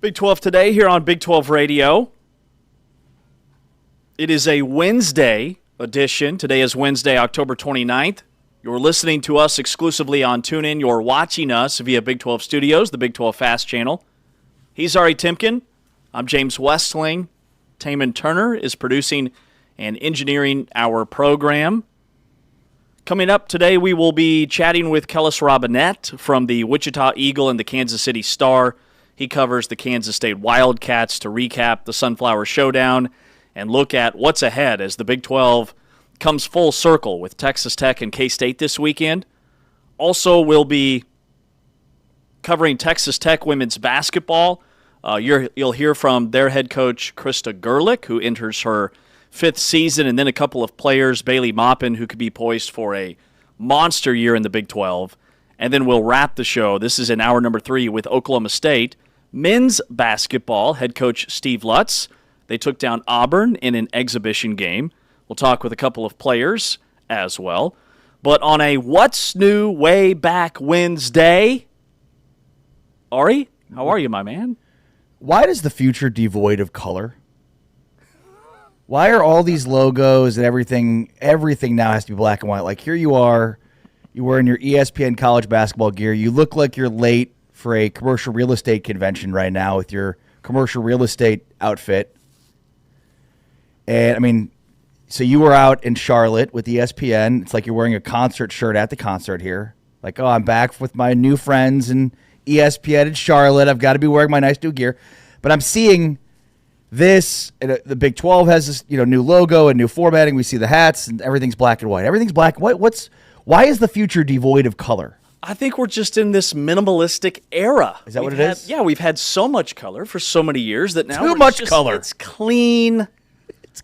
Big 12 today here on Big 12 Radio. It is a Wednesday edition. Today is Wednesday, October 29th. You're listening to us exclusively on TuneIn. You're watching us via Big 12 Studios, the Big 12 Fast channel. He's Ari Timken. I'm James Westling. Taman Turner is producing and engineering our program. Coming up today, we will be chatting with Kellis Robinett from the Wichita Eagle and the Kansas City Star. He covers the Kansas State Wildcats to recap the Sunflower Showdown and look at what's ahead as the Big 12 comes full circle with Texas Tech and K-State this weekend. Also, we'll be covering Texas Tech women's basketball. You'll hear from their head coach, Krista Gerlich, who enters her fifth season, and then a couple of players, Bailey Maupin, who could be poised for a monster year in the Big 12. And then we'll wrap the show. This is in hour number 3 with Oklahoma State. Men's basketball, head coach Steve Lutz. They took down Auburn in an exhibition game. We'll talk with a couple of players as well. But on a What's New Way Back Wednesday, Ari, how are you, my man? Why is the future devoid of color? Why are all these logos and everything now has to be black and white? Like, here you are, you're wearing your ESPN college basketball gear. You look like you're late for a commercial real estate convention right now with your commercial real estate outfit. And, I mean, so you were out in Charlotte with ESPN. It's like you're wearing a concert shirt at the concert here. Like, oh, I'm back with my new friends and ESPN in Charlotte. I've got to be wearing my nice new gear. But I'm seeing this, and the Big 12 has this, new logo and new formatting. We see the hats, and everything's black and white. Everything's black and white. Why is the future devoid of color? I think we're just in this minimalistic era. Is that what it is? Yeah, we've had so much color for so many years that now too much color. It's clean.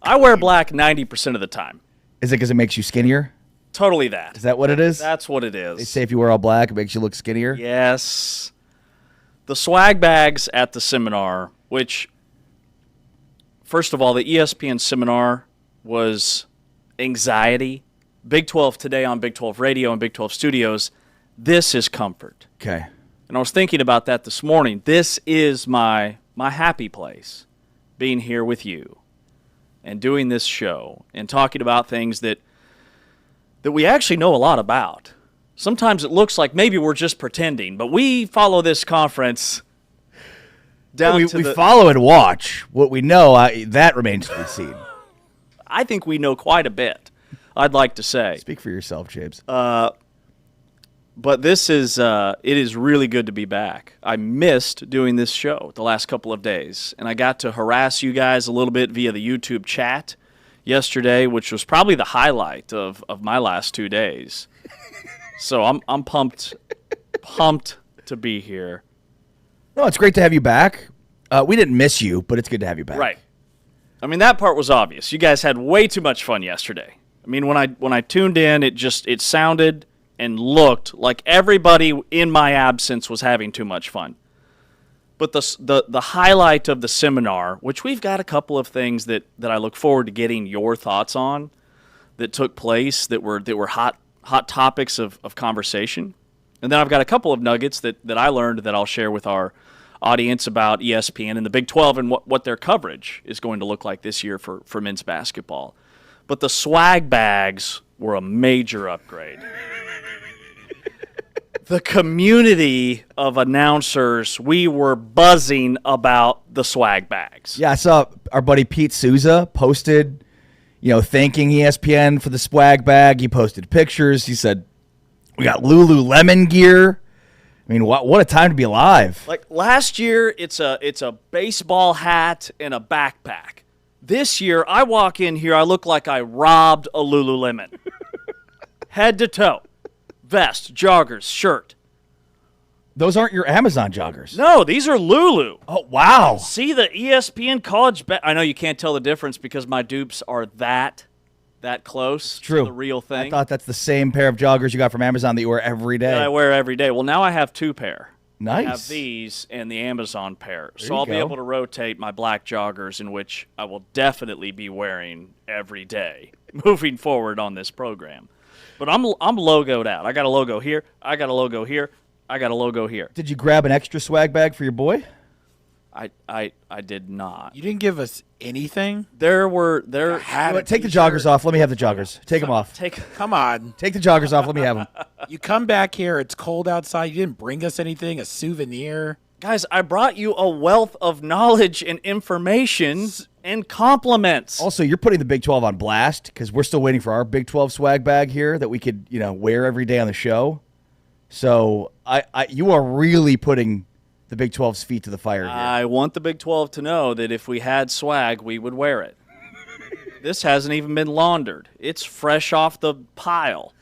I wear black 90% of the time. Is it because it makes you skinnier? Totally that. Is that what it is? That's what it is. They say if you wear all black, it makes you look skinnier? Yes. The swag bags at the seminar, which, first of all, the ESPN seminar was anxiety. Big 12 today on Big 12 Radio and Big 12 Studios, this is comfort. Okay. And I was thinking about that this morning. This is my happy place, being here with you and doing this show and talking about things that we actually know a lot about. Sometimes it looks like maybe we're just pretending, but we follow this conference down we follow and watch. What we know, that remains to be seen. I think we know quite a bit, I'd like to say. Speak for yourself, James. But this is it is really good to be back. I missed doing this show the last couple of days, and I got to harass you guys a little bit via the YouTube chat yesterday, which was probably the highlight of my last 2 days. So I'm pumped to be here. No, it's great to have you back. We didn't miss you, but it's good to have you back. Right. I mean, that part was obvious. You guys had way too much fun yesterday. I mean, when I tuned in, it sounded and looked like everybody in my absence was having too much fun. But the highlight of the seminar, which we've got a couple of things that I look forward to getting your thoughts on that took place that were hot topics of conversation. And then I've got a couple of nuggets that I learned that I'll share with our audience about ESPN and the Big 12 and what their coverage is going to look like this year for men's basketball. But the swag bags were a major upgrade. The community of announcers, we were buzzing about the swag bags. Yeah, I saw our buddy Pete Souza posted, thanking ESPN for the swag bag. He posted pictures. He said, we got Lululemon gear. I mean, what a time to be alive. Like last year, it's a baseball hat and a backpack. This year, I walk in here, I look like I robbed a Lululemon. Head to toe. Vest, joggers, shirt. Those aren't your Amazon joggers. No, these are Lulu. Oh, wow. See the ESPN college I know you can't tell the difference because my dupes are that close to the real thing. I thought that's the same pair of joggers you got from Amazon that you wear every day. That I wear every day. Well, now I have 2 pair. Nice. I have these and the Amazon pair. There So you I'll go. be able to rotate my black joggers, in which I will definitely be wearing every day moving forward on this program. But I'm logoed out. I got a logo here. I got a logo here. I got a logo here. Did you grab an extra swag bag for your boy? I did not. You didn't give us anything. There. Take the joggers off. Let me have the joggers. Take them off. Come on. Take the joggers off. Let me have them. You come back here. It's cold outside. You didn't bring us anything. A souvenir. Guys, I brought you a wealth of knowledge and information and compliments. Also, you're putting the Big 12 on blast because we're still waiting for our Big 12 swag bag here that we could, wear every day on the show. So you are really putting the Big 12's feet to the fire here. I want the Big 12 to know that if we had swag, we would wear it. This hasn't even been laundered. It's fresh off the pile.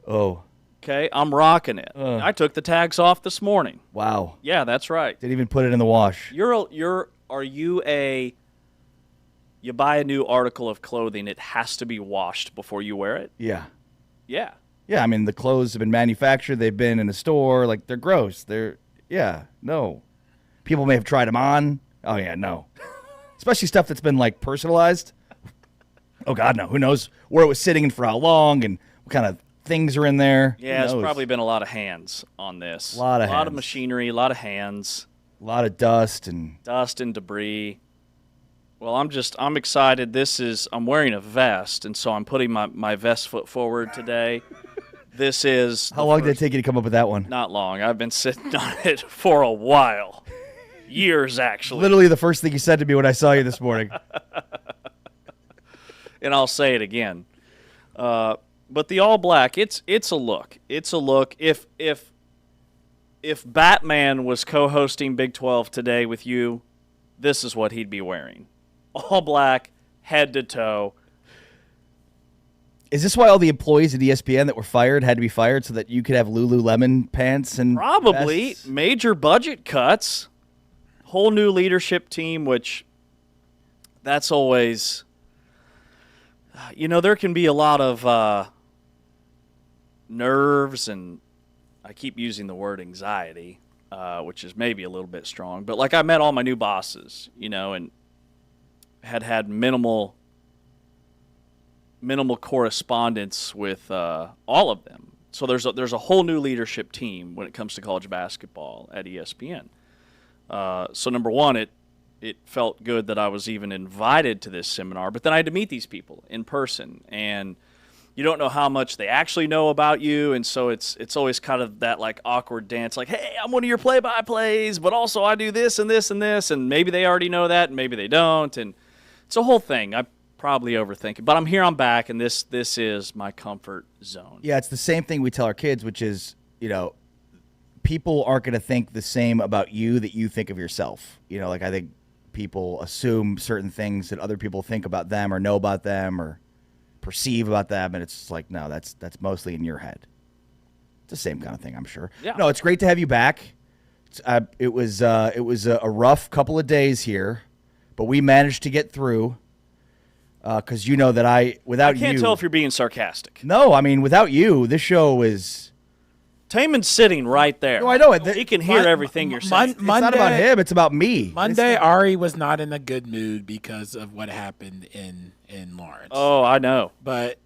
Oh. Okay, I'm rocking it. I took the tags off this morning. Wow. Yeah, that's right. Didn't even put it in the wash. You buy a new article of clothing, it has to be washed before you wear it? Yeah. Yeah. Yeah, I mean, the clothes have been manufactured. They've been in a store. Like, they're gross. No. People may have tried them on. Oh, yeah, no. Especially stuff that's been, like, personalized. Oh, God, no. Who knows where it was sitting and for how long and what kind of things are in there. Yeah, there's probably been a lot of hands on this. A lot of machinery, a lot of hands. A lot of dust and debris. Well, I'm excited. I'm wearing a vest, and so I'm putting my vest foot forward today. This is... How long did it take you to come up with that one? Not long. I've been sitting on it for a while. Years, actually. Literally the first thing you said to me when I saw you this morning. And I'll say it again. But the all black, it's a look. It's a look. If Batman was co-hosting Big 12 today with you, this is what he'd be wearing. All black, head to toe. Is this why all the employees at ESPN that were fired had to be fired so that you could have Lululemon pants and probably vests? Major budget cuts, whole new leadership team, which that's always, there can be a lot of nerves, and I keep using the word anxiety, which is maybe a little bit strong. But like I met all my new bosses, and had minimal correspondence with all of them. So there's a whole new leadership team when it comes to college basketball at ESPN. So number one, it felt good that I was even invited to this seminar, but then I had to meet these people in person, and you don't know how much they actually know about you, and so it's always kind of that like awkward dance, like, hey, I'm one of your play-by-plays, but also I do this and this and this, and maybe they already know that, and maybe they don't, and it's a whole thing. I probably overthink it, but I'm back, and this is my comfort zone. Yeah, it's the same thing we tell our kids, which is, people aren't going to think the same about you that you think of yourself. Like I think people assume certain things that other people think about them or know about them or perceive about them, and it's like, no, that's mostly in your head. It's the same kind of thing, I'm sure. Yeah. No, it's great to have you back. It was a rough couple of days here, but we managed to get through. Because that without you, I can't tell if you're being sarcastic. No, I mean, without you, this show is. Taman's sitting right there. No, I know. He can hear everything you're saying. It's not about him. It's about me. Monday, Ari was not in a good mood because of what happened in Lawrence. Oh, I know. But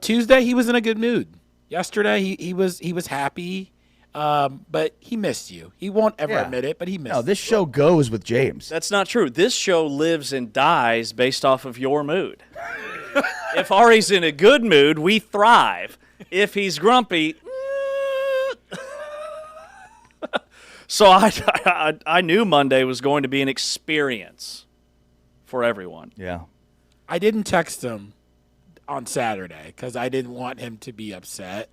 Tuesday he was in a good mood. Yesterday he was happy. But he missed you. He won't ever admit it, but he missed you. No, this show goes with James. That's not true. This show lives and dies based off of your mood. If Ari's in a good mood, we thrive. If he's grumpy, so I knew Monday was going to be an experience for everyone. Yeah. I didn't text him on Saturday because I didn't want him to be upset.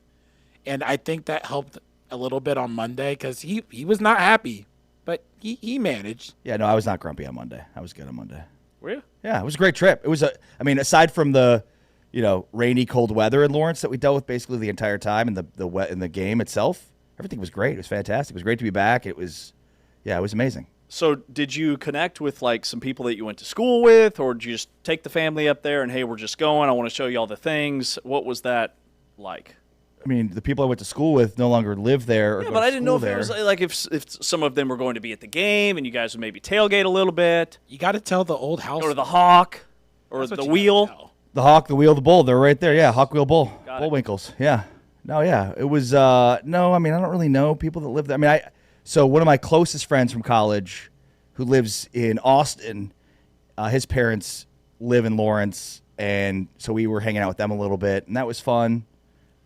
And I think that helped a little bit on Monday because he was not happy, but he managed. Yeah, no, I was not grumpy on Monday. I was good on Monday. Were you? Yeah, it was a great trip. It was aside from the, rainy, cold weather in Lawrence that we dealt with basically the entire time and the game itself, everything was great. It was fantastic. It was great to be back. It was amazing. So did you connect with like some people that you went to school with, or did you just take the family up there and, hey, we're just going, I want to show you all the things? What was that like? I mean, the people I went to school with no longer live there. Or yeah, go but to I didn't know if there. it was like if some of them were going to be at the game and you guys would maybe tailgate a little bit. You got to tell the old house. Go to the Hawk or the Wheel. The Hawk, the Wheel, the Bull. They're right there. Yeah, Hawk, Wheel, Bull. Got Bullwinkles. Yeah. No, yeah. It was, no, I mean, I don't really know people that live there. I mean, so one of my closest friends from college who lives in Austin, his parents live in Lawrence, and so we were hanging out with them a little bit, and that was fun.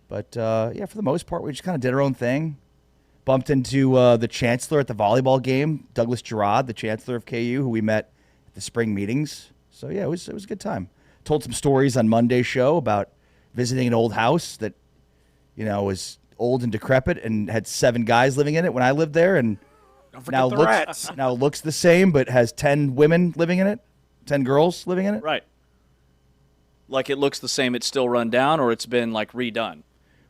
But yeah, for the most part, we just kind of did our own thing. Bumped into the chancellor at the volleyball game, Douglas Gerard, the chancellor of KU, who we met at the spring meetings. So yeah, it was a good time. Told some stories on Monday's show about visiting an old house that, was old and decrepit and had 7 guys living in it when I lived there, and Don't forget the rats. now looks the same, but has 10 women living in it, 10 girls living in it. Right. Like it looks the same, it's still run down, or it's been like redone.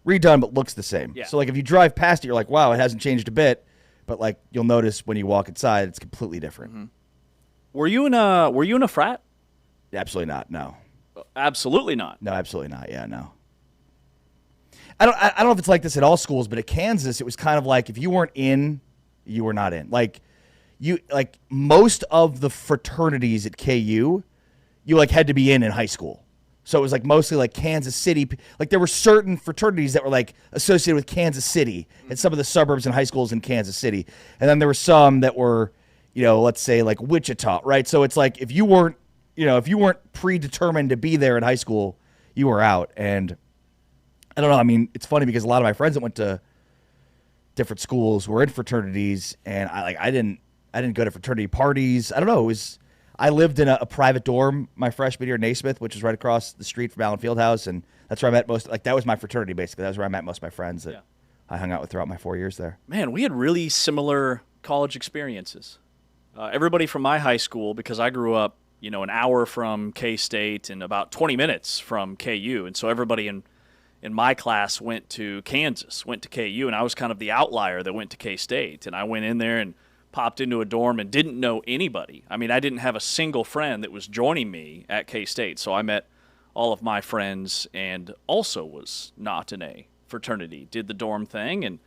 Redone, but looks the same. Yeah. So like if you drive past it, you're like, wow, it hasn't changed a bit. But like you'll notice when you walk inside, it's completely different. Mm-hmm. Were you in a frat? Absolutely not. No. Absolutely not. No, absolutely not. Yeah, no. I don't know if it's like this at all schools, but at Kansas, it was kind of like if you weren't in, you were not in. Like most of the fraternities at KU, you like had to be in high school. So it was like mostly like Kansas City. Like there were certain fraternities that were like associated with Kansas City and some of the suburbs and high schools in Kansas City. And then there were some that were, let's say like Wichita, right? So it's like if you weren't predetermined to be there in high school, you were out. And I don't know. I mean, it's funny because a lot of my friends that went to different schools were in fraternities, and I didn't go to fraternity parties. I don't know. I lived in a private dorm my freshman year at Naismith, which was right across the street from Allen Fieldhouse, and that's where I met that was my fraternity, basically. That was where I met most of my friends that I hung out with throughout my 4 years there. Man, we had really similar college experiences. Everybody from my high school, because I grew up, an hour from K-State and about 20 minutes from KU, and so everybody in my class went to Kansas, went to KU, and I was kind of the outlier that went to K-State, and I went in there and popped into a dorm and didn't know anybody. I mean, I didn't have a single friend that was joining me at K-State, so I met all of my friends and also was not in a fraternity. Did the dorm thing and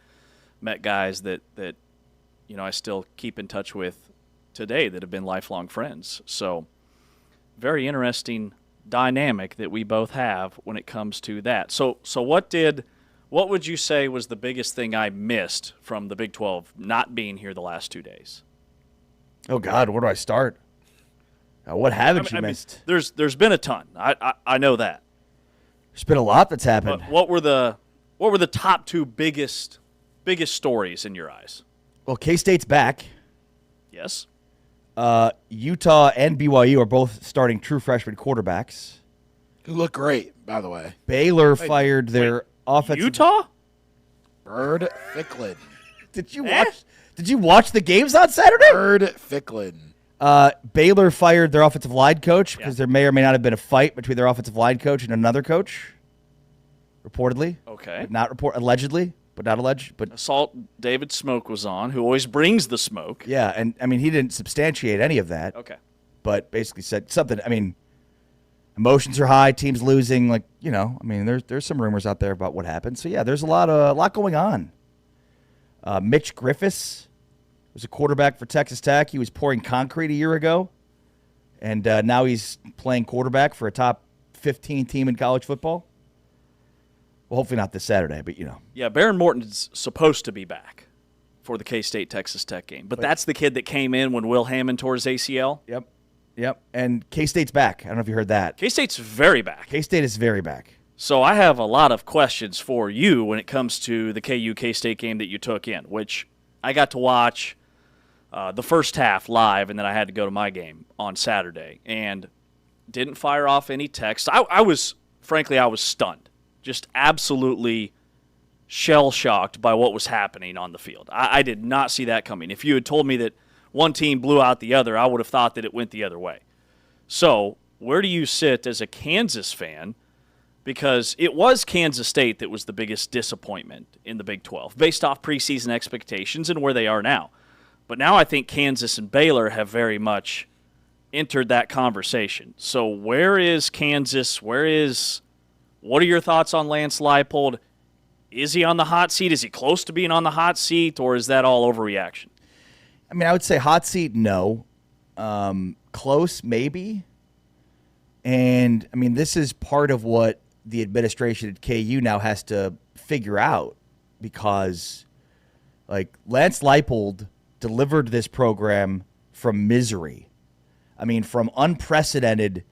met guys that I still keep in touch with today that have been lifelong friends. So very interesting dynamic that we both have when it comes to that. So what would you say was the biggest thing I missed from the Big 12 not being here the last 2 days? Oh God, where do I start? What haven't you missed? There's been a ton. I know that. There's been a lot that's happened. But what were the top 2 biggest stories in your eyes? Well, K-State's back. Yes. Utah and BYU are both starting true freshman quarterbacks. Who look great, by the way. Baylor fired their offensive. Utah? Bird Ficklin. Did you watch the games on Saturday? Bird Ficklin. Baylor fired their offensive line coach because there may or may not have been a fight between their offensive line coach and another coach. Reportedly. Okay. Allegedly, but not alleged. But Assault David Smoke was on, who always brings the smoke. yeah, and I mean he didn't substantiate any of that. Okay. But basically said something. I mean, emotions are high, teams losing. Like there's some rumors out there about what happened. So yeah, there's a lot going on. Mitch Griffiths was a quarterback for Texas Tech. He was pouring concrete a year ago, and now he's playing quarterback for a top 15 team in college football. Well, hopefully not this Saturday, but Yeah, Baron Morton's supposed to be back for the K-State Texas Tech game, but that's the kid that came in when Will Hammond tore his ACL. Yep. And K-State's back. I don't know if you heard that. K-State's very back. K-State is very back. So I have a lot of questions for you when it comes to the KU K-State game that you took in, which I got to watch the first half live, and then I had to go to my game on Saturday, and didn't fire off any text. I was stunned. Just absolutely shell-shocked by what was happening on the field. I did not see that coming. If you had told me that one team blew out the other, I would have thought that it went the other way. So where do you sit as a Kansas fan? Because it was Kansas State that was the biggest disappointment in the Big 12, based off preseason expectations and where they are now. But now I think Kansas and Baylor have very much entered that conversation. So where is Kansas? What are your thoughts on Lance Leipold? Is he on the hot seat? Is he close to being on the hot seat, or is that all overreaction? I mean, I would say hot seat, no. Close, maybe. And, I mean, this is part of what the administration at KU now has to figure out because, Lance Leipold delivered this program from misery. I mean, from unprecedented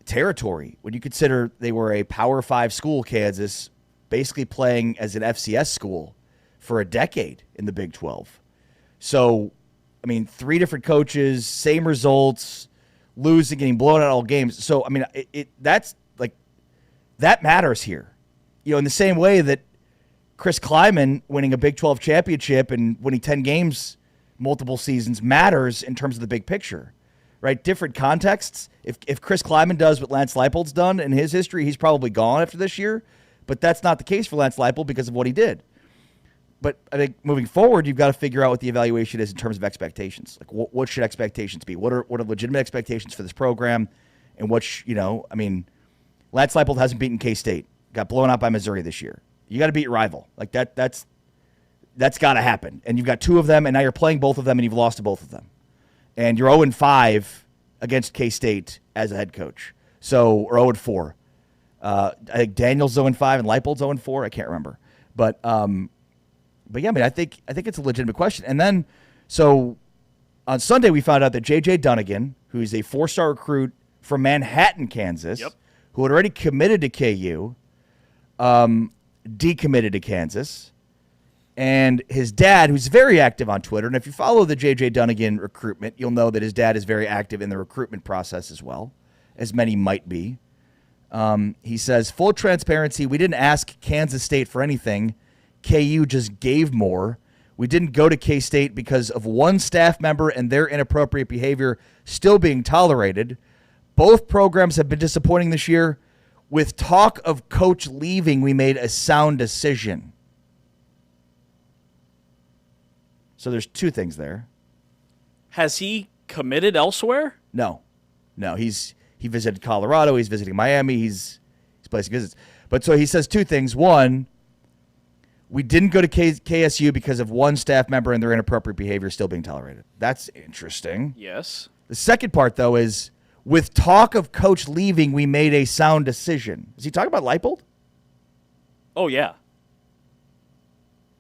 territory. When you consider they were a Power 5 school, Kansas, basically playing as an FCS school for a decade in the Big 12. So, I mean, 3 different coaches, same results, losing, getting blown out all games. So, I mean, that's like, that matters here. You know, in the same way that Chris Kleiman winning a Big 12 championship and winning 10 games multiple seasons matters in terms of the big picture, right? Different contexts. If Chris Kleiman does what Lance Leipold's done in his history, he's probably gone after this year, but that's not the case for Lance Leipold because of what he did. But I think moving forward, you've got to figure out what the evaluation is in terms of expectations. Like, what should expectations be? What are legitimate expectations for this program? And I mean, Lance Leipold hasn't beaten K-State. Got blown out by Missouri this year. You got to beat your rival. Like, that's got to happen. And you've got 2 of them, and now you're playing both of them, and you've lost to both of them. And you're 0-5 against K-State as a head coach. So, or 0-4. I think Daniel's 0-5 and Leipold's 0-4. I can't remember. But yeah, I mean, I think it's a legitimate question. And then, so on Sunday, we found out that J.J. Dunnigan, who's a 4-star recruit from Manhattan, Kansas, who had already committed to KU, decommitted to Kansas. And his dad, who's very active on Twitter, and if you follow the J.J. Dunnigan recruitment, you'll know that his dad is very active in the recruitment process as well, as many might be. He says, full transparency, we didn't ask Kansas State for anything. KU just gave more. We didn't go to K-State because of one staff member and their inappropriate behavior still being tolerated. Both programs have been disappointing this year. With talk of coach leaving, we made a sound decision. So there's 2 things there. Has he committed elsewhere? No. He visited Colorado. He's visiting Miami. He's placing visits. But so he says 2 things. One, we didn't go to KSU because of one staff member and their inappropriate behavior still being tolerated. That's interesting. Yes. The second part, though, is with talk of coach leaving, we made a sound decision. Is he talking about Leipold? Oh, yeah.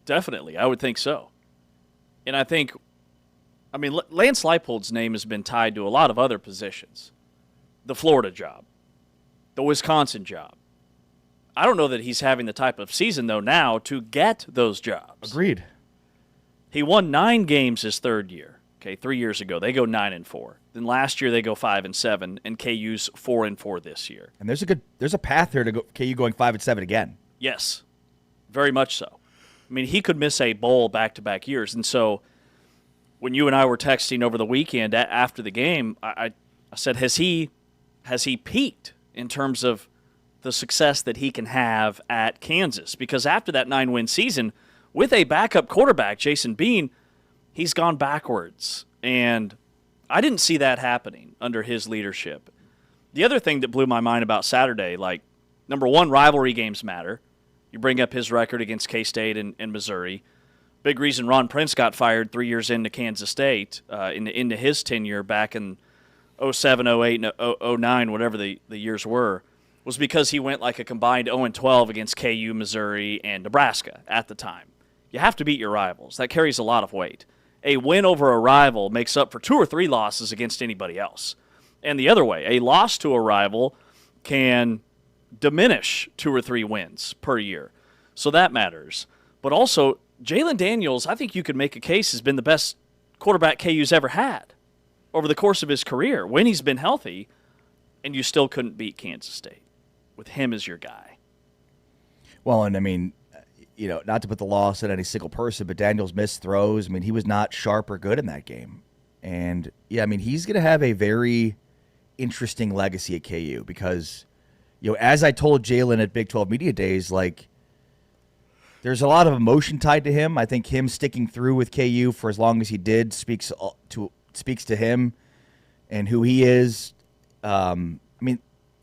Definitely. I would think so. And I think, I mean, Lance Leipold's name has been tied to a lot of other positions. The Florida job, the Wisconsin job. I don't know that he's having the type of season, though, now to get those jobs. Agreed. He won 9 games his 3rd year. Okay, 3 years ago. They go 9-4. Then last year they go 5-7, and KU's 4-4 this year. And there's a path here to go, KU going 5-7 again. Yes, very much so. I mean, he could miss a bowl back-to-back years. And so when you and I were texting over the weekend after the game, I said, has he peaked in terms of the success that he can have at Kansas? Because after that 9-win season, with a backup quarterback, Jason Bean, he's gone backwards. And I didn't see that happening under his leadership. The other thing that blew my mind about Saturday, like, number one, rivalry games matter. You bring up his record against K-State and Missouri. Big reason Ron Prince got fired 3 years into Kansas State, into his tenure back in 07, 08, and 09, whatever the years were, was because he went like a combined 0-12 against KU, Missouri, and Nebraska at the time. You have to beat your rivals. That carries a lot of weight. A win over a rival makes up for 2 or 3 losses against anybody else. And the other way, a loss to a rival can diminish 2 or 3 wins per year. So that matters. But also, Jalen Daniels, I think you could make a case, has been the best quarterback KU's ever had over the course of his career when he's been healthy, and you still couldn't beat Kansas State with him as your guy. Well, and I mean, you know, not to put the loss on any single person, but Daniels missed throws. I mean, he was not sharp or good in that game. And, yeah, I mean, he's going to have a very interesting legacy at KU because, you know, as I told Jalen at Big 12 Media Days, like, there's a lot of emotion tied to him. I think him sticking through with KU for as long as he did speaks to him and who he is. I mean,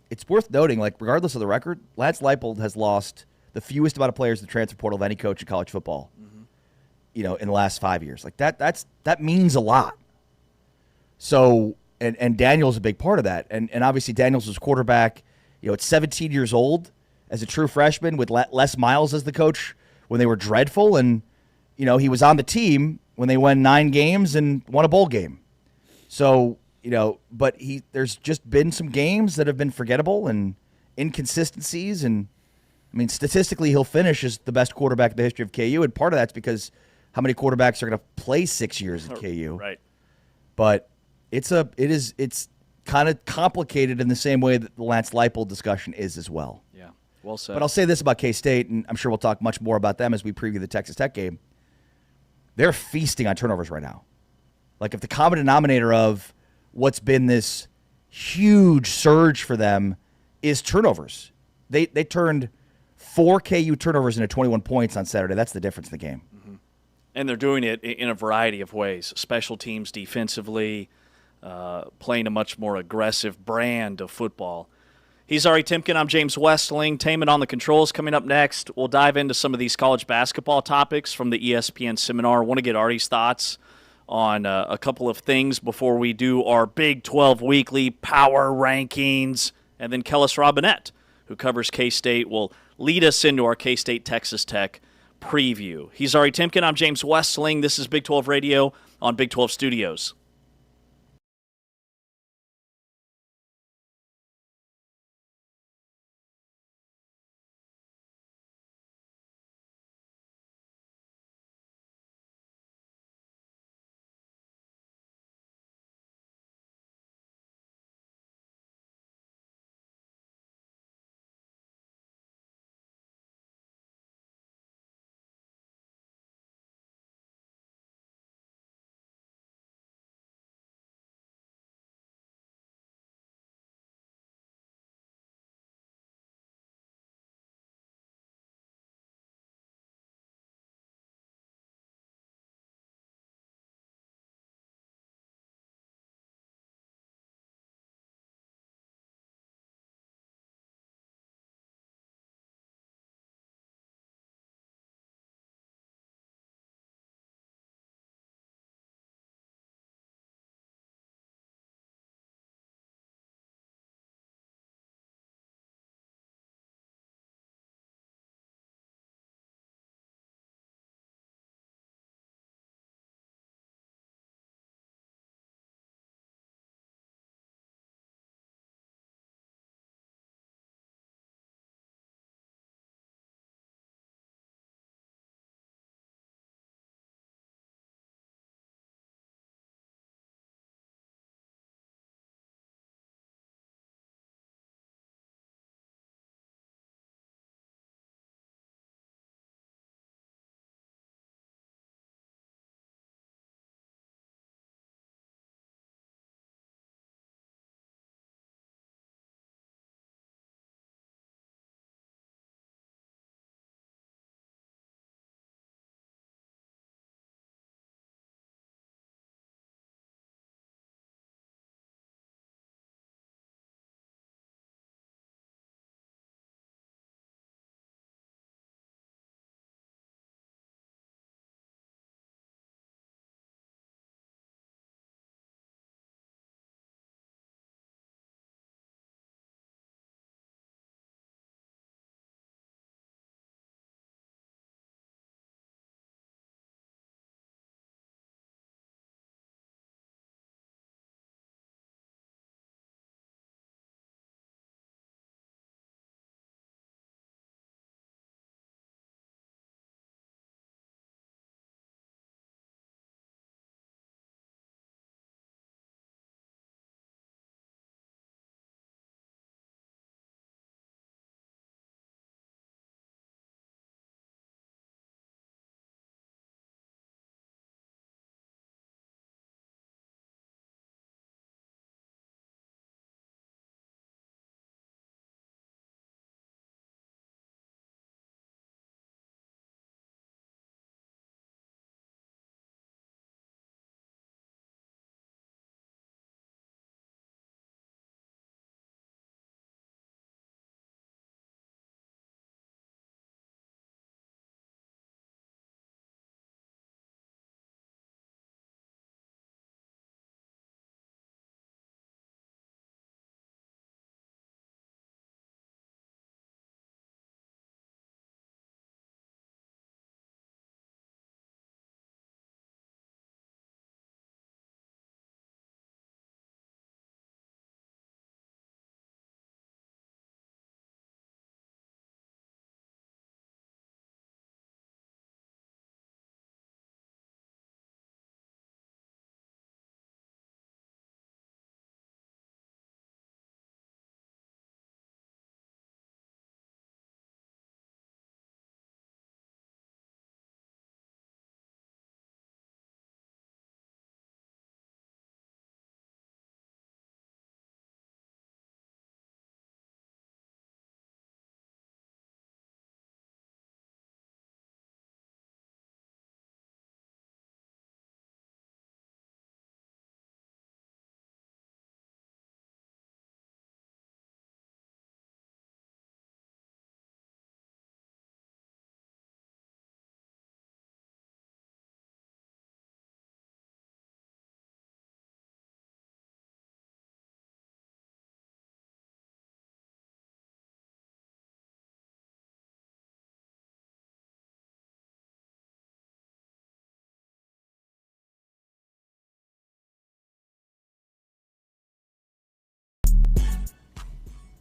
it's worth noting, like, regardless of the record, Lance Leipold has lost the fewest amount of players in the transfer portal of any coach in college football, you know, in the last 5 years. Like, that means a lot. So, and Daniel's a big part of that. And obviously Daniels was quarterback, you know, at 17 years old as a true freshman with Les Miles as the coach when they were dreadful. And, you know, he was on the team when they won 9 games and won a bowl game. So, but there's just been some games that have been forgettable and inconsistencies. And, I mean, statistically, he'll finish as the best quarterback in the history of KU. And part of that's because how many quarterbacks are going to play 6 years at KU. Right. But it's kind of complicated in the same way that the Lance Leipold discussion is as well. Yeah, well said. But I'll say this about K-State, and I'm sure we'll talk much more about them as we preview the Texas Tech game. They're feasting on turnovers right now. Like, if the common denominator of what's been this huge surge for them is turnovers, they turned 4 KU turnovers into 21 points on Saturday. That's the difference in the game. Mm-hmm. And they're doing it in a variety of ways. Special teams, defensively, playing a much more aggressive brand of football. He's Ari Timken. I'm James Westling. Taman on the controls coming up next. We'll dive into some of these college basketball topics from the ESPN seminar. I want to get Ari's thoughts on a couple of things before we do our Big 12 weekly power rankings. And then Kellis Robinette, who covers K-State, will lead us into our K-State Texas Tech preview. He's Ari Timken. I'm James Westling. This is Big 12 Radio on Big 12 Studios.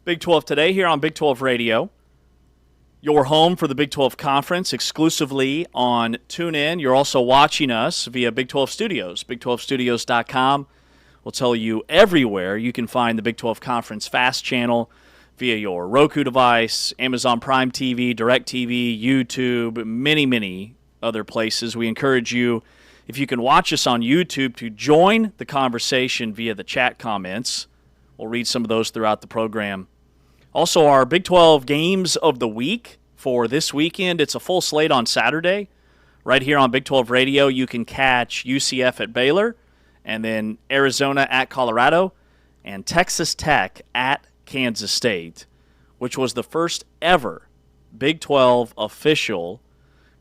Big 12 Today here on Big 12 Radio. Your home for the Big 12 Conference exclusively on TuneIn. You're also watching us via Big 12 Studios. Big12studios.com will tell you everywhere you can find the Big 12 Conference Fast Channel via your Roku device, Amazon Prime TV, DirecTV, YouTube, many other places. We encourage you, if you can watch us on YouTube, to join the conversation via the chat comments. We'll read some of those throughout the program. Also, our Big 12 Games of the Week for this weekend. It's a full slate on Saturday. Right here on Big 12 Radio, you can catch UCF at Baylor, and then Arizona at Colorado, and Texas Tech at Kansas State, which was the first ever Big 12 official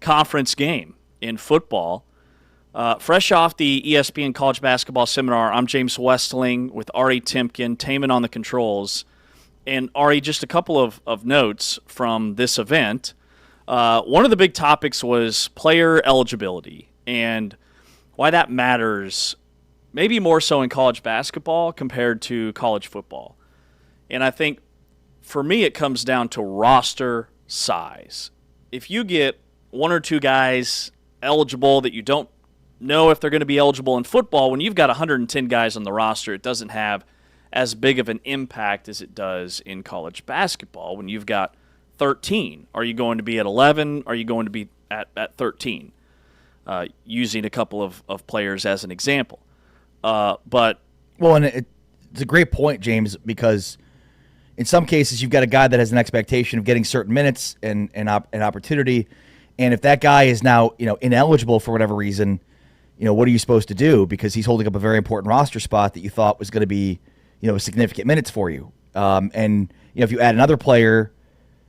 conference game in football. Fresh off the ESPN College Basketball Seminar, I'm James Westling with Ari Timken, Taman on the controls. And Ari, just a couple of notes from this event. One of the big topics was player eligibility and why that matters, maybe more so in college basketball compared to college football. And I think for me it comes down to roster size. If you get one or two guys eligible that you don't know if they're going to be eligible in football, when you've got 110 guys on the roster, it doesn't have as big of an impact as it does in college basketball when you've got 13. Are you going to be at 11? Are you going to be at 13? Using a couple of players as an example. But Well, and it's a great point, James, because in some cases you've got a guy that has an expectation of getting certain minutes and opportunity, and if that guy is now ineligible for whatever reason, what are you supposed to do? Because he's holding up a very important roster spot that you thought was going to be significant minutes for you. And if you add another player,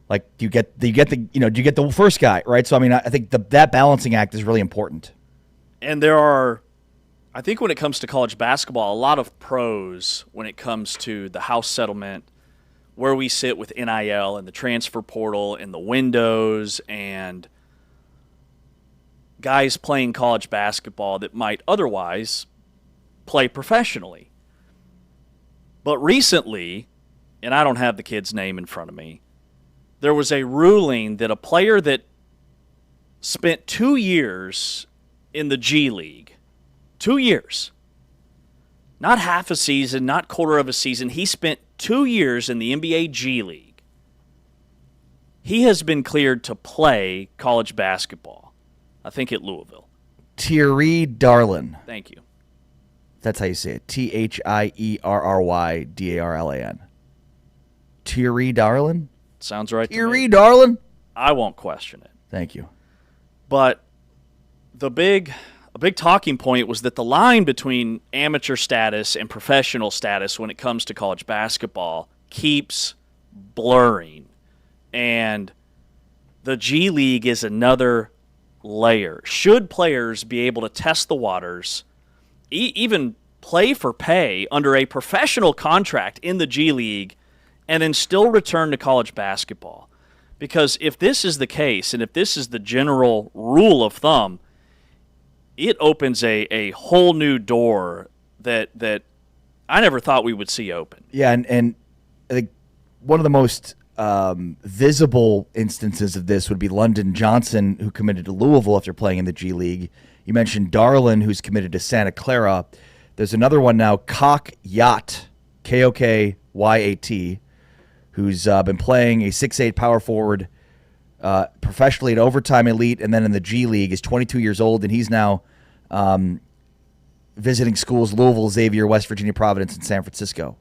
like do you get the first guy, right? So I mean, I think that balancing act is really important. And there are, I think when it comes to college basketball, a lot of pros when it comes to the house settlement, where we sit with NIL and the transfer portal and the windows and guys playing college basketball that might otherwise play professionally. But recently, and I don't have the kid's name in front of me, there was a ruling that a player that spent 2 years in the G League, 2 years, not half a season, not quarter of a season, he spent 2 years in the NBA G League. He has been cleared to play college basketball, I think at Louisville. Thierry Darlan. Thank you. That's how you say it. Thierrydarlan. Thierry Darlan? Sounds right to Thierry me. Darlan? I won't question it. Thank you. But a big talking point was that the line between amateur status and professional status when it comes to college basketball keeps blurring. And the G League is another layer. Should players be able to test the waters, even play for pay under a professional contract in the G League, and then still return to college basketball? Because if this is the case, and if this is the general rule of thumb, it opens a whole new door that I never thought we would see open. Yeah, and I think one of the most visible instances of this would be London Johnson, who committed to Louisville after playing in the G League. You mentioned Darlan, who's committed to Santa Clara. There's another one now, Kokyat, Kokyat, who's been playing a 6'8" power forward professionally at Overtime Elite and then in the G League. Is 22 years old, and he's now visiting schools, Louisville, Xavier, West Virginia, Providence, and San Francisco.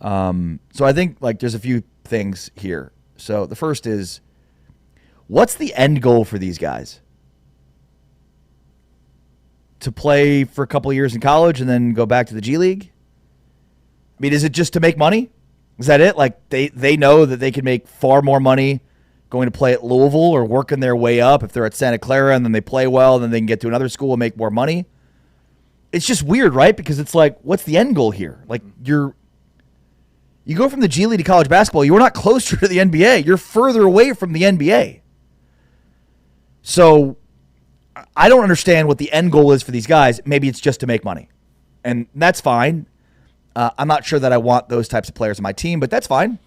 So I think there's a few things here. So the first is, what's the end goal for these guys? To play for a couple of years in college and then go back to the G League? I mean, is it just to make money? Is that it? They know that they can make far more money going to play at Louisville or working their way up if they're at Santa Clara and then they play well and then they can get to another school and make more money. It's just weird, right? Because it's what's the end goal here? You go from the G League to college basketball, you're not closer to the NBA. You're further away from the NBA. So I don't understand what the end goal is for these guys. Maybe it's just to make money. And that's fine. I'm not sure that I want those types of players on my team, but that's fine.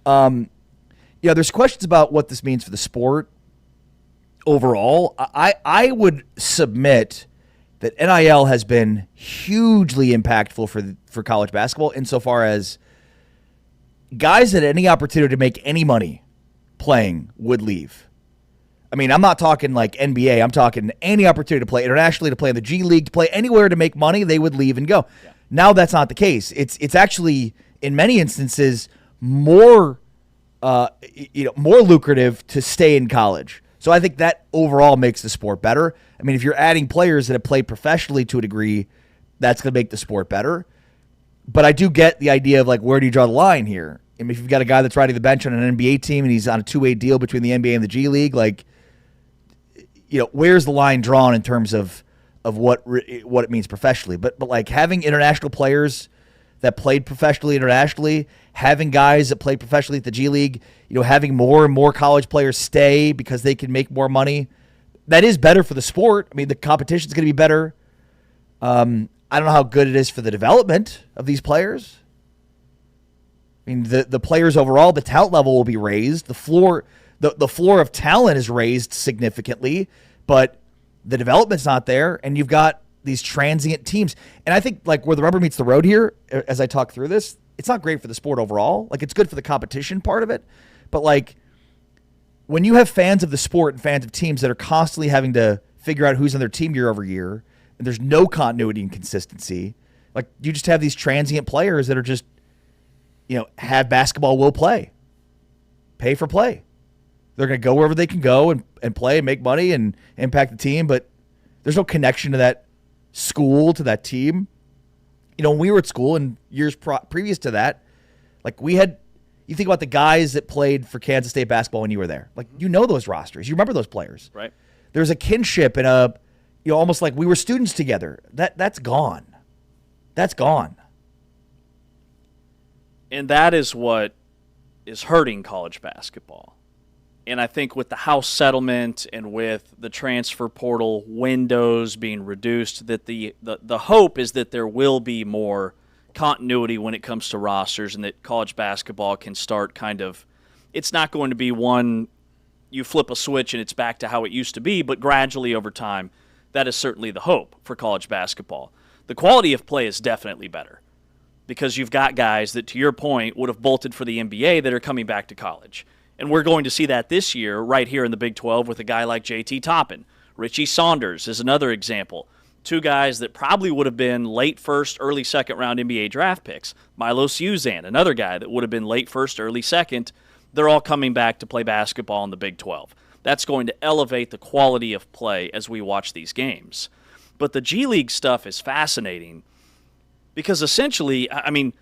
There's questions about what this means for the sport overall. I would submit that NIL has been hugely impactful for college basketball insofar as guys that had any opportunity to make any money playing would leave. I mean, I'm not talking like NBA. I'm talking any opportunity to play internationally, to play in the G League, to play anywhere to make money, they would leave and go. Yeah. Now that's not the case. It's actually, in many instances, more more lucrative to stay in college. So I think that overall makes the sport better. I mean, if you're adding players that have played professionally to a degree, that's going to make the sport better. But I do get the idea of, like, where do you draw the line here? I mean, if you've got a guy that's riding the bench on an NBA team and he's on a two-way deal between the NBA and the G League, like, where's the line drawn in terms of what it means professionally? But like having international players that played professionally internationally, having guys that played professionally at the G League, having more and more college players stay because they can make more money, that is better for the sport. I mean, the competition is going to be better. I don't know how good it is for the development of these players. I mean, the players overall, the talent level will be raised. The floor of talent is raised significantly, but the development's not there, and you've got these transient teams. And I think, like, where the rubber meets the road here, as I talk through this, it's not great for the sport overall. Like, it's good for the competition part of it, but, like, when you have fans of the sport and fans of teams that are constantly having to figure out who's on their team year over year, and there's no continuity and consistency, like, you just have these transient players that are just, have basketball, will play, pay for play. They're going to go wherever they can go and play and make money and impact the team, but there's no connection to that school, to that team. When we were at school and years previous to that, like, you think about the guys that played for Kansas State basketball when you were there. Like, those rosters. You remember those players. Right. There's a kinship and almost like we were students together. That's gone. That's gone. And that is what is hurting college basketball. And I think with the House settlement and with the transfer portal windows being reduced, that the hope is that there will be more continuity when it comes to rosters and that college basketball can start it's not going to be one, you flip a switch and it's back to how it used to be, but gradually over time, that is certainly the hope for college basketball. The quality of play is definitely better because you've got guys that, to your point, would have bolted for the NBA that are coming back to college. And we're going to see that this year right here in the Big 12 with a guy like J.T. Toppin. Richie Saunders is another example. Two guys that probably would have been late first, early second round NBA draft picks. Milos Uzan, another guy that would have been late first, early second. They're all coming back to play basketball in the Big 12. That's going to elevate the quality of play as we watch these games. But the G League stuff is fascinating because essentially, I mean,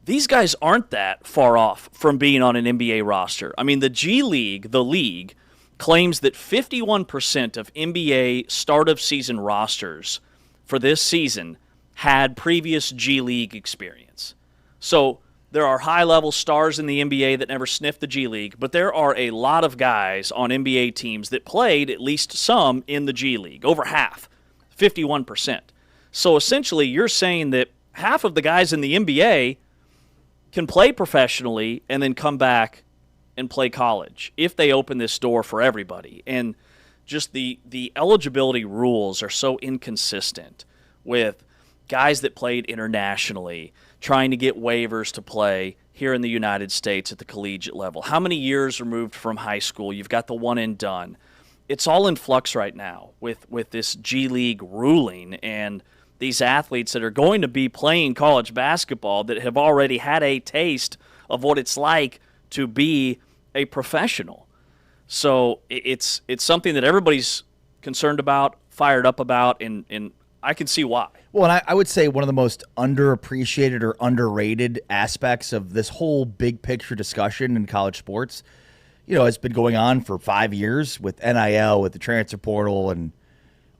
these guys aren't that far off from being on an NBA roster. I mean, the G League, the league, claims that 51% of NBA start-of-season rosters for this season had previous G League experience. So there are high-level stars in the NBA that never sniffed the G League, but there are a lot of guys on NBA teams that played at least some in the G League, over half, 51%. So essentially you're saying that half of the guys in the NBA can play professionally and then come back and play college if they open this door for everybody. And just the eligibility rules are so inconsistent with guys that played internationally trying to get waivers to play here in the United States at the collegiate level. How many years removed from high school? You've got the one and done. It's all in flux right now with this G League ruling and these athletes that are going to be playing college basketball that have already had a taste of what it's like to be a professional. So it's something that everybody's concerned about, fired up about, and I can see why. Well, and I would say one of the most underappreciated or underrated aspects of this whole big picture discussion in college sports, has been going on for 5 years with NIL, with the transfer portal, and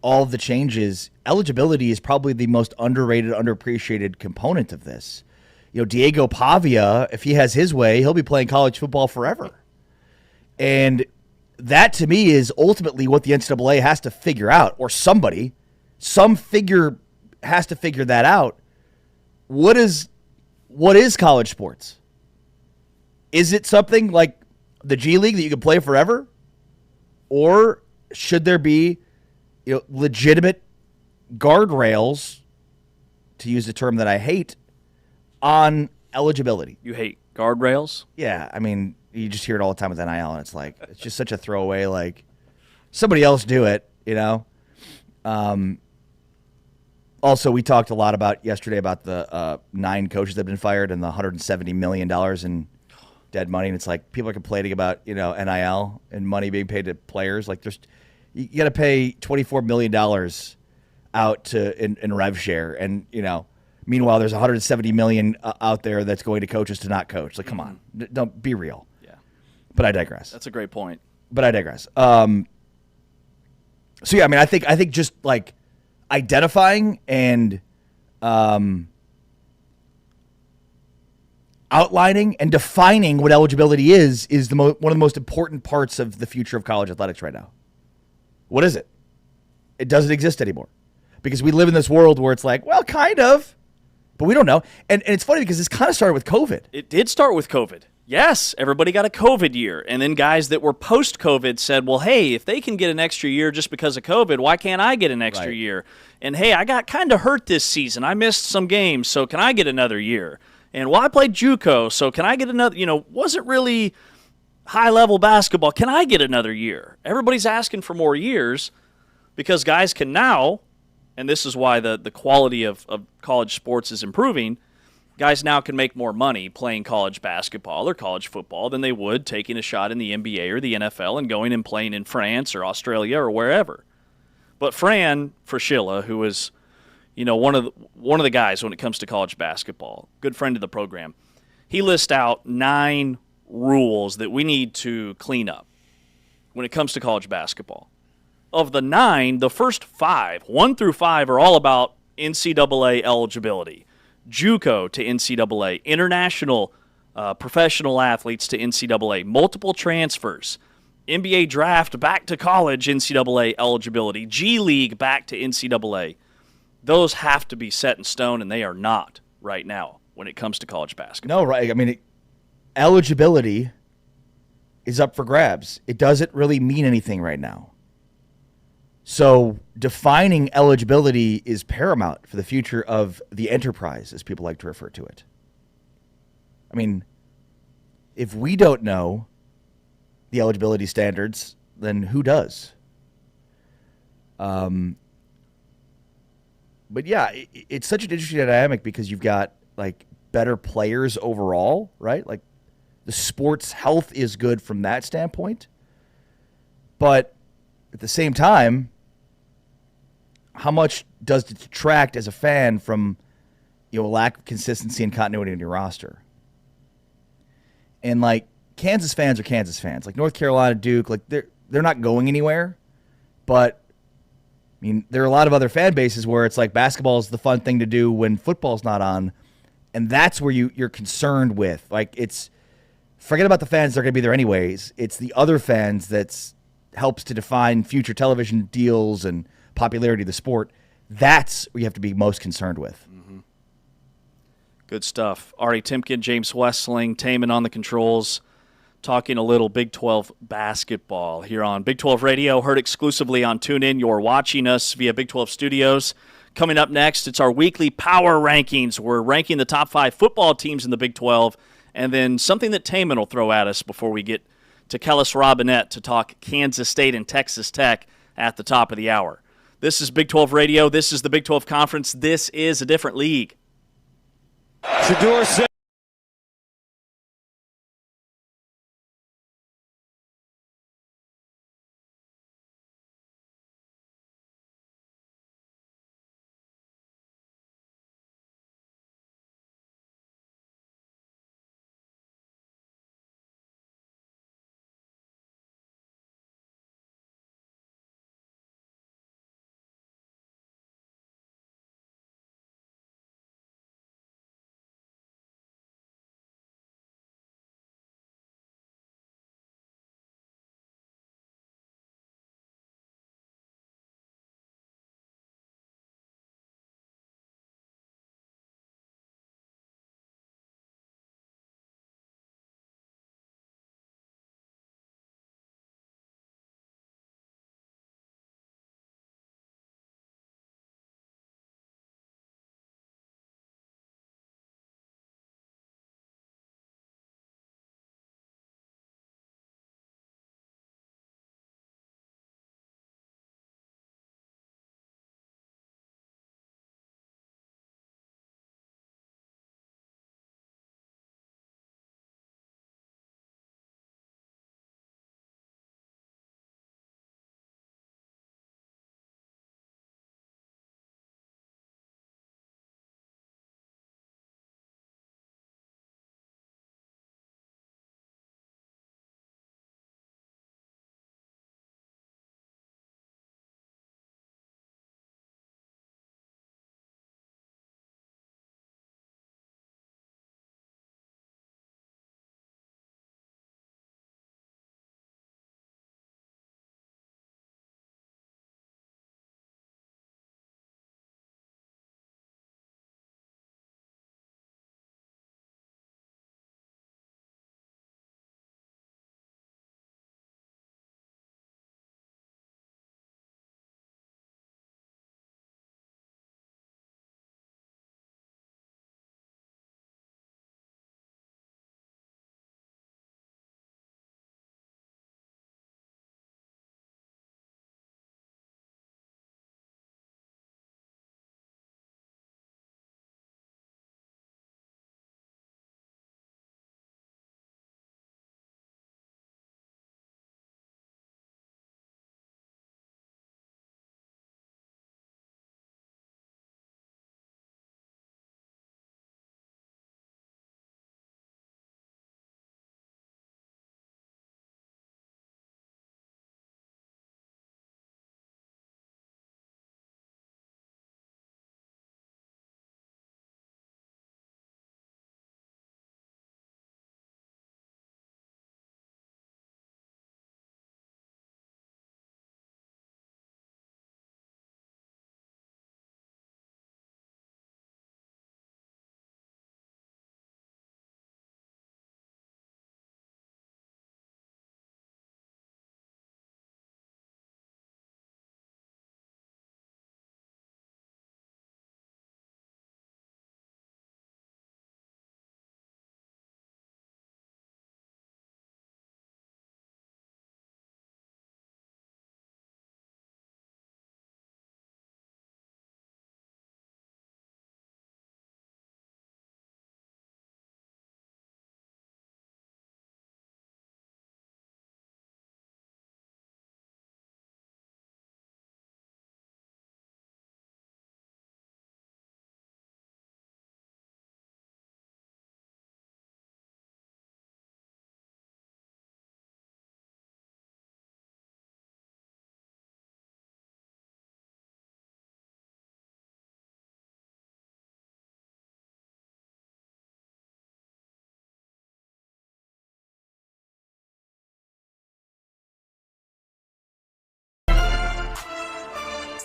all of the changes. Eligibility is probably the most underrated, underappreciated component of this. Diego Pavia, if he has his way, he'll be playing college football forever. And that, to me, is ultimately what the NCAA has to figure out, or some figure has to figure that out. What is college sports? Is it something like the G League that you can play forever? Or should there be legitimate guardrails, to use a term that I hate, on eligibility? You hate guardrails? Yeah, I mean, you just hear it all the time with NIL, and it's like, it's just such a throwaway, like, somebody else do it, Also, we talked a lot yesterday about the 9 coaches that have been fired and the $170 million in dead money. And it's like people are complaining about, NIL and money being paid to players. Like, you got to pay $24 million out in rev share. And, meanwhile, there's $170 million out there that's going to coaches to not coach. Like, come on, don't be real. Yeah. But I digress. That's a great point. But I digress. So yeah, I mean, I think just like identifying and outlining and defining what eligibility is one of the most important parts of the future of college athletics right now. What is it? It doesn't exist anymore because we live in this world where it's like, well, kind of, but we don't know. And it's funny because this kind of started with COVID. It did start with COVID. Yes, everybody got a COVID year. And then guys that were post-COVID said, well, hey, if they can get an extra year just because of COVID, why can't I get an extra year? And, hey, I got kind of hurt this season. I missed some games, so can I get another year? And, well, I played JUCO, so can I get another? Wasn't really high-level basketball. Can I get another year? Everybody's asking for more years because guys can now, and this is why the quality of college sports is improving, guys now can make more money playing college basketball or college football than they would taking a shot in the NBA or the NFL and going and playing in France or Australia or wherever. But Fran Fraschilla, who is, one of the guys when it comes to college basketball, good friend of the program, he lists out 9 rules that we need to clean up when it comes to college basketball. Of the 9, the first 5, 1 through 5, are all about NCAA eligibility. JUCO to NCAA, international professional athletes to NCAA, multiple transfers, NBA draft back to college NCAA eligibility, G League back to NCAA. Those have to be set in stone, and they are not right now when it comes to college basketball. No, right. I mean, eligibility is up for grabs. It doesn't really mean anything right now. So defining eligibility is paramount for the future of the enterprise, as people like to refer to it. I mean, if we don't know the eligibility standards, then who does? But yeah, it's such an interesting dynamic because you've got like better players overall, right? Like the sports health is good from that standpoint. But at the same time, how much does it detract as a fan from a lack of consistency and continuity in your roster? And like Kansas fans are Kansas fans. Like North Carolina, Duke, like they're not going anywhere. But I mean, there are a lot of other fan bases where it's like basketball is the fun thing to do when football's not on, and that's where you're concerned with. Like it's forget about the fans; they're going to be there anyways. It's the other fans that's helps to define future television deals and popularity of the sport. That's what you have to be most concerned with. Mm-hmm. Good stuff. Ari Timken, James Westling, Taman on the controls, talking a little Big 12 basketball here on Big 12 Radio, heard exclusively on TuneIn. You're watching us via Big 12 Studios. Coming up next, it's our weekly power rankings. We're ranking the top 5 football teams in the Big 12, and then something that Taman will throw at us before we get to Kellis Robinett to talk Kansas State and Texas Tech at the top of the hour. This is Big 12 Radio. This is the Big 12 Conference. This is a different league. Shedeur said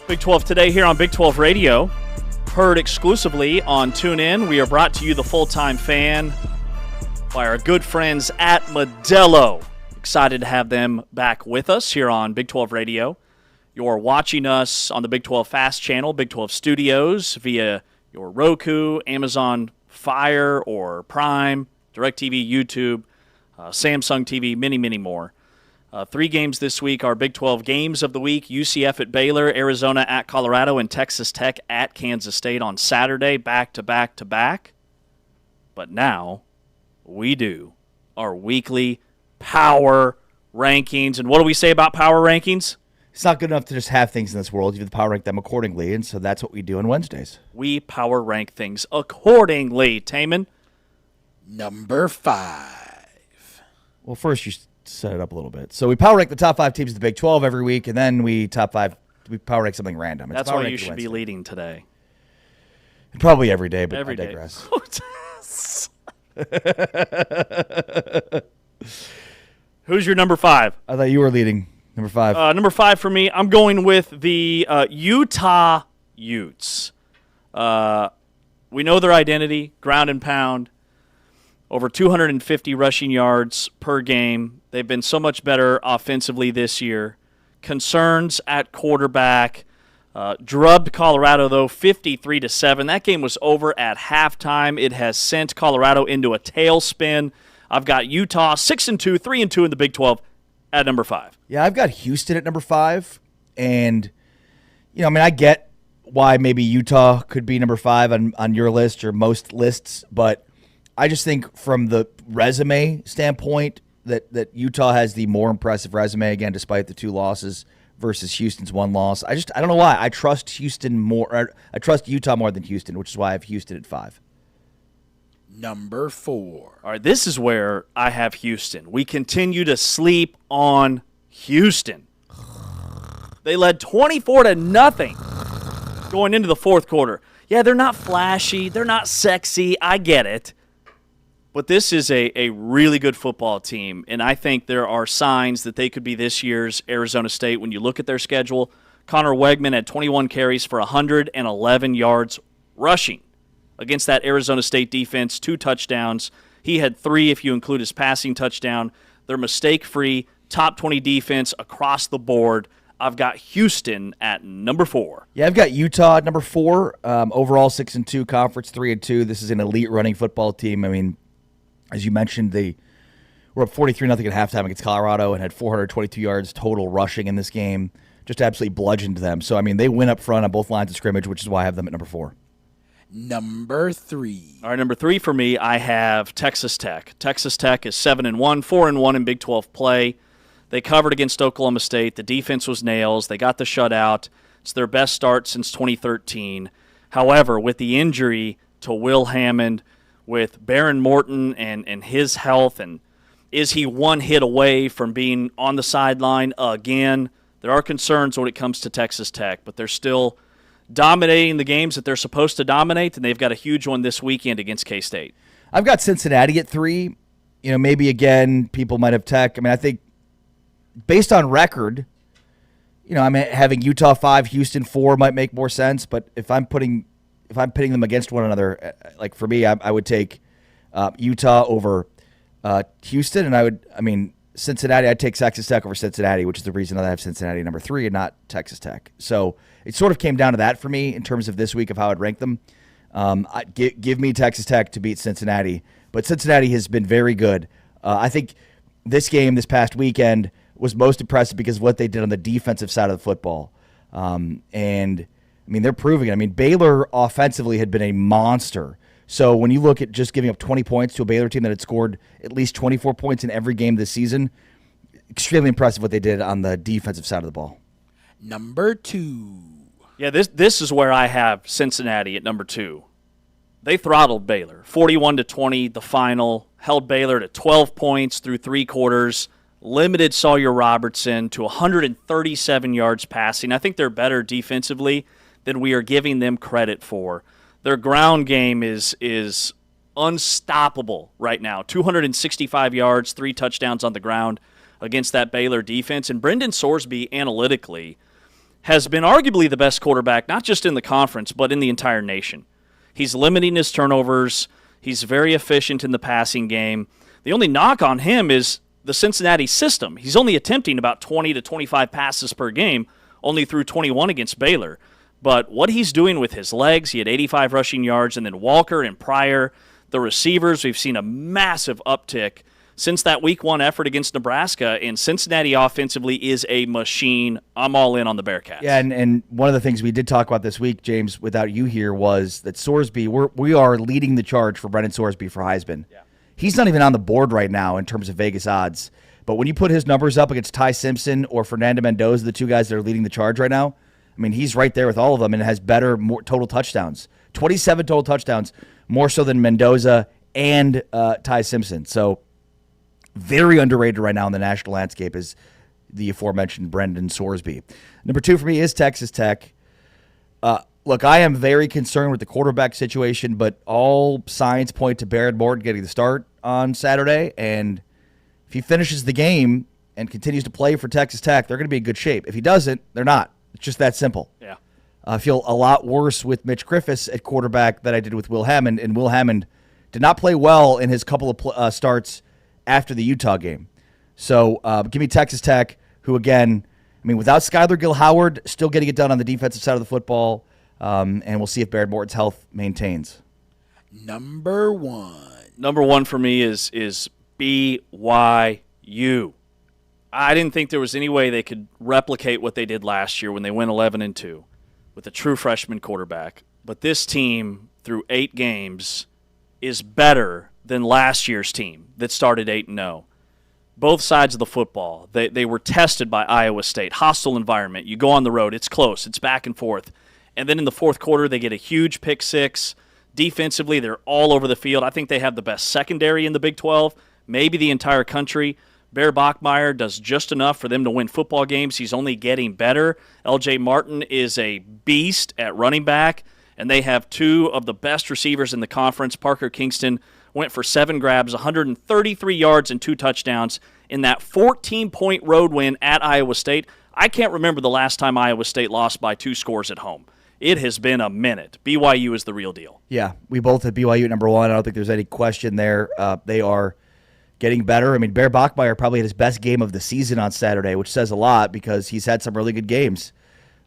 Big 12 today here on Big 12 Radio. Heard exclusively on TuneIn. We are brought to you, the Full-Time Fan, by our good friends at Modelo. Excited to have them back with us here on Big 12 Radio. You're watching us on the Big 12 Fast channel, Big 12 Studios, via your Roku, Amazon Fire or Prime, DirecTV, YouTube, Samsung TV, many, many more. 3 games this week are Big 12 Games of the Week. UCF at Baylor, Arizona at Colorado, and Texas Tech at Kansas State on Saturday, back to back to back. But now we do our weekly power rankings. And what do we say about power rankings? It's not good enough to just have things in this world. You have to power rank them accordingly, and so that's what we do on Wednesdays. We power rank things accordingly. Taman? Number 5. Well, first you set it up a little bit. So we power rank the top 5 teams of the Big 12 every week, and then we power rank something random. That's why you should be leading today. Probably every day, but Every I day. digress. Who's your number 5? I thought you were leading. Number 5. Number 5 for me, I'm going with the Utah Utes. We know their identity, ground and pound, over 250 rushing yards per game. They've been so much better offensively this year. Concerns at quarterback. Drubbed Colorado, though, 53-7. That game was over at halftime. It has sent Colorado into a tailspin. I've got Utah 6-2, 3-2 in the Big 12 at number 5. Yeah, I've got Houston at number 5, and I get why maybe Utah could be number 5 on your list or most lists, but I just think from the resume standpoint that Utah has the more impressive resume, again, despite the 2 losses versus Houston's 1 loss. I don't know why. I trust Houston more. I trust Utah more than Houston, which is why I have Houston at 5. Number 4. All right, this is where I have Houston. We continue to sleep on Houston. They led 24-0 going into the fourth quarter. Yeah, they're not flashy. They're not sexy. I get it. But this is a really good football team, and I think there are signs that they could be this year's Arizona State when you look at their schedule. Connor Wegman had 21 carries for 111 yards rushing against that Arizona State defense, 2 touchdowns. He had 3 if you include his passing touchdown. They're mistake-free, top 20 defense across the board. I've got Houston at number 4. Yeah, I've got Utah at number 4. Overall 6-2, conference 3-2. This is an elite running football team. I mean, as you mentioned, they were up 43-0 at halftime against Colorado and had 422 yards total rushing in this game. Just absolutely bludgeoned them. So, I mean, they win up front on both lines of scrimmage, which is why I have them at number 4. Number 3. All right, number 3 for me, I have Texas Tech. Texas Tech is 7-1, 4-1 in Big 12 play. They covered against Oklahoma State. The defense was nails. They got the shutout. It's their best start since 2013. However, with the injury to Will Hammond, with Baron Morton and his health, and is he one hit away from being on the sideline again? There are concerns when it comes to Texas Tech, but they're still dominating the games that they're supposed to dominate, and they've got a huge one this weekend against K-State. I've got Cincinnati at 3. Maybe, again, people might have Tech. I mean, I think based on record, having Utah 5, Houston 4 might make more sense, but if I'm pitting them against one another, like for me, I would take Utah over Houston, and Cincinnati, I'd take Texas Tech over Cincinnati, which is the reason that I have Cincinnati number 3 and not Texas Tech. So it sort of came down to that for me in terms of this week of how I'd rank them. Give me Texas Tech to beat Cincinnati, but Cincinnati has been very good. I think this game this past weekend was most impressive because of what they did on the defensive side of the football. They're proving it. Baylor offensively had been a monster. So when you look at just giving up 20 points to a Baylor team that had scored at least 24 points in every game this season, extremely impressive what they did on the defensive side of the ball. Number 2. Yeah, this is where I have Cincinnati at number 2. They throttled Baylor, 41-20, the final, held Baylor to 12 points through 3 quarters, limited Sawyer Robertson to 137 yards passing. I think they're better defensively than we are giving them credit for. Their ground game is unstoppable right now. 265 yards, 3 touchdowns on the ground against that Baylor defense. And Brendan Sorsby, analytically, has been arguably the best quarterback, not just in the conference, but in the entire nation. He's limiting his turnovers. He's very efficient in the passing game. The only knock on him is the Cincinnati system. He's only attempting about 20 to 25 passes per game, only threw 21 against Baylor. But what he's doing with his legs, he had 85 rushing yards, and then Walker and Pryor, the receivers, we've seen a massive uptick since that week one effort against Nebraska, and Cincinnati offensively is a machine. I'm all in on the Bearcats. Yeah, and one of the things we did talk about this week, James, without you here, was that Sorsby, we are leading the charge for Brendan Sorsby for Heisman. Yeah. He's not even on the board right now in terms of Vegas odds. But when you put his numbers up against Ty Simpson or Fernando Mendoza, the two guys that are leading the charge right now, I mean, he's right there with all of them and has more total touchdowns. 27 total touchdowns, more so than Mendoza and Ty Simpson. So very underrated right now in the national landscape is the aforementioned Brendan Sorsby. Number 2 for me is Texas Tech. Look, I am very concerned with the quarterback situation, but all signs point to Barrett Morton getting the start on Saturday. And if he finishes the game and continues to play for Texas Tech, they're going to be in good shape. If he doesn't, they're not. It's just that simple. Yeah. I feel a lot worse with Mitch Griffiths at quarterback than I did with Will Hammond, and Will Hammond did not play well in his couple of starts after the Utah game. So give me Texas Tech, who, again, I mean, without Skylar Gill-Howard, still getting it done on the defensive side of the football, and we'll see if Barrett Morton's health maintains. Number 1. Number 1 for me is BYU. I didn't think there was any way they could replicate what they did last year when they went 11-2 with a true freshman quarterback. But this team, through 8 games, is better than last year's team that started 8-0. Both sides of the football, they were tested by Iowa State. Hostile environment. You go on the road. It's close. It's back and forth. And then in the fourth quarter, they get a huge pick six. Defensively, they're all over the field. I think they have the best secondary in the Big 12, maybe the entire country. Bear Bachmeier does just enough for them to win football games. He's only getting better. L.J. Martin is a beast at running back, and they have 2 of the best receivers in the conference. Parker Kingston went for 7 grabs, 133 yards, and 2 touchdowns in that 14-point road win at Iowa State. I can't remember the last time Iowa State lost by 2 scores at home. It has been a minute. BYU is the real deal. Yeah, we both had BYU at number 1. I don't think there's any question there. They are getting better. I mean, Bear Bachmeier probably had his best game of the season on Saturday, which says a lot because he's had some really good games.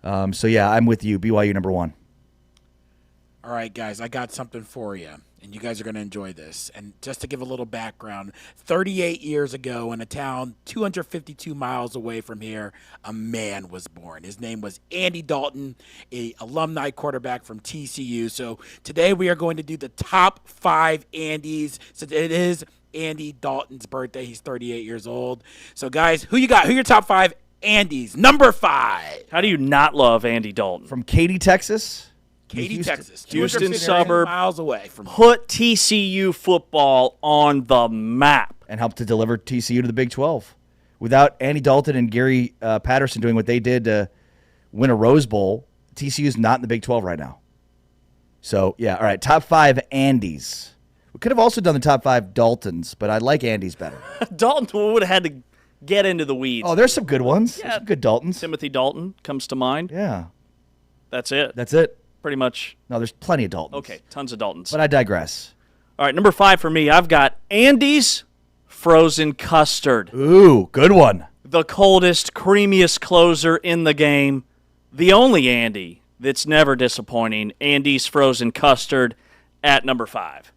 So, yeah, I'm with you. BYU number 1. All right, guys, I got something for you, and you guys are going to enjoy this. And just to give a little background, 38 years ago in a town 252 miles away from here, a man was born. His name was Andy Dalton, a alumni quarterback from TCU. So today we are going to do the top 5 Andys. So it is Andy Dalton's birthday. He's 38 years old. So, guys, who you got? Who are your top 5 Andys? Number 5. How do you not love Andy Dalton? From Katy, Texas? Katy, Texas. Houston suburb. Miles away from Put TCU football on the map. And helped to deliver TCU to the Big 12. Without Andy Dalton and Gary Patterson doing what they did to win a Rose Bowl, TCU's not in the Big 12 right now. So, yeah, all right, top 5 Andys. We could have also done the top 5 Daltons, but I like Andy's better. Dalton would have had to get into the weeds. Oh, there's some good ones. Yeah. There's some good Daltons. Timothy Dalton comes to mind. Yeah. That's it. That's it. Pretty much. No, there's plenty of Daltons. Okay, tons of Daltons. But I digress. All right, number 5 for me, I've got Andy's frozen custard. Ooh, good one. The coldest, creamiest closer in the game. The only Andy that's never disappointing. Andy's frozen custard at number 5.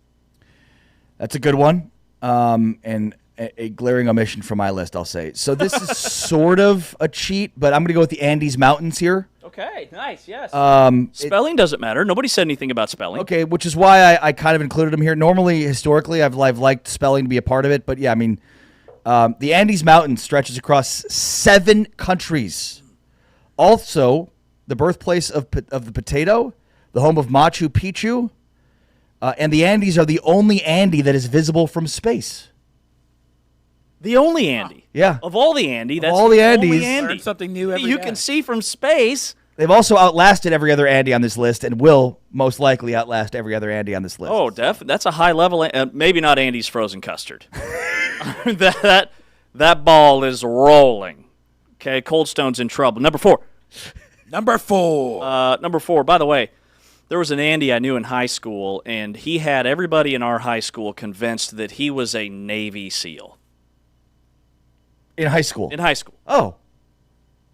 That's a good one. And a glaring omission from my list, I'll say. So this is sort of a cheat, but I'm going to go with the Andes Mountains here. Okay, nice, yes. Spelling doesn't matter. Nobody said anything about spelling. Okay, which is why I kind of included them here. Normally, historically, I've liked spelling to be a part of it, but yeah, I mean, the Andes Mountains stretches across 7 countries. Also, the birthplace of the potato, the home of Machu Picchu, and the Andes are the only Andy that is visible from space. The only Andy. Yeah. Of all the Andy, that's all the Andys. only Andy. Learn something new every you day. can see from space. They've also outlasted every other Andy on this list and will most likely outlast every other Andy on this list. Oh, definitely. That's a high level. Maybe not Andy's frozen custard. that ball is rolling. Okay, Cold Stone's in trouble. Number 4. Number 4. Number 4, by the way, there was an Andy I knew in high school, and he had everybody in our high school convinced that he was a Navy SEAL. In high school. In high school. Oh.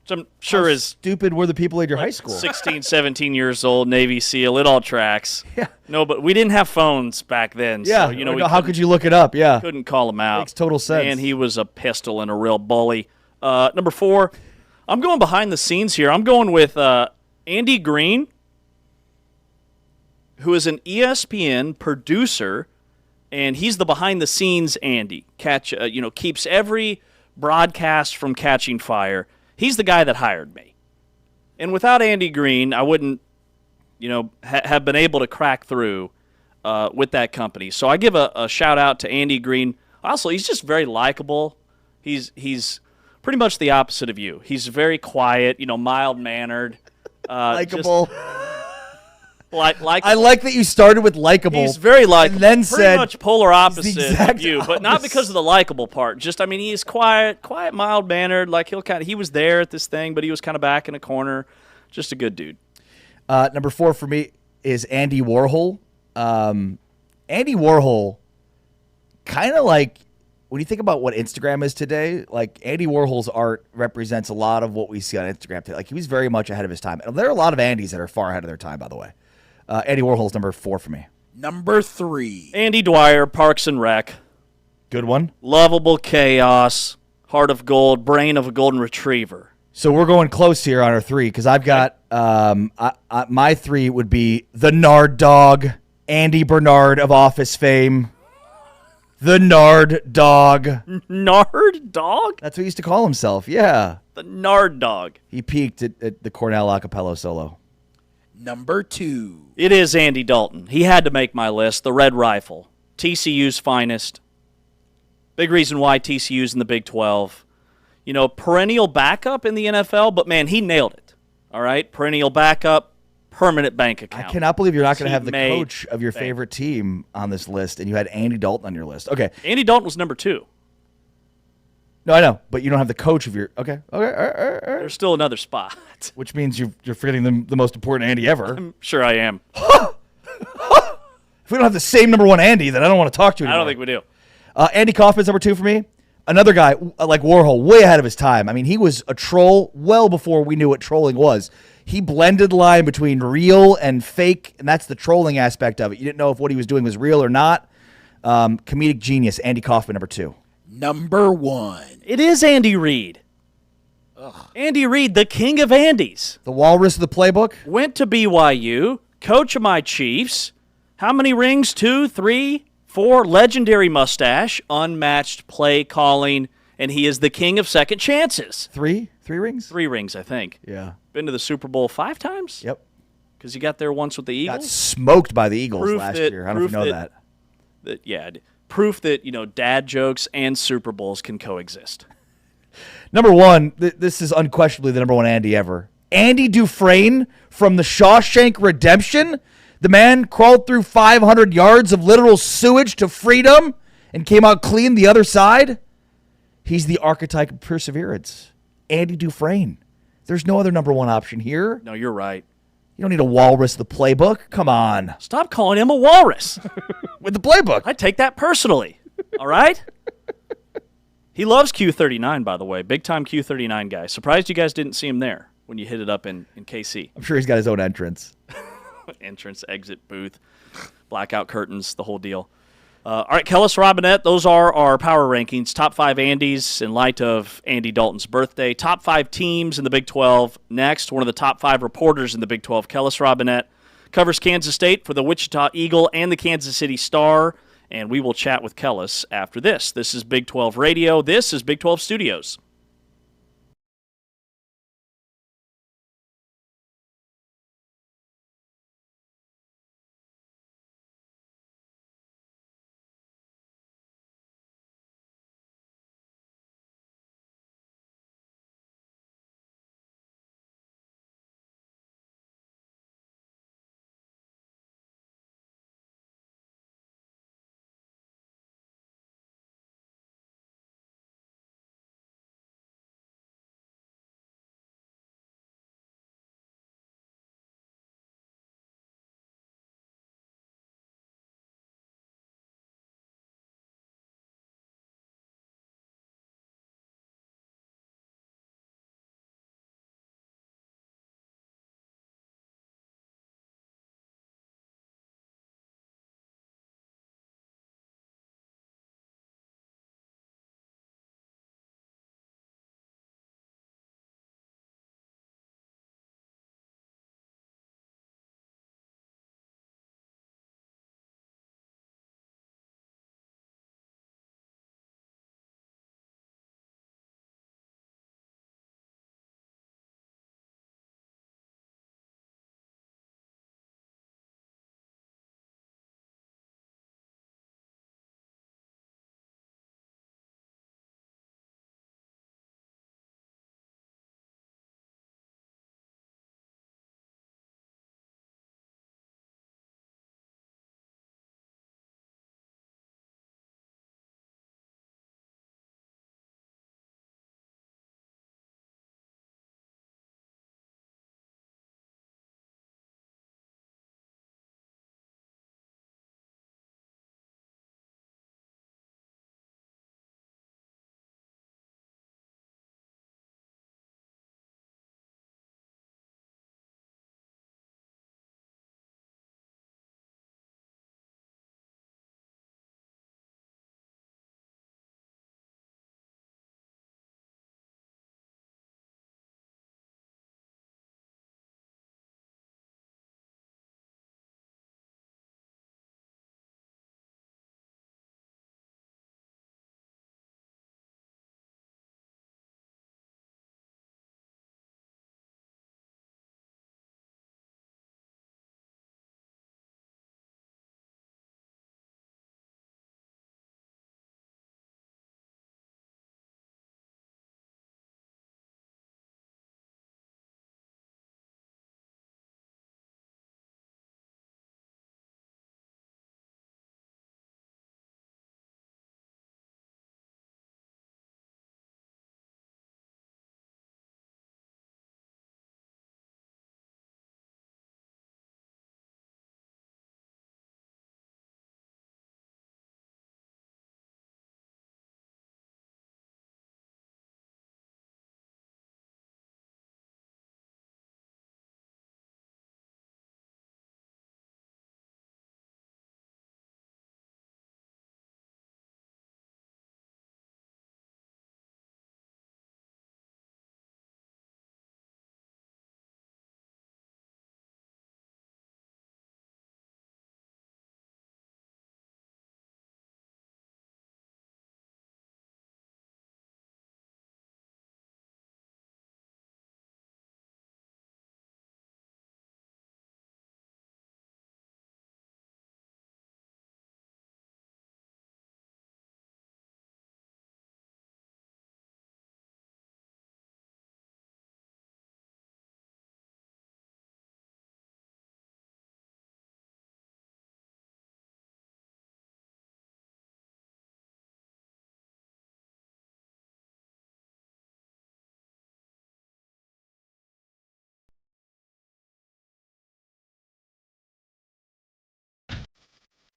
Which I'm sure How is stupid were the people at your high school? 16, 17 years old, Navy SEAL. It all tracks. Yeah. No, but we didn't have phones back then. Yeah. So, we how could you look it up? Yeah. couldn't call him out. Makes total sense. Man, he was a pistol and a real bully. Number 4, I'm going behind the scenes here. I'm going with Andy Green, who is an ESPN producer, and he's the behind-the-scenes Andy. Keeps every broadcast from catching fire. He's the guy that hired me. And without Andy Green, I wouldn't, have been able to crack through with that company. So I give a shout-out to Andy Green. Also, he's just very likable. He's pretty much the opposite of you. He's very quiet, mild-mannered. Likeable. Like I like that you started with likable. he's very likable. And then pretty said much polar opposite exact of you, but not opposite. because of the likable part. Just, he's quiet, mild mannered. Like he was there at this thing, but he was kind of back in a corner. Just a good dude. Number 4 for me is Andy Warhol. Andy Warhol, kind of like when you think about what Instagram is today, like Andy Warhol's art represents a lot of what we see on Instagram today. Like he was very much ahead of his time. And there are a lot of Andys that are far ahead of their time, by the way. Andy Warhol's number 4 for me. Number 3. Andy Dwyer, Parks and Rec, Good one. lovable chaos, heart of gold, brain of a golden retriever. So we're going close here on our 3 because I've got my 3 would be the Nard Dog, Andy Bernard of Office fame. The Nard Dog. Nard Dog? That's what he used to call himself. Yeah. The Nard Dog. He peaked at the Cornell acapella solo. Number 2. It is Andy Dalton. He had to make my list. The Red Rifle, TCU's finest. Big reason why TCU's in the Big 12. Perennial backup in the NFL, but man, he nailed it. All right, perennial backup, permanent bank account. I cannot believe you're not going to He have the made coach of your favorite team on this list, and you had Andy Dalton on your list. Okay. Andy Dalton was number 2. No, I know, but you don't have the coach of your. Okay. All right. There's still another spot. Which means you're forgetting the most important Andy ever. I'm sure I am. If we don't have the same number 1 Andy, then I don't want to talk to you I anymore. don't think we do. Andy Kaufman's number 2 for me. Another guy like Warhol, way ahead of his time. I mean, he was a troll well before we knew what trolling was. He blended the line between real and fake, and that's the trolling aspect of it. You didn't know if what he was doing was real or not. Comedic genius, Andy Kaufman, number 2. Number 1. It is Andy Reid. Andy Reid, the king of Andys. The walrus of the playbook. Went to BYU, coach of my Chiefs. How many rings? 2, 3, 4. Legendary mustache, unmatched play calling, and he is the king of second chances. 3 rings. 3 rings, I think. Yeah. Been to the Super Bowl 5 times? Yep. Because you got there once with the Got Eagles. smoked by the Eagles Proof last that- year. I don't know if you know proof that. Proof that, dad jokes and Super Bowls can coexist. Number 1, this is unquestionably the number 1 Andy ever. Andy Dufresne from the Shawshank Redemption. The man crawled through 500 yards of literal sewage to freedom and came out clean the other side. He's the archetype of perseverance. Andy Dufresne. There's no other number 1 option here. No, you're right. You don't need a walrus the playbook. Come on. Stop calling him a walrus. With the playbook. I take that personally. All right? He loves Q39, by the way. Big time Q39 guy. Surprised you guys didn't see him there when you hit it up in KC. I'm sure he's got his own entrance. Entrance, exit, booth, blackout curtains, the whole deal. All right, Kellis Robinette, those are our power rankings. Top 5 Andys in light of Andy Dalton's birthday. Top 5 teams in the Big 12. Next, one of the top 5 reporters in the Big 12, Kellis Robinette, covers Kansas State for the Wichita Eagle and the Kansas City Star. And we will chat with Kellis after this. This is Big 12 Radio. This is Big 12 Studios.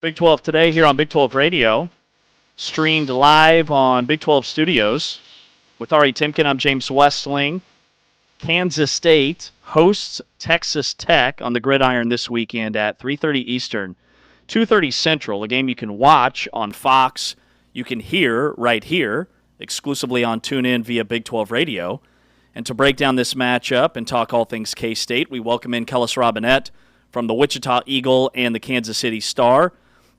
Big 12 Today here on Big 12 Radio, streamed live on Big 12 Studios. With Ari Timken, I'm James Westling. Kansas State hosts Texas Tech on the Gridiron this weekend at 3:30 Eastern, 2:30 Central, a game you can watch on Fox. You can hear right here, exclusively on TuneIn via Big 12 Radio. And to break down this matchup and talk all things K-State, we welcome in Kellis Robinett from the Wichita Eagle and the Kansas City Star.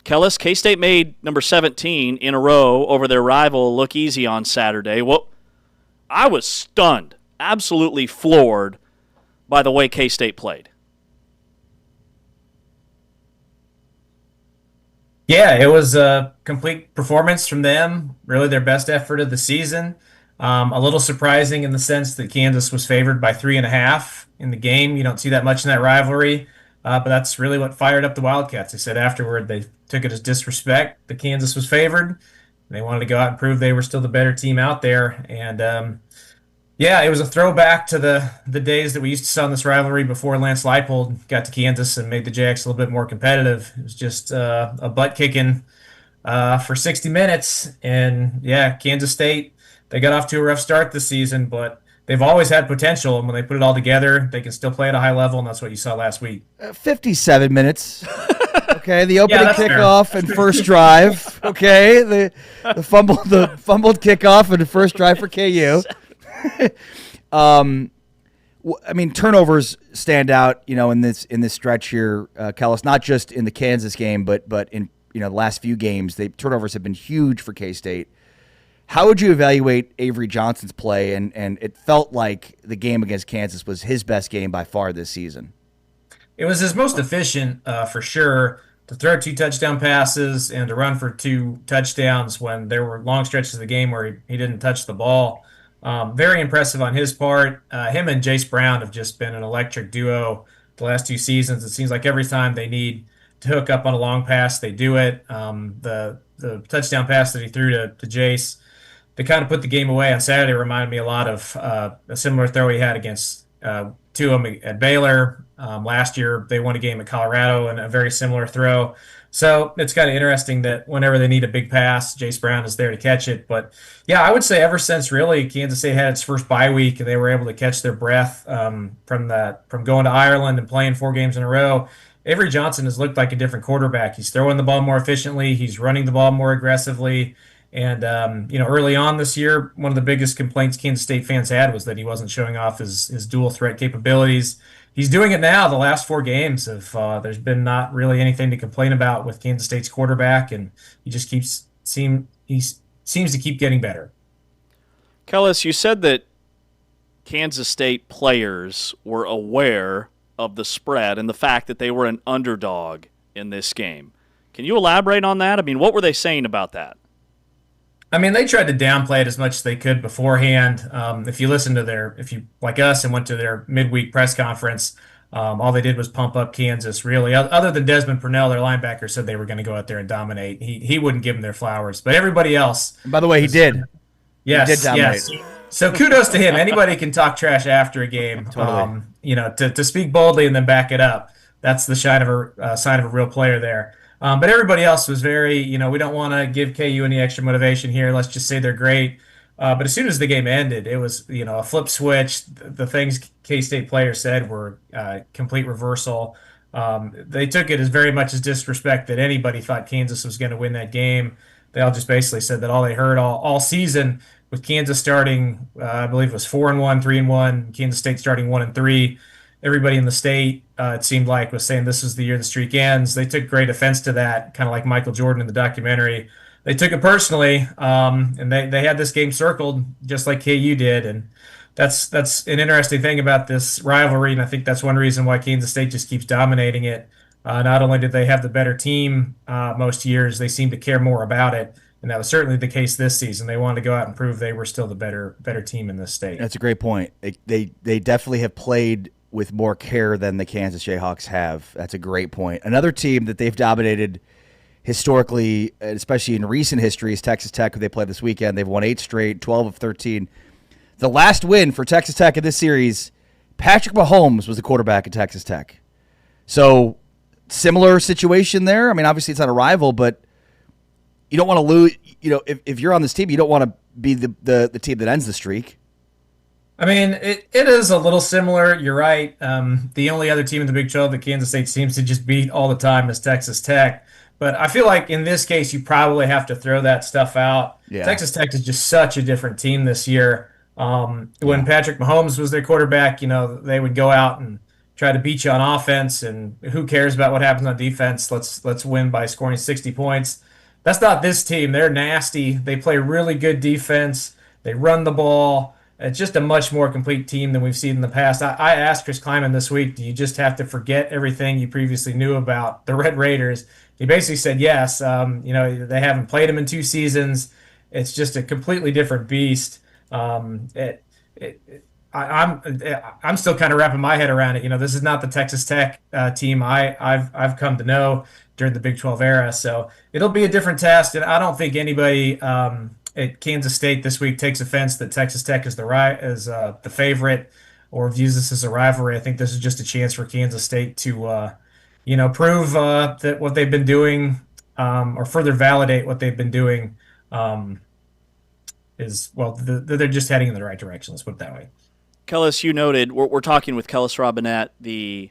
Kellis, K-State made number 17 in a row over their rival look easy on Saturday. Well, I was stunned, absolutely floored by the way K-State played. Yeah, it was a complete performance from them, really their best effort of the season. A little surprising in the sense that Kansas was favored by 3.5 in the game. You don't see that much in that rivalry, but that's really what fired up the Wildcats. They said afterward they took it as disrespect that Kansas was favored. They wanted to go out and prove they were still the better team out there. And, yeah, it was a throwback to the days that we used to see on this rivalry before Lance Leipold got to Kansas and made the Jacks a little bit more competitive. It was just a butt-kicking for 60 minutes. And, yeah, Kansas State, they got off to a rough start this season, but they've always had potential. And when they put it all together, they can still play at a high level, and that's what you saw last week. 57 minutes. Okay, the opening kickoff and first drive. Okay, the fumbled kickoff and the first drive for KU. I mean, turnovers stand out, in this stretch here, Kellis. Not just in the Kansas game, but in the last few games, turnovers have been huge for K-State. How would you evaluate Avery Johnson's play? And it felt like the game against Kansas was his best game by far this season. It was his most efficient, for sure, to throw 2 touchdown passes and to run for 2 touchdowns when there were long stretches of the game where he didn't touch the ball. Very impressive on his part. Him and Jace Brown have just been an electric duo the last 2 seasons. It seems like every time they need to hook up on a long pass, they do it. The touchdown pass that he threw to Jace to kind of put the game away on Saturday reminded me a lot of a similar throw he had against Tua at Baylor. Last year, they won a game at Colorado and a very similar throw. So it's kind of interesting that whenever they need a big pass, Jace Brown is there to catch it. But, yeah, I would say ever since really Kansas State had its first bye week and they were able to catch their breath from going to Ireland and playing 4 games in a row, Avery Johnson has looked like a different quarterback. He's throwing the ball more efficiently. He's running the ball more aggressively. And, early on this year, one of the biggest complaints Kansas State fans had was that he wasn't showing off his dual threat capabilities. He's doing it now. The last 4 games, there's been not really anything to complain about with Kansas State's quarterback, and he just seems to keep getting better. Kellis, you said that Kansas State players were aware of the spread and the fact that they were an underdog in this game. Can you elaborate on that? I mean, what were they saying about that? I mean, they tried to downplay it as much as they could beforehand. If you listen to if you like us and went to their midweek press conference, all they did was pump up Kansas, really. Other than Desmond Purnell, their linebacker said they were going to go out there and dominate. He wouldn't give them their flowers. But everybody else. And by the way, he did. Yes, he did dominate. Yes. So kudos to him. Anybody can talk trash after a game. Totally. To speak boldly and then back it up. That's the sign of a real player there. But everybody else was very, we don't want to give KU any extra motivation here. Let's just say they're great. But as soon as the game ended, it was, a flip switch. The things K-State players said were complete reversal. They took it as very much as disrespect that anybody thought Kansas was going to win that game. They all just basically said that all they heard all season with Kansas starting, I believe it was 4-1, 3-1, Kansas State starting 1-3. Everybody in the state, it seemed like, was saying this is the year the streak ends. They took great offense to that, kind of like Michael Jordan in the documentary. They took it personally, and they had this game circled just like KU did. And that's an interesting thing about this rivalry, and I think that's one reason why Kansas State just keeps dominating it. Not only did they have the better team most years, they seem to care more about it. And that was certainly the case this season. They wanted to go out and prove they were still the better team in this state. That's a great point. They definitely have played with more care than the Kansas Jayhawks have. That's a great point. Another team that they've dominated historically, especially in recent history, is Texas Tech, who they played this weekend. They've won 8 straight, 12 of 13. The last win for Texas Tech in this series, Patrick Mahomes was the quarterback at Texas Tech. So similar situation there? I mean, obviously it's not a rival, but you don't want to lose. If you're on this team, you don't want to be the team that ends the streak. I mean, it is a little similar. You're right. The only other team in the Big 12 that Kansas State seems to just beat all the time is Texas Tech. But I feel like in this case, you probably have to throw that stuff out. Yeah. Texas Tech is just such a different team this year. When Patrick Mahomes was their quarterback, they would go out and try to beat you on offense, and who cares about what happens on defense? Let's win by scoring 60 points. That's not this team. They're nasty. They play really good defense. They run the ball. It's just a much more complete team than we've seen in the past. I asked Chris Kleiman this week, do you just have to forget everything you previously knew about the Red Raiders? He basically said yes. They haven't played them in 2 seasons. It's just a completely different beast. I'm still kind of wrapping my head around it. This is not the Texas Tech team I've come to know during the Big 12 era. So it'll be a different test, and I don't think anybody at Kansas State this week takes offense that Texas Tech is the favorite or views this as a rivalry. I think this is just a chance for Kansas State to prove that what they've been doing or further validate what they've been doing they're just heading in the right direction. Let's put it that way. Kellis, you noted, we're talking with Kellis Robinette, the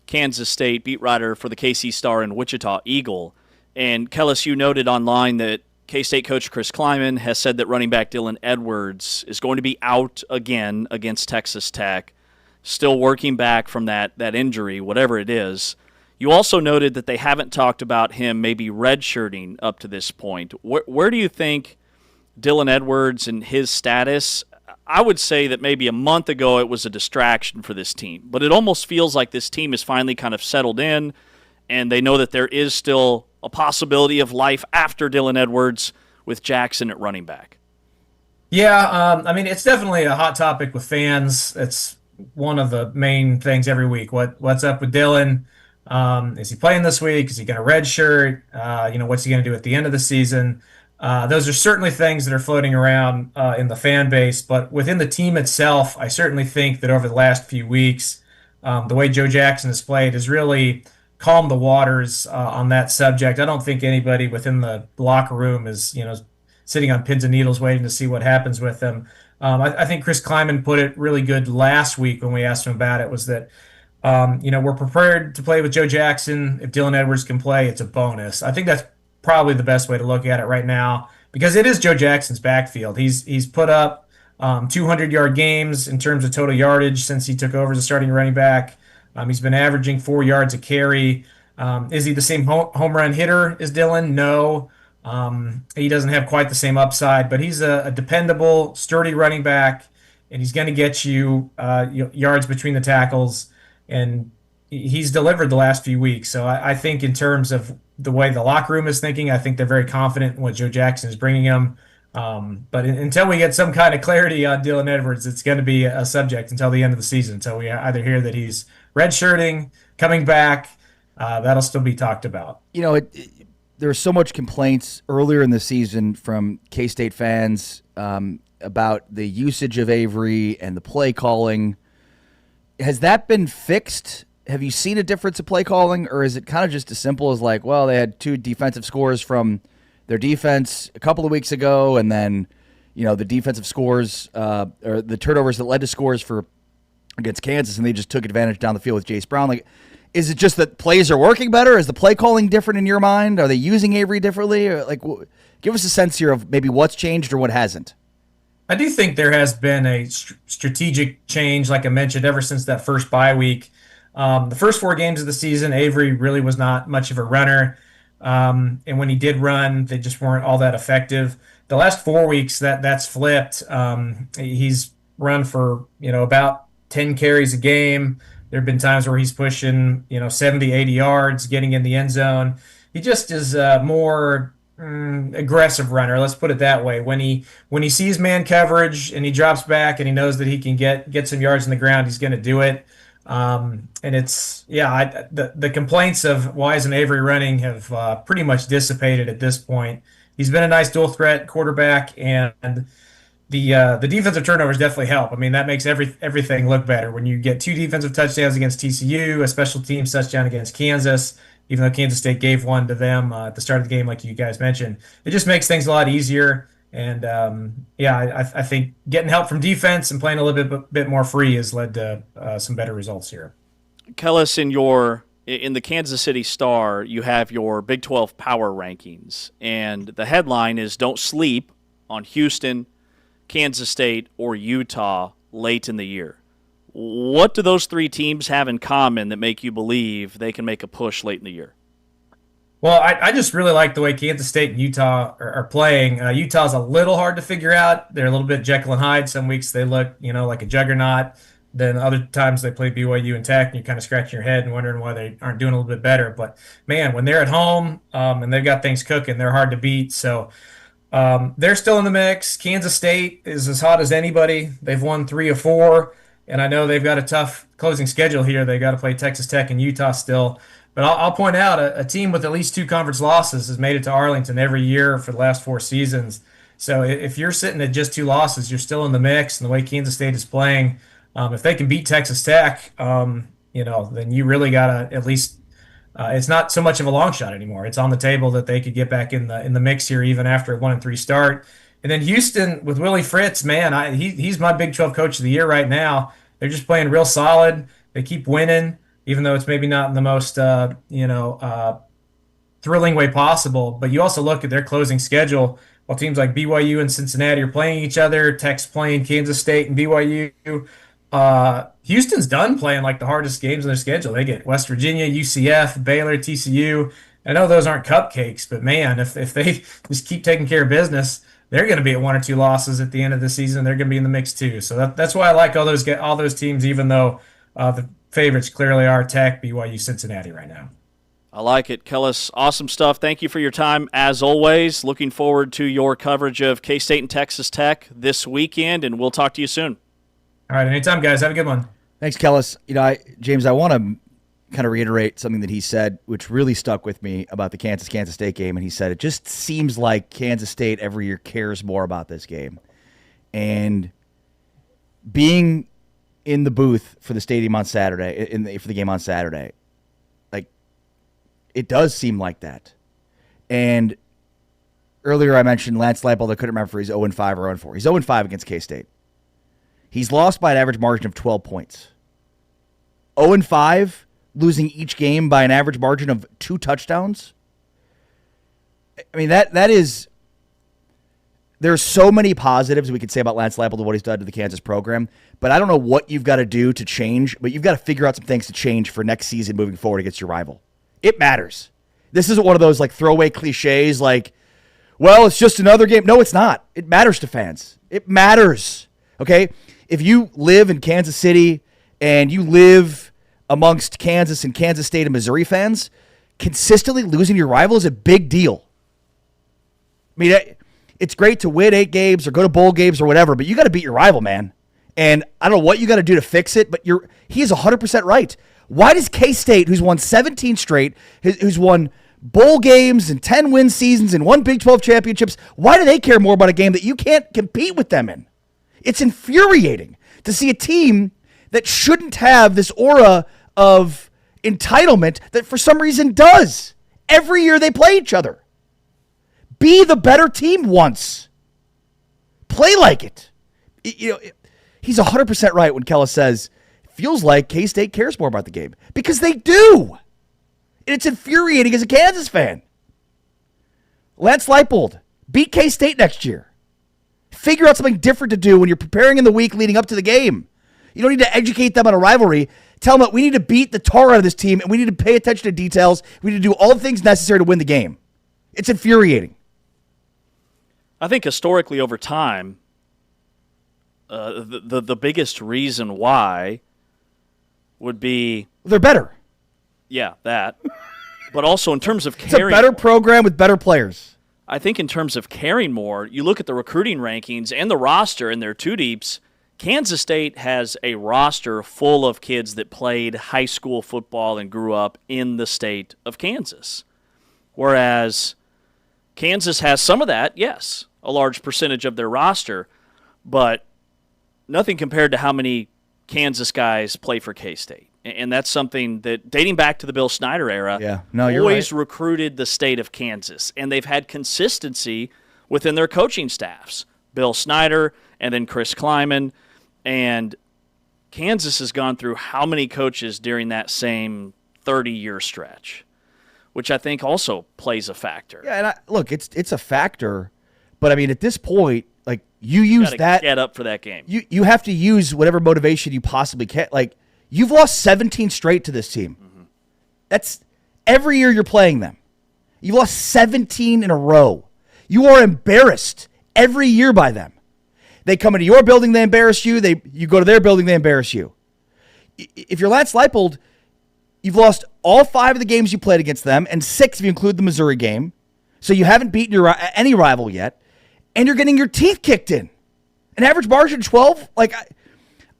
Kansas State beat writer for the KC Star and Wichita Eagle. And Kellis, you noted online that K-State coach Chris Kleiman has said that running back Dylan Edwards is going to be out again against Texas Tech, still working back from that injury, whatever it is. You also noted that they haven't talked about him maybe redshirting up to this point. Where do you think Dylan Edwards and his status? I would say that maybe a month ago it was a distraction for this team, but it almost feels like this team is finally kind of settled in, and they know that there is still a possibility of life after Dylan Edwards with Jackson at running back. Yeah, it's definitely a hot topic with fans. It's one of the main things every week. What's up with Dylan? Is he playing this week? Is he going to redshirt? What's he going to do at the end of the season? Those are certainly things that are floating around in the fan base, but within the team itself, I certainly think that over the last few weeks, the way Joe Jackson has played has really calmed the waters on that subject. I don't think anybody within the locker room is, sitting on pins and needles waiting to see what happens with him. I think Chris Kleiman put it really good last week when we asked him about it, was that we're prepared to play with Joe Jackson. If Dylan Edwards can play, it's a bonus. I think that's probably the best way to look at it right now, because it is Joe Jackson's backfield. He's put up 200-yard games in terms of total yardage since he took over as a starting running back. He's been averaging 4 yards a carry. Is he the same home run hitter as Dylan? No. He doesn't have quite the same upside, but he's a dependable, sturdy running back, and he's going to get you yards between the tackles, and he's delivered the last few weeks. So I think in terms of the way the locker room is thinking, I think they're very confident in what Joe Jackson is bringing him. But until we get some kind of clarity on Dylan Edwards, it's going to be a subject until the end of the season. Until we either hear that he's redshirting, coming back, that'll still be talked about. There was so much complaints earlier in the season from K-State fans about the usage of Avery and the play calling. Has that been fixed? Have you seen a difference in play calling, or is it kind of just as simple as like, well, they had 2 defensive scores from their defense a couple of weeks ago, and then, the defensive scores or the turnovers that led to scores for against Kansas, and they just took advantage down the field with Jace Brown? Like, is it just that plays are working better? Is the play calling different in your mind? Are they using Avery differently? Or give us a sense here of maybe what's changed or what hasn't. I do think there has been a strategic change, like I mentioned, ever since that first bye week. The first 4 games of the season, Avery really was not much of a runner. And when he did run, they just weren't all that effective. The last 4 weeks, that's flipped. He's run for, about 10 carries a game. There have been times where he's pushing, 70, 80 yards, getting in the end zone. He just is more aggressive runner. Let's put it that way. When he sees man coverage and he drops back and he knows that he can get some yards in the ground, he's going to do it. And it's the complaints of why isn't Avery running have pretty much dissipated at this point. He's been a nice dual threat quarterback, and the defensive turnovers definitely help. I mean, that makes everything look better when you get 2 defensive touchdowns against TCU, a special teams touchdown against Kansas. Even though Kansas State gave one to them at the start of the game, like you guys mentioned, it just makes things a lot easier. And yeah, I think getting help from defense and playing a little bit more free has led to some better results here. Kellis, in the Kansas City Star, you have your Big 12 power rankings, and the headline is "Don't sleep on Houston, Kansas State, or Utah late in the year." What do those 3 teams have in common that make you believe they can make a push late in the year? Well, I just really like the way Kansas State and Utah are playing. Utah's a little hard to figure out. They're a little bit Jekyll and Hyde. Some weeks they look, like a juggernaut. Then other times they play BYU and Tech, and you're kind of scratching your head and wondering why they aren't doing a little bit better. But man, when they're at home and they've got things cooking, they're hard to beat. So they're still in the mix. Kansas State is as hot as anybody. They've won 3 of 4. And I know they've got a tough closing schedule here. They got to play Texas Tech and Utah still. But I'll point out a team with at least 2 conference losses has made it to Arlington every year for the last 4 seasons. So if you're sitting at just 2 losses, you're still in the mix. And the way Kansas State is playing, if they can beat Texas Tech, then you really got to at least. It's not so much of a long shot anymore. It's on the table that they could get back in the mix here, even after a 1-3 start. And then Houston with Willie Fritz, man, he's my Big 12 Coach of the Year right now. They're just playing real solid. They keep winning, even though it's maybe not in the most thrilling way possible. But you also look at their closing schedule. While teams like BYU and Cincinnati are playing each other, Tech's playing Kansas State and BYU. Houston's done playing like the hardest games in their schedule. They get West Virginia, UCF, Baylor, TCU. I know those aren't cupcakes, but man, if they just keep taking care of business, they're going to be at 1 or 2 losses at the end of the season. They're going to be in the mix too. So that's why I like all those teams, even though the favorites clearly are Tech, BYU, Cincinnati right now. I like it. Kellis, awesome stuff. Thank you for your time, as always. Looking forward to your coverage of K-State and Texas Tech this weekend, and we'll talk to you soon. All right, anytime, guys. Have a good one. Thanks, Kellis. James, I want to kind of reiterate something that he said, which really stuck with me about the Kansas State game. And he said, it just seems like Kansas State every year cares more about this game. And being in the booth for the stadium on Saturday, for the game on Saturday, like, it does seem like that. And earlier I mentioned Lance Leipold. I couldn't remember if he's 0-5 or 0-4. He's 0-5 against K-State. He's lost by an average margin of 12 points. 0-5, losing each game by an average margin of 2 touchdowns. I mean, that is. There's so many positives we could say about Lance Leipold and what he's done to the Kansas program, but I don't know what you've got to do to change, but you've got to figure out some things to change for next season moving forward against your rival. It matters. This isn't one of those like throwaway cliches like, well, it's just another game. No, it's not. It matters to fans. It matters. Okay? If you live in Kansas City and you live amongst Kansas and Kansas State and Missouri fans, consistently losing your rival is a big deal. I mean, it's great to win 8 games or go to bowl games or whatever, but you got to beat your rival, man. And I don't know what you got to do to fix it, but he is 100% right. Why does K-State, who's won 17 straight, who's won bowl games and 10-win seasons and won Big 12 championships, why do they care more about a game that you can't compete with them in? It's infuriating to see a team that shouldn't have this aura of entitlement that for some reason does. Every year they play each other. Be the better team once. Play like it. He's 100% right when Kellis says, feels like K-State cares more about the game. Because they do. And it's infuriating as a Kansas fan. Lance Leipold, beat K-State next year. Figure out something different to do when you're preparing in the week leading up to the game. You don't need to educate them on a rivalry. Tell them that we need to beat the tar out of this team and we need to pay attention to details. We need to do all the things necessary to win the game. It's infuriating. I think historically over time, the biggest reason why would be they're better. Yeah, that. But also in terms of caring. It's a better program with better players. I think in terms of caring more, you look at the recruiting rankings and the roster in their two deeps. Kansas State has a roster full of kids that played high school football and grew up in the state of Kansas. Whereas Kansas has some of that, yes, a large percentage of their roster. but nothing compared to how many Kansas guys play for K-State. And that's something that, dating back to the Bill Snyder era, Yeah. No, you're always right. recruited the state of Kansas. And they've had consistency within their coaching staffs. Bill Snyder and then Chris Kleiman. And Kansas has gone through how many coaches during that same 30-year stretch, which I think also plays a factor. Yeah, and look, it's a factor, but I mean, at this point, like you use Gotta that. get up for that game. You have to use whatever motivation you possibly can. Like, you've lost 17 straight to this team. That's every year you're playing them. You've lost 17 in a row. You are embarrassed every year by them. They come into your building, they embarrass you. You go to their building, they embarrass you. If you're Lance Leipold, you've lost all 5 of the games you played against them, and 6 if you include the Missouri game. So you haven't beaten any rival yet, and you're getting your teeth kicked in. An average margin of 12? Like,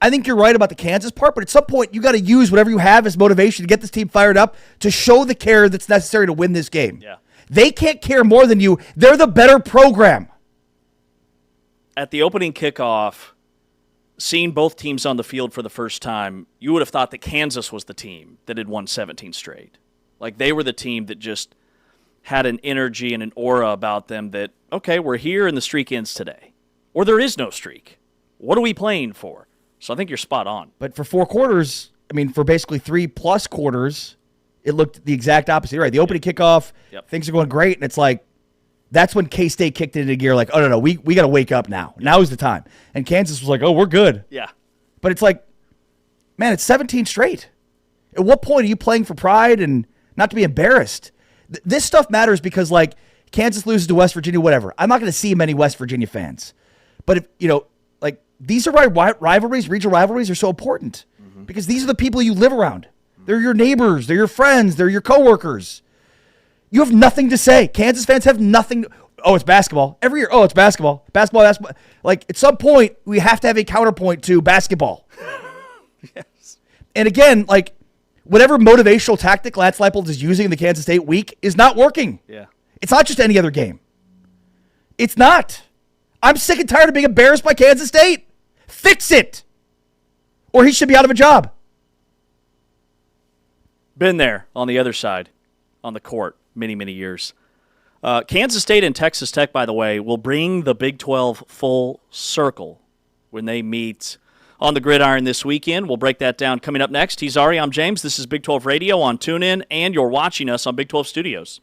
I think you're right about the Kansas part, but at some point you got to use whatever you have as motivation to get this team fired up to show the care that's necessary to win this game. Yeah. They can't care more than you. They're the better program. At the opening kickoff, seeing both teams on the field for the first time, you would have thought that Kansas was the team that had won 17 straight. Like, they were the team that just had an energy and an aura about them that, okay, we're here and the streak ends today. Or there is no streak. What are we playing for? So I think you're spot on. But for 4 quarters, I mean, for basically 3+ quarters, it looked the exact opposite. You're right. The opening kickoff, things are going great, and it's like, that's when K-State kicked it into gear, like, oh, no, we got to wake up now. Now is the time. And Kansas was like, oh, we're good. Yeah. But it's like, man, it's 17 straight. At what point are you playing for pride and not to be embarrassed? This stuff matters because, like, Kansas loses to West Virginia, whatever. I'm not going to see many West Virginia fans. But, if like, these are why rivalries, regional rivalries are so important. Because these are the people you live around. They're your neighbors. They're your friends. They're your coworkers. You have nothing to say. Kansas fans have nothing. Oh, it's basketball. Every year, oh, it's basketball. Basketball. Like, at some point, we have to have a counterpoint to basketball. Yes. And again, like, whatever motivational tactic Lance Leipold is using in the Kansas State week is not working. Yeah. It's not just any other game. It's not. I'm sick and tired of being embarrassed by Kansas State. Fix it. Or he should be out of a job. Been there on the other side, on the court, many, many years. Kansas State and Texas Tech, by the way, will bring the Big 12 full circle when they meet on the gridiron this weekend. We'll break that down coming up next. He's Ari, I'm James. This is Big 12 Radio on TuneIn, and you're watching us on Big 12 Studios.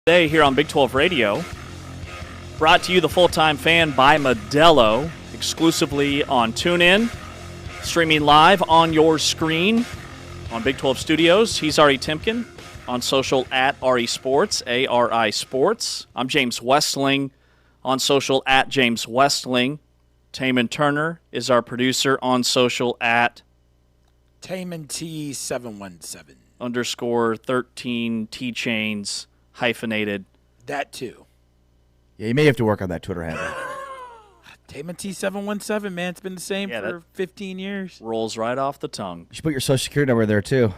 Today here on Big 12 Radio, brought to you the Full-Time Fan by Modelo, exclusively on TuneIn, streaming live on your screen on Big 12 Studios. He's Ari Timken on social at Ari Sports, A-R-I Sports. I'm James Westling on social at James Westling. Taman Turner is our producer on social at Taman T717. _13 T-Chains hyphenated. That too. Yeah, you may have to work on that Twitter handle. Taman T717, man. It's been the same Yeah, for 15 years. Rolls right off the tongue. You should put your social security number there too.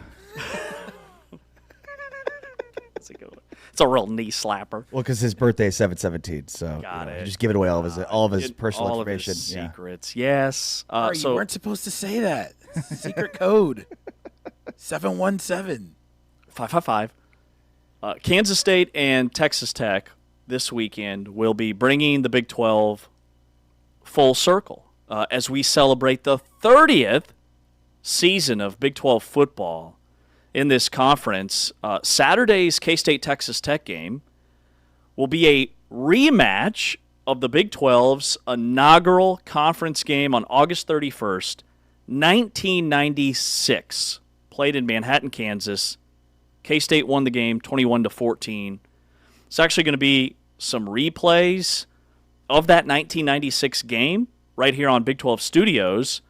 That's a good one. It's a real knee slapper. Well, because his birthday is 7/17, so Got it. you're just giving away all of his personal All information. of his Yeah. secrets. Yes. You So weren't supposed to say that. Secret code. 717. 555. Kansas State and Texas Tech this weekend will be bringing the Big 12 full circle as we celebrate the 30th season of Big 12 football in this conference. Saturday's K-State-Texas Tech game will be a rematch of the Big 12's inaugural conference game on August 31st, 1996. Played in Manhattan, Kansas. K-State won the game 21-14. It's actually going to be some replays of that 1996 game right here on Big 12 Studios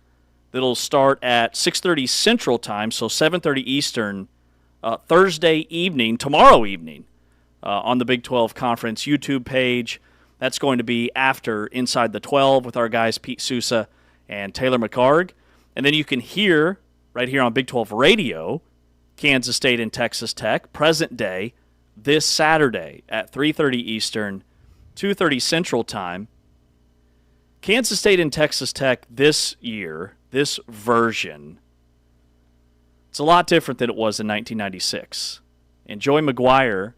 that'll start at 6:30 Central Time, so 7:30 Eastern, Thursday evening, tomorrow evening, on the Big 12 Conference YouTube page. That's going to be after Inside the 12 with our guys Pete Sousa and Taylor McCarg. And then you can hear right here on Big 12 Radio Kansas State and Texas Tech, present day, this Saturday at 3:30 Eastern, 2:30 Central Time. Kansas State and Texas Tech this year, this version, it's a lot different than it was in 1996. And Joey McGuire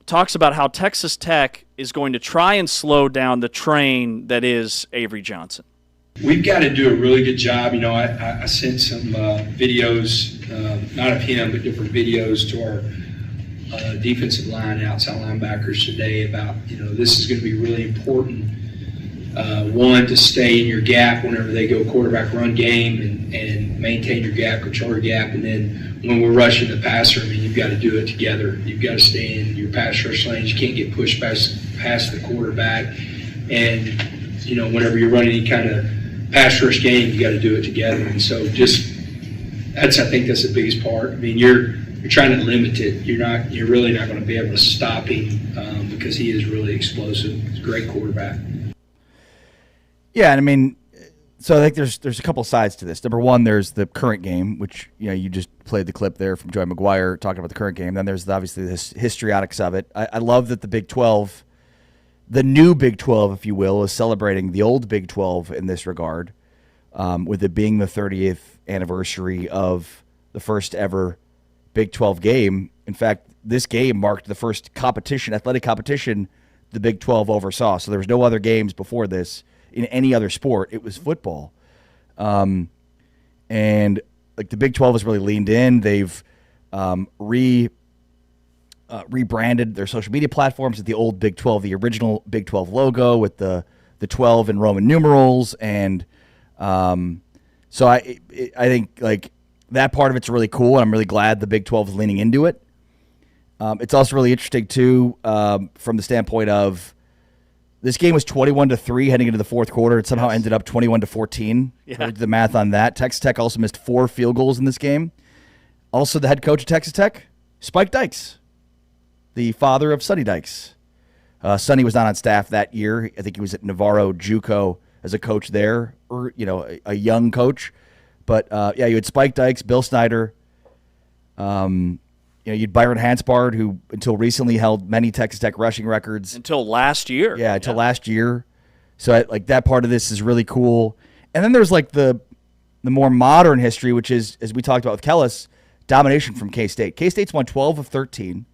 talks about how Texas Tech is going to try and slow down the train that is Avery Johnson. We've got to do a really good job. You know, I sent some videos, not of him, but different videos to our defensive line, outside linebackers today about, you know, this is going to be really important. One, to stay in your gap whenever they go quarterback run game and maintain your gap, control your gap. And then when we're rushing the passer, I mean, you've got to do it together. You've got to stay in your pass rush lanes. You can't get pushed past the quarterback. And, you know, whenever you're running any kind of pass rush game, you got to do it together. And so I think that's the biggest part. I mean, you're trying to limit it. You're really not going to be able to stop him because he is really explosive. He's a great quarterback. Yeah, and I mean, so I think there's a couple sides to this. Number one, there's the current game, which, you know, you just played the clip there from Joey McGuire talking about the current game. Then there's obviously this histrionics of it. I love that the Big 12, the new Big 12, if you will, is celebrating the old Big 12 in this regard, with it being the 30th anniversary of the first ever Big 12 game. In fact, this game marked the first athletic competition the Big 12 oversaw. So there was no other games before this in any other sport. It was football. And like the Big 12 has really leaned in. They've rebranded their social media platforms with the old Big 12, the original Big 12 logo with the 12 in Roman numerals. And so I think like that part of it's really cool. And I'm really glad the Big 12 is leaning into it. It's also really interesting too, from the standpoint of this game was 21-3 heading into the fourth quarter. It somehow ended up 21-14. Yeah. I did the math on that. Texas Tech also missed 4 field goals in this game. Also, the head coach of Texas Tech, Spike Dykes, the father of Sonny Dykes. Sonny was not on staff that year. I think he was at Navarro JUCO as a coach there, or a young coach. But yeah, you had Spike Dykes, Bill Snyder. You had Byron Hanspard, who until recently held many Texas Tech rushing records. Until last year. Yeah, until last year. So like that part of this is really cool. And then there's like the more modern history, which is, as we talked about with Kellis, domination from K-State. K-State's won 12 of 13.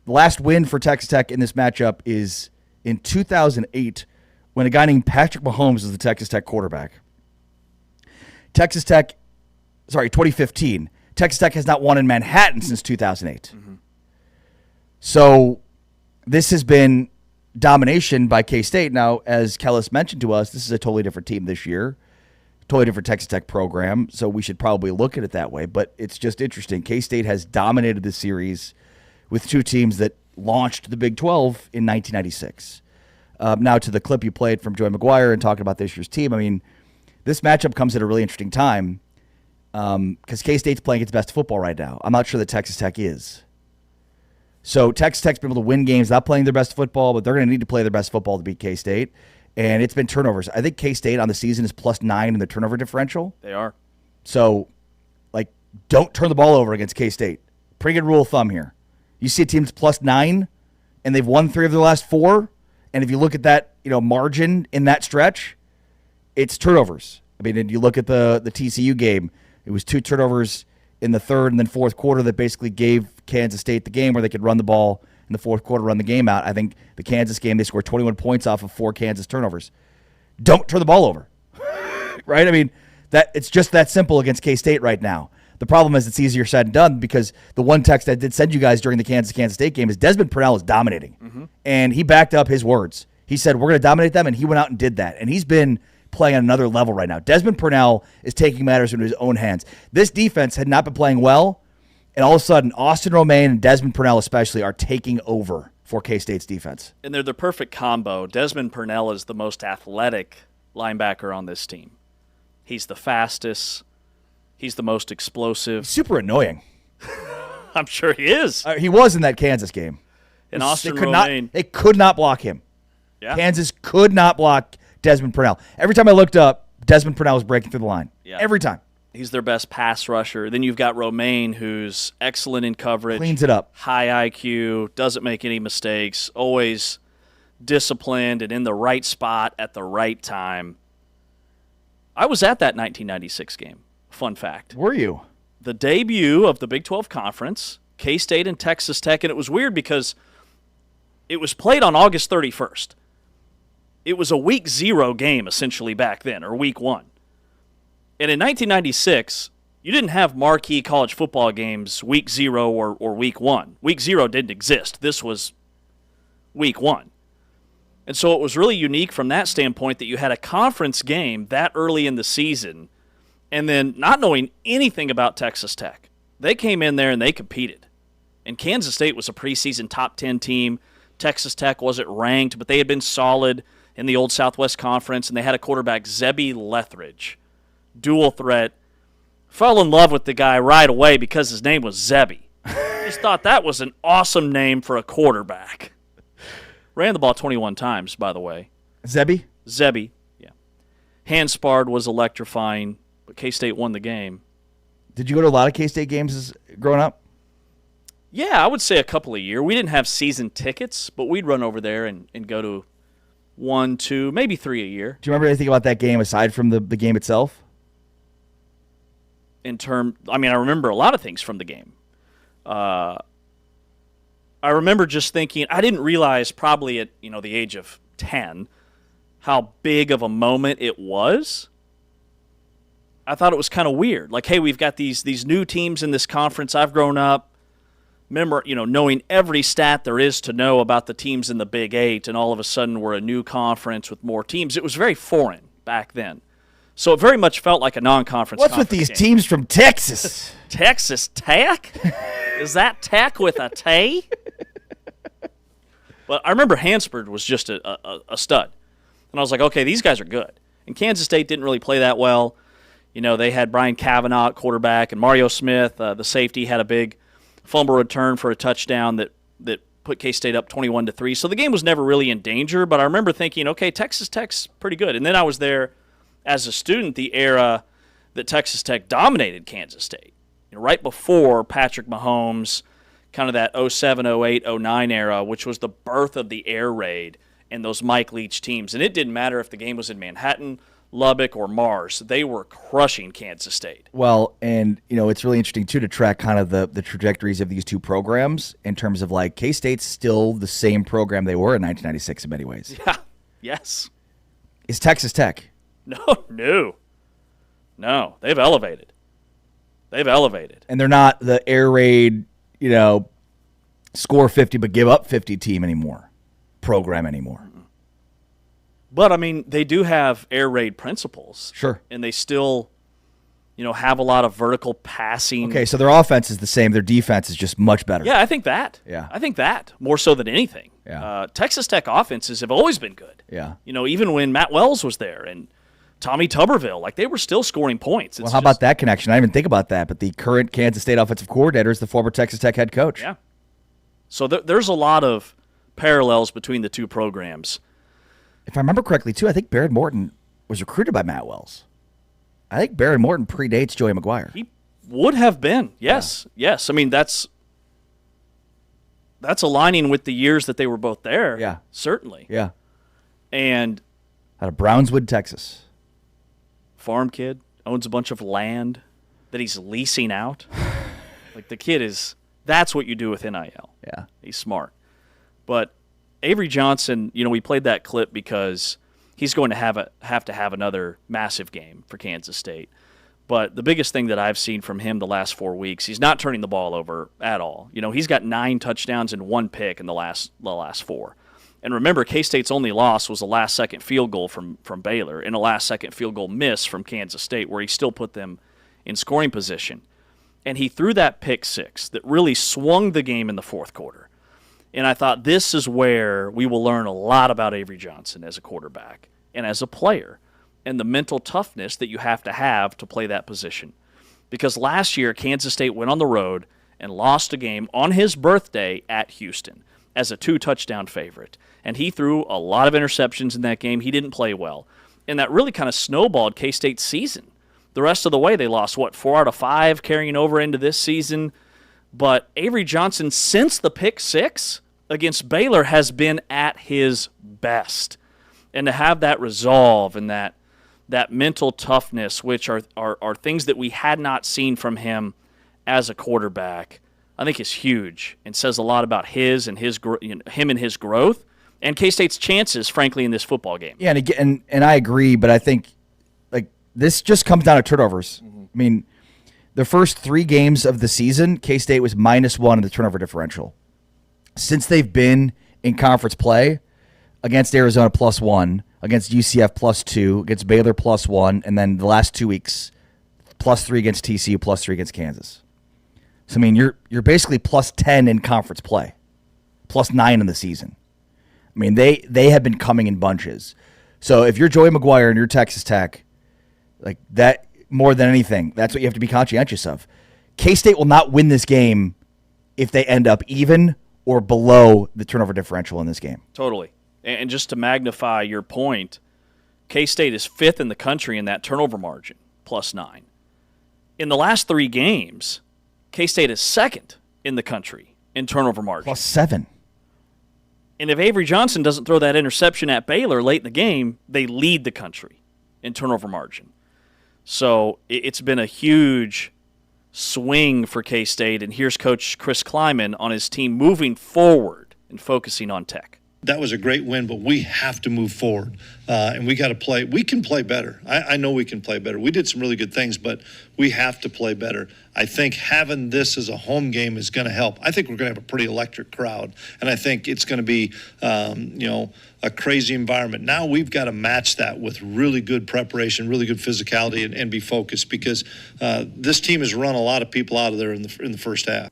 The last win for Texas Tech in this matchup is in 2008 when a guy named Patrick Mahomes was the Texas Tech quarterback. 2015. Texas Tech has not won in Manhattan since 2008. Mm-hmm. So this has been domination by K-State. Now, as Kellis mentioned to us, this is a totally different team this year, totally different Texas Tech program, so we should probably look at it that way. But it's just interesting. K-State has dominated the series with two teams that launched the Big 12 in 1996. Now, to the clip you played from Joey McGuire and talking about this year's team, I mean, this matchup comes at a really interesting time because K-State's playing its best football right now. I'm not sure that Texas Tech is. So Texas Tech's been able to win games not playing their best football, but they're going to need to play their best football to beat K-State. And it's been turnovers. I think K-State on the season is +9 in the turnover differential. They are. So, don't turn the ball over against K-State. Pretty good rule of thumb here. You see a team's +9, and they've won 3 of their last 4. And if you look at that, margin in that stretch, it's turnovers. I mean, and you look at the TCU game, it was 2 turnovers in the third and then fourth quarter that basically gave Kansas State the game where they could run the ball in the fourth quarter, run the game out. I think the Kansas game, they scored 21 points off of 4 Kansas turnovers. Don't turn the ball over, right? I mean, it's just that simple against K-State right now. The problem is it's easier said than done because the one text I did send you guys during the Kansas State game is Desmond Purnell is dominating. Mm-hmm. And he backed up his words. He said, we're going to dominate them, and he went out and did that. And he's been playing on another level right now. Desmond Purnell is taking matters into his own hands. This defense had not been playing well, and all of a sudden, Austin Romaine and Desmond Purnell especially are taking over for K-State's defense. And they're the perfect combo. Desmond Purnell is the most athletic linebacker on this team. He's the fastest. He's the most explosive. Super annoying. I'm sure he is. He was in that Kansas game. And Austin Romaine. They could not block him. Yeah. Kansas could not block Desmond Purnell. Every time I looked up, Desmond Purnell was breaking through the line. Yeah. Every time. He's their best pass rusher. Then you've got Romaine, who's excellent in coverage. Cleans it up. High IQ, doesn't make any mistakes, always disciplined and in the right spot at the right time. I was at that 1996 game. Fun fact. Were you? The debut of the Big 12 Conference, K-State and Texas Tech, and it was weird because it was played on August 31st. It was a week 0 game essentially back then, or week 1. And in 1996, you didn't have marquee college football games week 0 or week 1. Week 0 didn't exist. This was week 1. And so it was really unique from that standpoint that you had a conference game that early in the season, and then not knowing anything about Texas Tech. They came in there and they competed. And Kansas State was a preseason top 10 team. Texas Tech wasn't ranked, but they had been solid in the old Southwest Conference, and they had a quarterback, Zebby Lethridge, dual threat. Fell in love with the guy right away because his name was Zebby. Just thought that was an awesome name for a quarterback. Ran the ball 21 times, by the way. Zebby? Zebby, yeah. Handspard was electrifying, but K-State won the game. Did you go to a lot of K-State games growing up? Yeah, I would say a couple a year. We didn't have season tickets, but we'd run over there and go to 1, 2, maybe 3 a year. Do you remember anything about that game aside from the game itself? I remember a lot of things from the game. I remember just thinking, I didn't realize probably at the age of 10 how big of a moment it was. I thought it was kind of weird. Like, hey, we've got these new teams in this conference. I've grown up. Remember, knowing every stat there is to know about the teams in the Big 8, and all of a sudden we're a new conference with more teams. It was very foreign back then. So it very much felt like a non-conference What's with these game. teams from Texas? Texas Tech? Is that Tech with a T? Well, I remember Hansford was just a stud. And I was like, okay, these guys are good. And Kansas State didn't really play that well. They had Brian Cavanaugh at quarterback, and Mario Smith, the safety, had a big fumble return for a touchdown that put K-State up 21-3. So the game was never really in danger, but I remember thinking, okay, Texas Tech's pretty good. And then I was there as a student the era that Texas Tech dominated Kansas State. Right before Patrick Mahomes, kind of that 07, 08, 09 era, which was the birth of the air raid and those Mike Leach teams. And it didn't matter if the game was in Manhattan, Lubbock, or Mars. They were crushing Kansas State. Well, and, it's really interesting, too, to track kind of the trajectories of these two programs in terms of, K-State's still the same program they were in 1996 in many ways. Yeah, yes. Is Texas Tech? No, they've elevated. And they're not the air raid, score 50 but give up 50 team anymore, program anymore. But, I mean, they do have air raid principles. Sure. And they still, have a lot of vertical passing. Okay, so their offense is the same. Their defense is just much better. Yeah, I think that. Yeah. I think that more so than anything. Yeah. Texas Tech offenses have always been good. Yeah. Even when Matt Wells was there and Tommy Tuberville, like they were still scoring points. Well, how about that connection? I didn't even think about that, but the current Kansas State offensive coordinator is the former Texas Tech head coach. Yeah. So there's a lot of parallels between the two programs. If I remember correctly, too, I think Barrett Morton was recruited by Matt Wells. I think Barrett Morton predates Joey McGuire. He would have been. Yes. Yeah. Yes. I mean, that's aligning with the years that they were both there. Yeah. Certainly. Yeah. And Out of Brownswood, Texas. farm kid, owns a bunch of land that he's leasing out. Like the kid that's what you do with NIL. Yeah. He's smart. But Avery Johnson, we played that clip because he's going to have to have another massive game for Kansas State. But the biggest thing that I've seen from him the last 4 weeks, he's not turning the ball over at all. He's got 9 touchdowns and 1 pick in the last 4. And remember, K-State's only loss was a last-second field goal from Baylor and a last-second field goal miss from Kansas State, where he still put them in scoring position. And he threw that pick 6 that really swung the game in the fourth quarter. And I thought this is where we will learn a lot about Avery Johnson as a quarterback and as a player and the mental toughness that you have to play that position. Because last year, Kansas State went on the road and lost a game on his birthday at Houston as a 2-touchdown favorite. And he threw a lot of interceptions in that game. He didn't play well. And that really kind of snowballed K-State's season. The rest of the way, they lost, 4 out of 5 carrying over into this season. But Avery Johnson, since the pick 6 against Baylor, has been at his best. And to have that resolve and that mental toughness, which are things that we had not seen from him as a quarterback, I think is huge and says a lot about him and his growth and K-State's chances, frankly, in this football game. Yeah, and I agree, but I think this just comes down to turnovers. I mean, the first 3 games of the season, K-State was -1 in the turnover differential. Since they've been in conference play, against Arizona +1, against UCF +2, against Baylor +1, and then the last 2 weeks +3 against TCU, +3 against Kansas. So I mean, you're basically +10 in conference play, +9 in the season. I mean, they have been coming in bunches. So if you're Joey McGuire and you're Texas Tech, like that, more than anything, that's what you have to be conscientious of. K-State will not win this game if they end up even or below the turnover differential in this game. Totally. And just to magnify your point, K-State is 5th in the country in that turnover margin, +9. In the last 3 games, K-State is 2nd in the country in turnover margin. +7. And if Avery Johnson doesn't throw that interception at Baylor late in the game, they lead the country in turnover margin. So it's been a huge swing for K-State, and here's Coach Chris Kleiman on his team moving forward and focusing on Tech. That was a great win, but we have to move forward, and we got to play. We can play better. I know we can play better. We did some really good things, but we have to play better. I think having this as a home game is going to help. I think we're going to have a pretty electric crowd, and I think it's going to be, a crazy environment. Now we've got to match that with really good preparation, really good physicality, and be focused because this team has run a lot of people out of there in the first half.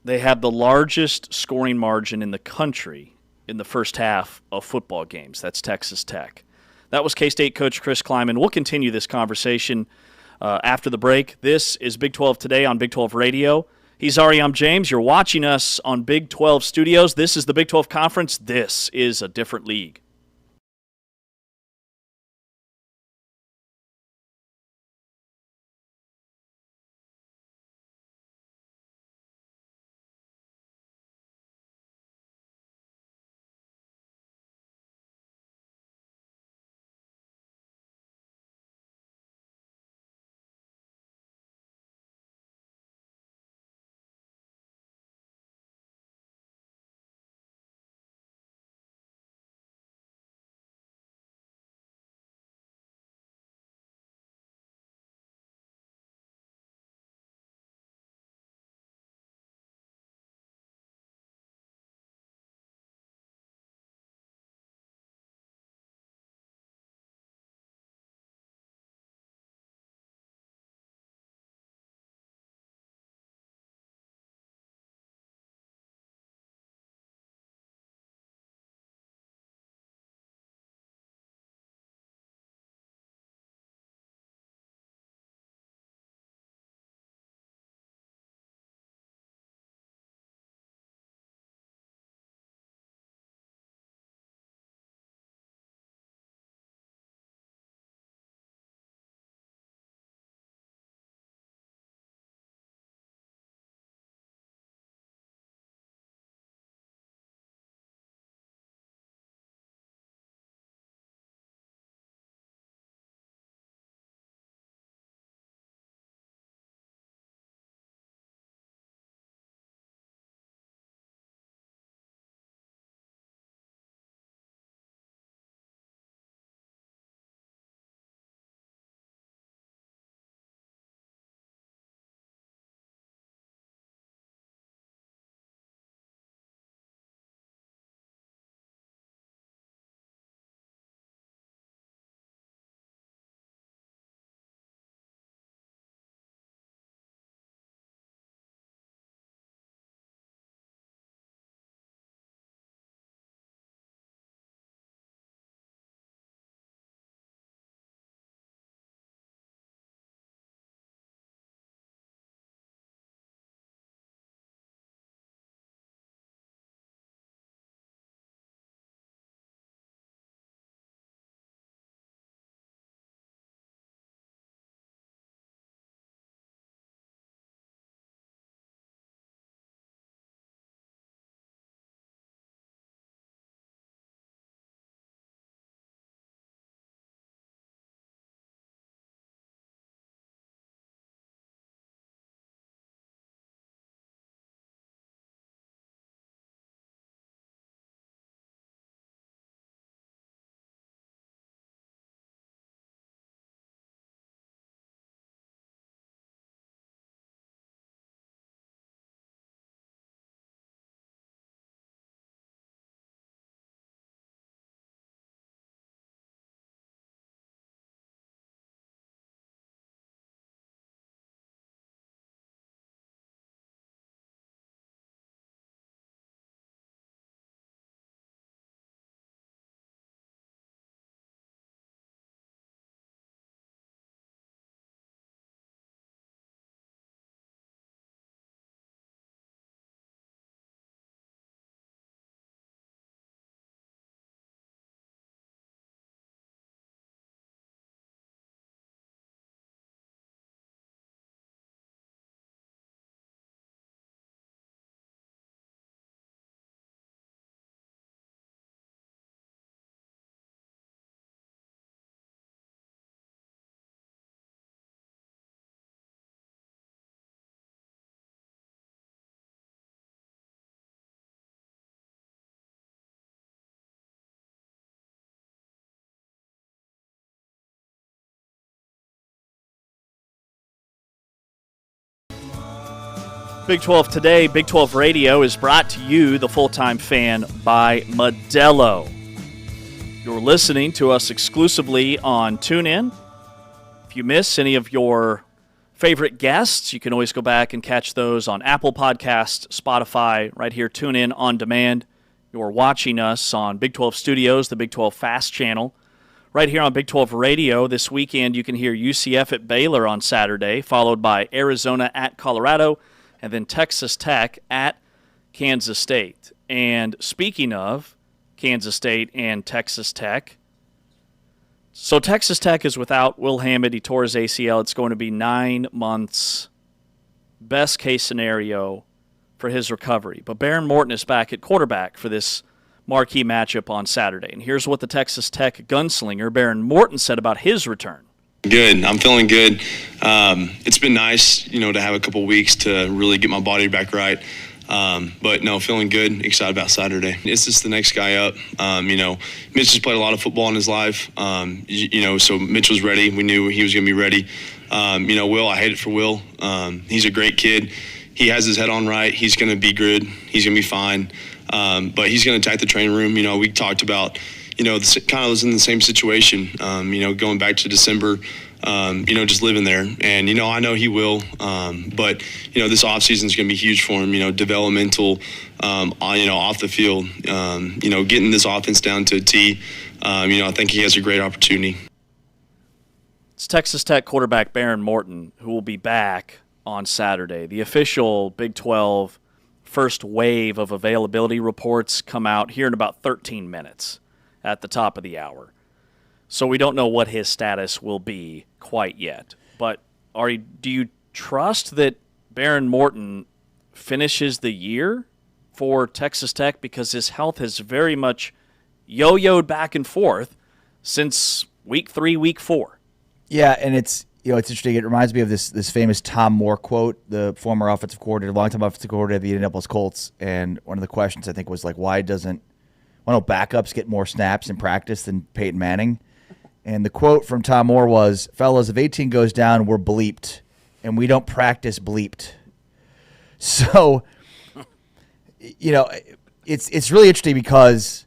They have the largest scoring margin in the country in the first half of football games. That's Texas Tech. That was K-State coach Chris Kleiman. We'll continue this conversation after the break. This is Big 12 Today on Big 12 Radio. He's Ari, I'm James. You're watching us on Big 12 Studios. This is the Big 12 Conference. This is a different league. Big 12 Today, Big 12 Radio is brought to you, the full-time fan, by Modelo. You're listening to us exclusively on TuneIn. If you miss any of your favorite guests, you can always go back and catch those on Apple Podcasts, Spotify, right here, TuneIn on demand. You're watching us on Big 12 Studios, the Big 12 Fast channel. Right here on Big 12 Radio, this weekend you can hear UCF at Baylor on Saturday, followed by Arizona at Colorado, and then Texas Tech at Kansas State. And speaking of Kansas State and Texas Tech, so Texas Tech is without Will Hammond. He tore his ACL. It's going to be 9 months, best case scenario, for his recovery. But Behren Morton is back at quarterback for this marquee matchup on Saturday. And here's what the Texas Tech gunslinger Behren Morton said about his return. Good. I'm feeling good. It's been nice, to have a couple weeks to really get my body back right. But no, feeling good, excited about Saturday. It's just the next guy up. Mitch has played a lot of football in his life. So Mitch was ready. We knew he was going to be ready. Will, I hate it for Will. He's a great kid. He has his head on right. He's going to be good. He's going to be fine. But he's going to attack the training room. We talked about, kind of was in the same situation, going back to December, just living there. And, I know he will. But, this offseason is going to be huge for him, developmental, off the field, getting this offense down to a T. I think he has a great opportunity. It's Texas Tech quarterback Behren Morton, who will be back on Saturday. The official Big 12 first wave of availability reports come out here in about 13 minutes at the top of the hour. So we don't know what his status will be quite yet. But do you trust that Behren Morton finishes the year for Texas Tech? Because his health has very much yo-yoed back and forth since week 3, week 4. Yeah, and it's interesting. It reminds me of this famous Tom Moore quote, the former offensive coordinator, longtime offensive coordinator of the Indianapolis Colts. And one of the questions, I think, was like, why don't backups get more snaps in practice than Peyton Manning? And the quote from Tom Moore was, fellas, if 18 goes down, we're bleeped, and we don't practice bleeped. So, it's really interesting because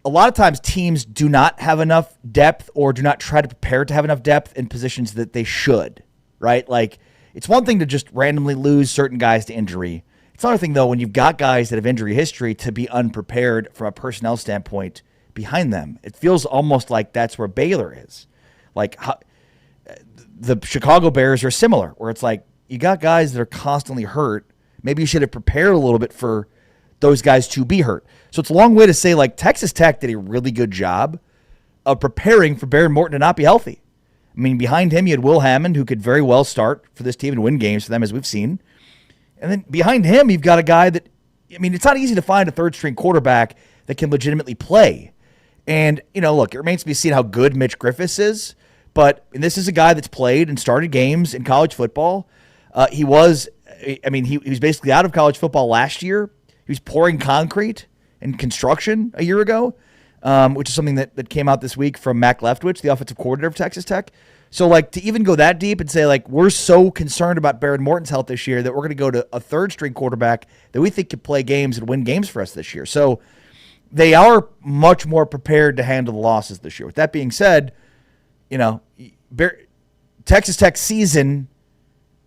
a lot of times teams do not have enough depth or do not try to prepare to have enough depth in positions that they should, right? Like, it's one thing to just randomly lose certain guys to injury. It's another thing, though, when you've got guys that have injury history to be unprepared from a personnel standpoint behind them. It feels almost like that's where Baylor is. Like, the Chicago Bears are similar, where it's like you got guys that are constantly hurt. Maybe you should have prepared a little bit for those guys to be hurt. So it's a long way to say, like, Texas Tech did a really good job of preparing for Behren Morton to not be healthy. I mean, behind him, you had Will Hammond, who could very well start for this team and win games for them, as we've seen. And then behind him, you've got a guy that, it's not easy to find a third-string quarterback that can legitimately play. And, look, it remains to be seen how good Mitch Griffis is, but this is a guy that's played and started games in college football. He was basically out of college football last year. He was pouring concrete and construction a year ago, which is something that came out this week from Mac Leftwich, the offensive coordinator of Texas Tech. So, like, to even go that deep and say, like, we're so concerned about Behren Morton's health this year that we're going to go to a third-string quarterback that we think could play games and win games for us this year. So they are much more prepared to handle the losses this year. With that being said, Texas Tech season,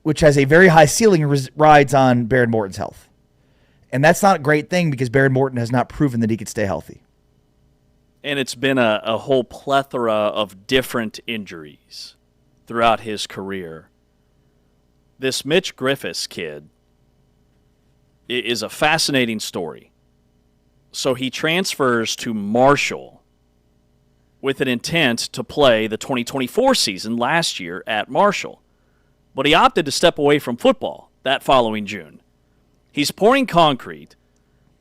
which has a very high ceiling, rides on Behren Morton's health. And that's not a great thing because Behren Morton has not proven that he could stay healthy. And it's been a whole plethora of different injuries throughout his career. This Mitch Griffis kid is a fascinating story. So he transfers to Marshall with an intent to play the 2024 season last year at Marshall. But he opted to step away from football that following June. He's pouring concrete,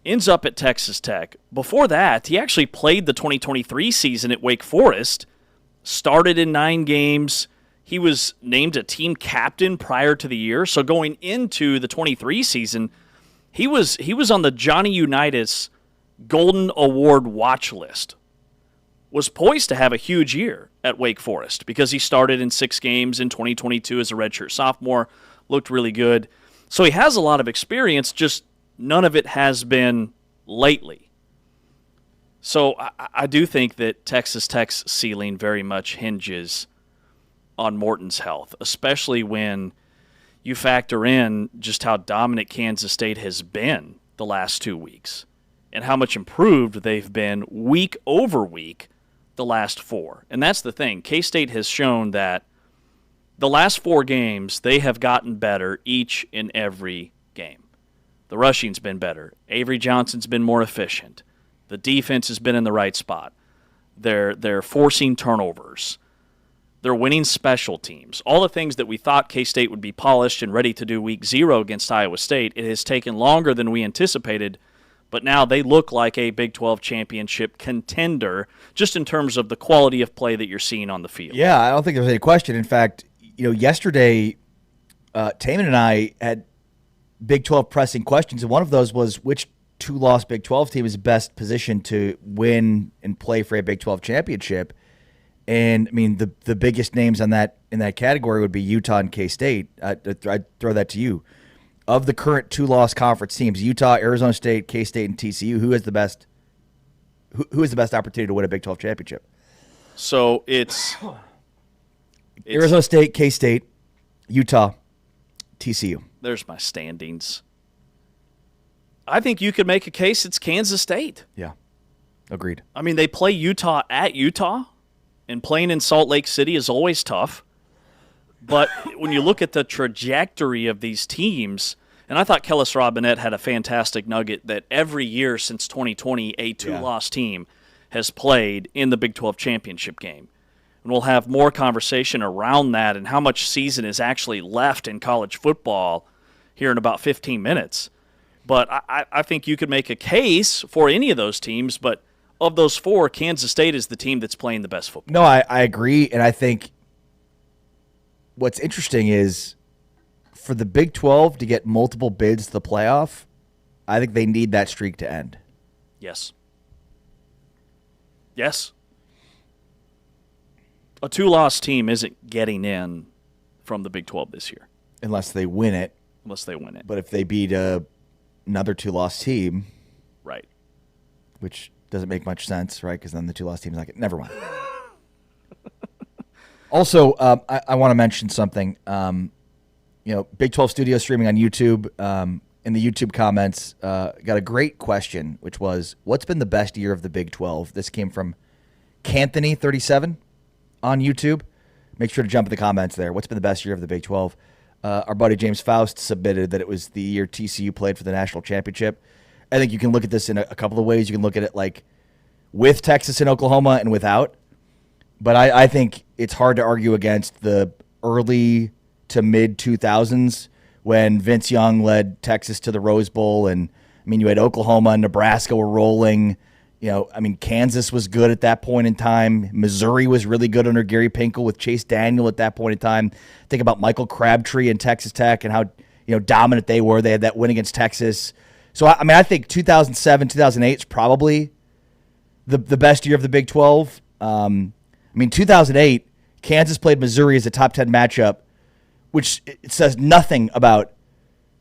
ends up at Texas Tech. Before that, he actually played the 2023 season at Wake Forest, started in 9 games. He was named a team captain prior to the year. So going into the 23 season, he was on the Johnny Unitas Golden Award watch list. Was poised to have a huge year at Wake Forest because he started in 6 games in 2022 as a redshirt sophomore, looked really good. So he has a lot of experience, just none of it has been lately. So I do think that Texas Tech's ceiling very much hinges on Morton's health, especially when you factor in just how dominant Kansas State has been the last 2 weeks and how much improved they've been week over week the last 4. And that's the thing. K-State has shown that the last 4 games, they have gotten better each and every game. The rushing's been better. Avery Johnson's been more efficient. The defense has been in the right spot. They're forcing turnovers. They're winning special teams. All the things that we thought K-State would be polished and ready to do week 0 against Iowa State, it has taken longer than we anticipated, but now they look like a Big 12 championship contender just in terms of the quality of play that you're seeing on the field. Yeah, I don't think there's any question. In fact, yesterday, Taman and I had Big 12 pressing questions, and one of those was which 2-loss Big 12 team is best positioned to win and play for a Big 12 championship. And I mean, the biggest names in that category would be Utah and K-State. I'd throw that to you. Of the current 2-loss conference teams, Utah, Arizona State, K-State, and TCU, who has the best opportunity to win a Big 12 championship? So it's Arizona State, K-State, Utah, TCU. There's my standings. I think you could make a case it's Kansas State. Yeah, agreed. I mean, they play Utah at Utah, and playing in Salt Lake City is always tough. But when you look at the trajectory of these teams, and I thought Kellis Robinette had a fantastic nugget that every year since 2020, a 2-loss team has played in the Big 12 championship game. And we'll have more conversation around that and how much season is actually left in college football here in about 15 minutes. But I think you could make a case for any of those teams, but of those 4, Kansas State is the team that's playing the best football. No, I agree, and I think what's interesting is for the Big 12 to get multiple bids to the playoff, I think they need that streak to end. Yes. Yes. A 2-loss team isn't getting in from the Big 12 this year. Unless they win it. But if they beat another 2-loss team. Right. Which doesn't make much sense, right? Because then the 2-loss team's like, never mind. Also, I want to mention something. Big 12 Studio streaming on YouTube. In the YouTube comments, got a great question, which was, what's been the best year of the Big 12? This came from Canthony37 on YouTube. Make sure to jump in the comments there. What's been the best year of the Big 12? Our buddy James Faust submitted that it was the year TCU played for the national championship. I think you can look at this in a couple of ways. You can look at it like with Texas and Oklahoma and without. But I think it's hard to argue against the early to mid-2000s when Vince Young led Texas to the Rose Bowl. And, I mean, you had Oklahoma and Nebraska were rolling. Kansas was good at that point in time. Missouri was really good under Gary Pinkel with Chase Daniel at that point in time. Think about Michael Crabtree and Texas Tech and how dominant they were. They had that win against Texas. So, I think 2007, 2008 is probably the best year of the Big 12. 2008, Kansas played Missouri as a top 10 matchup, which it says nothing about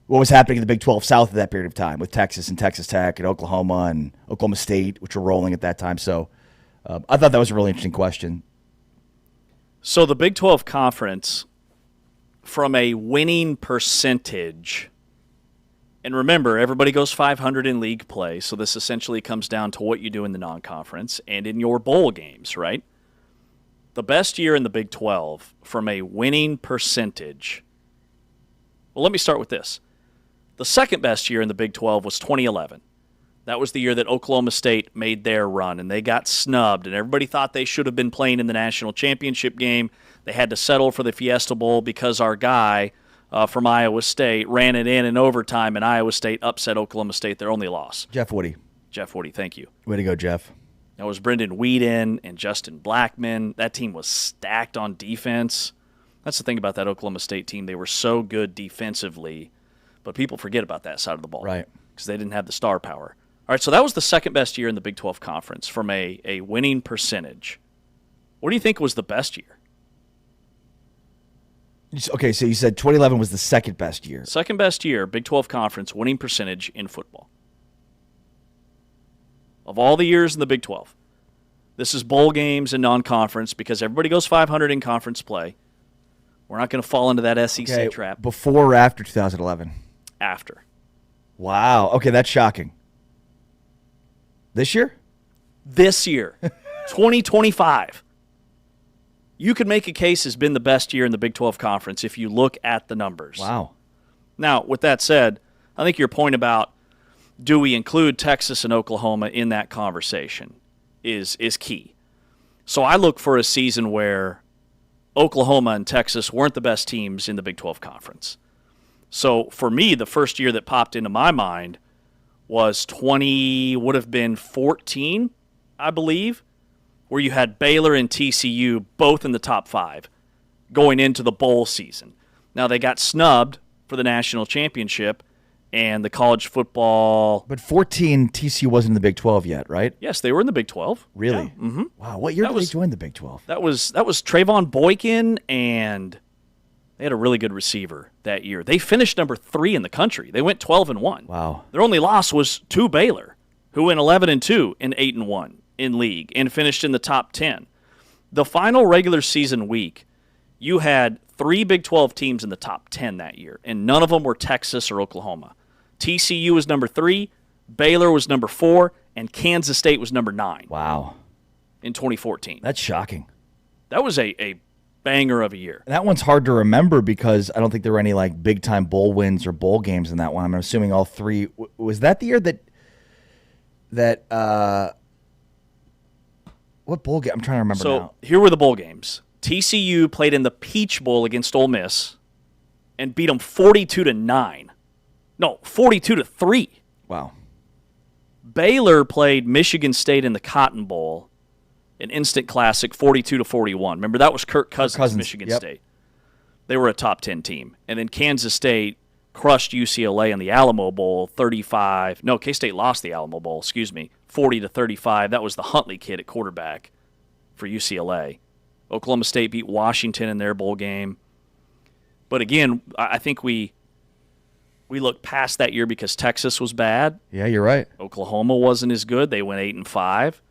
what was happening in the Big 12 South at that period of time with Texas and Texas Tech and Oklahoma and Oklahoma State, which were rolling at that time. So I thought that was a really interesting question. So the Big 12 Conference, from a winning percentage, and remember, everybody goes 500 in league play, so this essentially comes down to what you do in the non-conference and in your bowl games, right? The best year in the Big 12 from a winning percentage. Well, let me start with this. The second best year in the Big 12 was 2011. That was the year that Oklahoma State made their run, and they got snubbed, and everybody thought they should have been playing in the national championship game. They had to settle for the Fiesta Bowl because our guy from Iowa State ran it in overtime, and Iowa State upset Oklahoma State, their only loss. Jeff Woody, thank you. Way to go, Jeff. That was Brendan Whedon and Justin Blackman. That team was stacked on defense. That's the thing about that Oklahoma State team. They were so good defensively, but people forget about that side of the ball. Right. Because they didn't have the star power. All right, so that was the second best year in the Big 12 Conference from a winning percentage. What do you think was the best year? Okay, so you said 2011 was the second best year. Second best year, Big 12 Conference winning percentage in football. Of all the years in the Big 12. This is bowl games and non-conference because everybody goes 500 in conference play. We're not going to fall into that SEC Okay, trap. before or after 2011? After. Wow. Okay, that's shocking. This year? This year, 2025. You could make a case has been the best year in the Big 12 Conference if you look at the numbers. Wow. Now, with that said, I think your point about do we include Texas and Oklahoma in that conversation is key. So I look for a season where Oklahoma and Texas weren't the best teams in the Big 12 Conference. So for me, the first year that popped into my mind was 2014, I believe, where you had Baylor and TCU both in the top 5 going into the bowl season. Now, they got snubbed for the national championship and the college football. But 14, TCU wasn't in the Big 12 yet, right? Yes, they were in the Big 12. Really? Yeah. Mm-hmm. Wow. What year did they join the Big 12? That was Trayvon Boykin, and they had a really good receiver that year. They finished number 3 in the country. They went 12-1. Wow. Their only loss was to Baylor, who went 11-2 and 8-1 in league and finished in the top 10. The final regular season week, you had 3 Big 12 teams in the top 10 that year, and none of them were Texas or Oklahoma. TCU was number 3, Baylor was number 4, and Kansas State was number 9. Wow. In 2014. That's shocking. That was a banger of a year. That one's hard to remember because I don't think there were any like big time bowl wins or bowl games in that one. I'm assuming all 3. Was that the year that what bowl game? I'm trying to remember so now. Here were the bowl games. TCU played in the Peach Bowl against Ole Miss and beat them 42-9. No, 42-3. Wow. Baylor played Michigan State in the Cotton Bowl, an instant classic, 42-41. Remember, that was Kirk Cousins. Michigan yep. State. They were a top 10 team. And then Kansas State crushed UCLA in the Alamo Bowl, 35. No, K-State lost the Alamo Bowl, 40-35. That was the Huntley kid at quarterback for UCLA. Oklahoma State beat Washington in their bowl game. But again, I think we look past that year because Texas was bad. Yeah, you're right. Oklahoma wasn't as good. They went 8-5.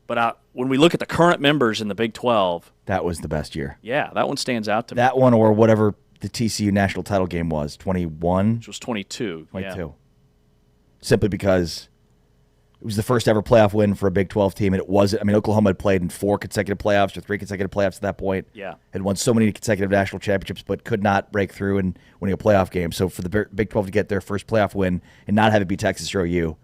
But when we look at the current members in the Big 12, that was the best year. Yeah, that one stands out to me. That one or whatever the TCU national title game was, 21? Which was 22. 22. Yeah. Simply because it was the first ever playoff win for a Big 12 team, and it wasn't. I mean, Oklahoma had played in 4 consecutive playoffs or 3 consecutive playoffs at that point. Yeah. Had won so many consecutive national championships, but could not break through and winning a playoff game. So for the Big 12 to get their first playoff win and not have it be Texas or OU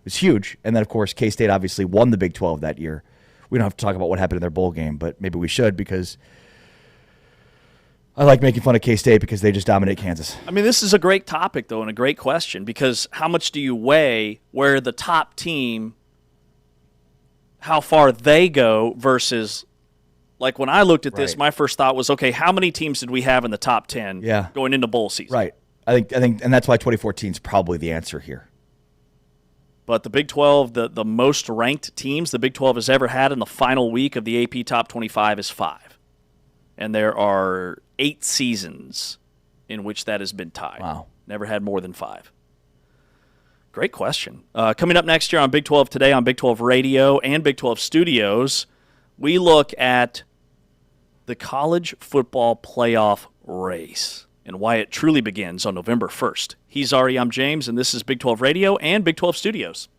was huge. And then, of course, K-State obviously won the Big 12 that year. We don't have to talk about what happened in their bowl game, but maybe we should because I like making fun of K-State because they just dominate Kansas. I mean, this is a great topic, though, and a great question because how much do you weigh where the top team, how far they go versus, like when I looked at this, Right. my first thought was, okay, how many teams did we have in the top 10 Yeah. going into bowl season? Right. I think, and that's why 2014 is probably the answer here. But the Big 12, the most ranked teams the Big 12 has ever had in the final week of the AP Top 25 is 5. And there are 8 seasons in which that has been tied. Wow. Never had more than 5. Great question. Coming up next year on Big 12 Today on Big 12 Radio and Big 12 Studios, we look at the college football playoff race and why it truly begins on November 1st. He's Ari, I'm James, and this is Big 12 Radio and Big 12 Studios.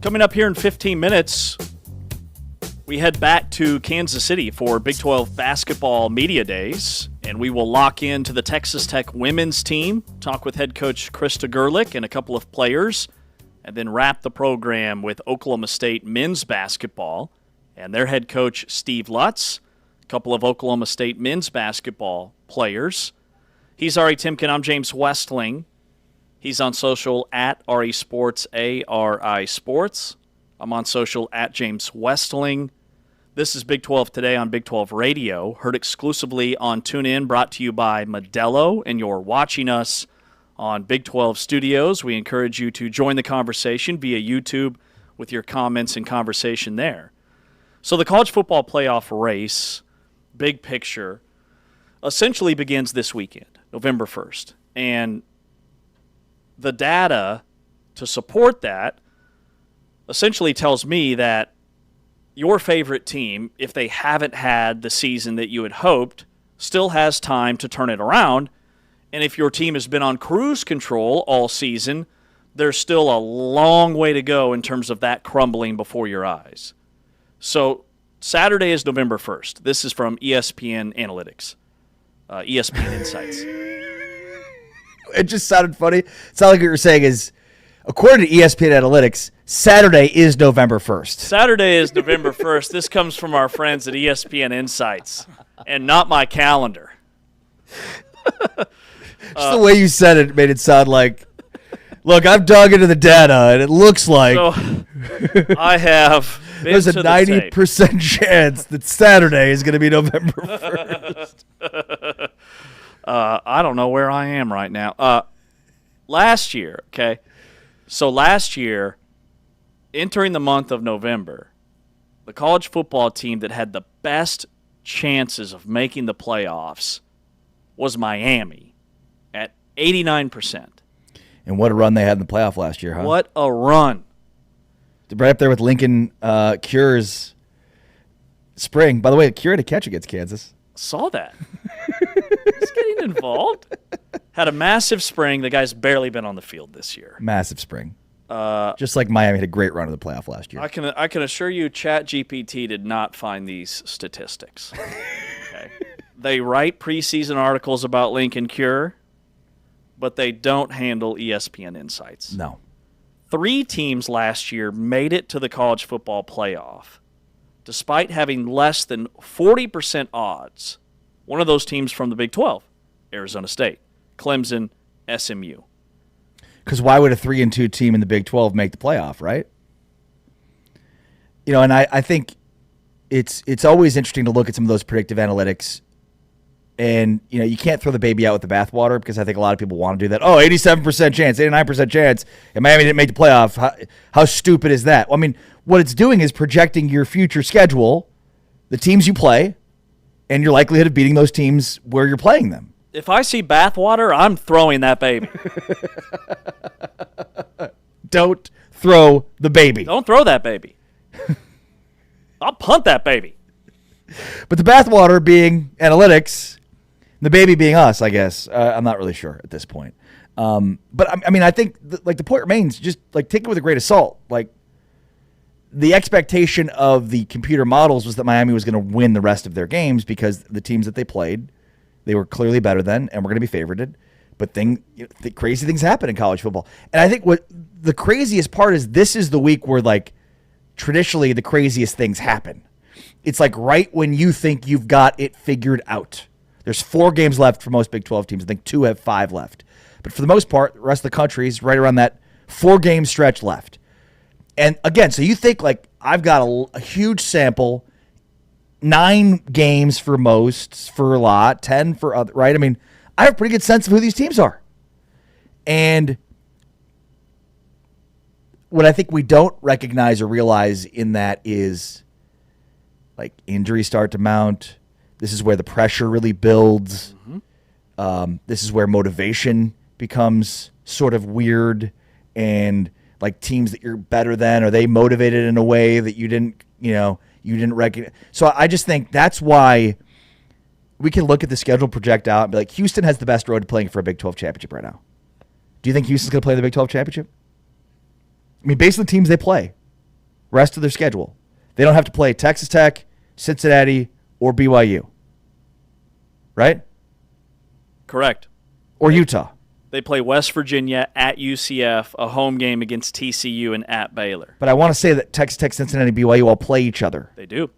Coming up here in 15 minutes, we head back to Kansas City for Big 12 basketball media days, and we will lock into the Texas Tech women's team, talk with head coach Krista Gerlich and a couple of players, and then wrap the program with Oklahoma State men's basketball and their head coach Steve Lutz, a couple of Oklahoma State men's basketball players. He's Ari Timken. I'm James Westling. He's on social at RE Sports, ARI Sports. I'm on social at James Westling. This is Big 12 Today on Big 12 Radio, heard exclusively on TuneIn, brought to you by Modelo, and you're watching us on Big 12 Studios. We encourage you to join the conversation via YouTube with your comments and conversation there. So the college football playoff race, big picture, essentially begins this weekend, November 1st. And the data to support that essentially tells me that your favorite team, if they haven't had the season that you had hoped, still has time to turn it around. And if your team has been on cruise control all season, there's still a long way to go in terms of that crumbling before your eyes. So Saturday is November 1st. This is from ESPN Analytics, ESPN Insights. It just sounded funny. It sounded like what you were saying is, according to ESPN Analytics, Saturday is November 1st. Saturday is November 1st. This comes from our friends at ESPN Insights and not my calendar. Just the way you said it made it sound like, look, I've dug into the data, and it looks like So I have been there's a to the tape. 90% chance that Saturday is going to be November 1st. I don't know where I am right now. Last year, okay? So last year, entering the month of November, the college football team that had the best chances of making the playoffs was Miami at 89%. And what a run they had in the playoff last year, huh? What a run. Right up there with Lincoln Cure's spring. By the way, Cure had a catch against Kansas. Saw that. He's getting involved. Had a massive spring. The guy's barely been on the field this year. Massive spring. Just like Miami had a great run in the playoff last year. I can assure you ChatGPT did not find these statistics. Okay. They write preseason articles about Lincoln Cure, but they don't handle ESPN Insights. No. 3 teams last year made it to the college football playoff, despite having less than 40% odds. One of those teams from the Big 12, Arizona State, Clemson, SMU. Because why would a 3-2 team in the Big 12 make the playoff, right? You know, and I think it's always interesting to look at some of those predictive analytics. And, you know, you can't throw the baby out with the bathwater, because I think a lot of people want to do that. Oh, 87% chance, 89% chance, and Miami didn't make the playoff. How stupid is that? Well, I mean, what it's doing is projecting your future schedule, the teams you play, and your likelihood of beating those teams where you're playing them. If I see bathwater, I'm throwing that baby. Don't throw the baby. Don't throw that baby. I'll punt that baby. But the bathwater being analytics, the baby being us, I guess. I'm not really sure at this point. But I mean, I think the point remains, just like take it with a grain of salt. Like, the expectation of the computer models was that Miami was going to win the rest of their games because the teams that they played, they were clearly better than, and were going to be favorited. But the crazy things happen in college football. And I think what the craziest part is, this is the week where, like, traditionally the craziest things happen. It's like right when you think you've got it figured out. There's 4 games left for most Big 12 teams. I think 2 have 5 left. But for the most part, the rest of the country is right around that 4-game stretch left. And again, so you think, like, I've got a huge sample, 9 games for most, for a lot, 10 for other, right? I mean, I have a pretty good sense of who these teams are. And what I think we don't recognize or realize in that is, like, injuries start to mount. This is where the pressure really builds. Mm-hmm. This is where motivation becomes sort of weird, and like teams that you're better than, are they motivated in a way that you didn't recognize? So I just think that's why we can look at the schedule, project out, and be like, Houston has the best road to playing for a Big 12 championship right now. Do you think Houston's going to play the Big 12 championship? I mean, based on the teams they play, rest of their schedule. They don't have to play Texas Tech, Cincinnati, or BYU. Right? Correct. Or Utah. They play West Virginia at UCF, a home game against TCU, and at Baylor. But I want to say that Texas Tech, Cincinnati, and BYU all play each other. They do.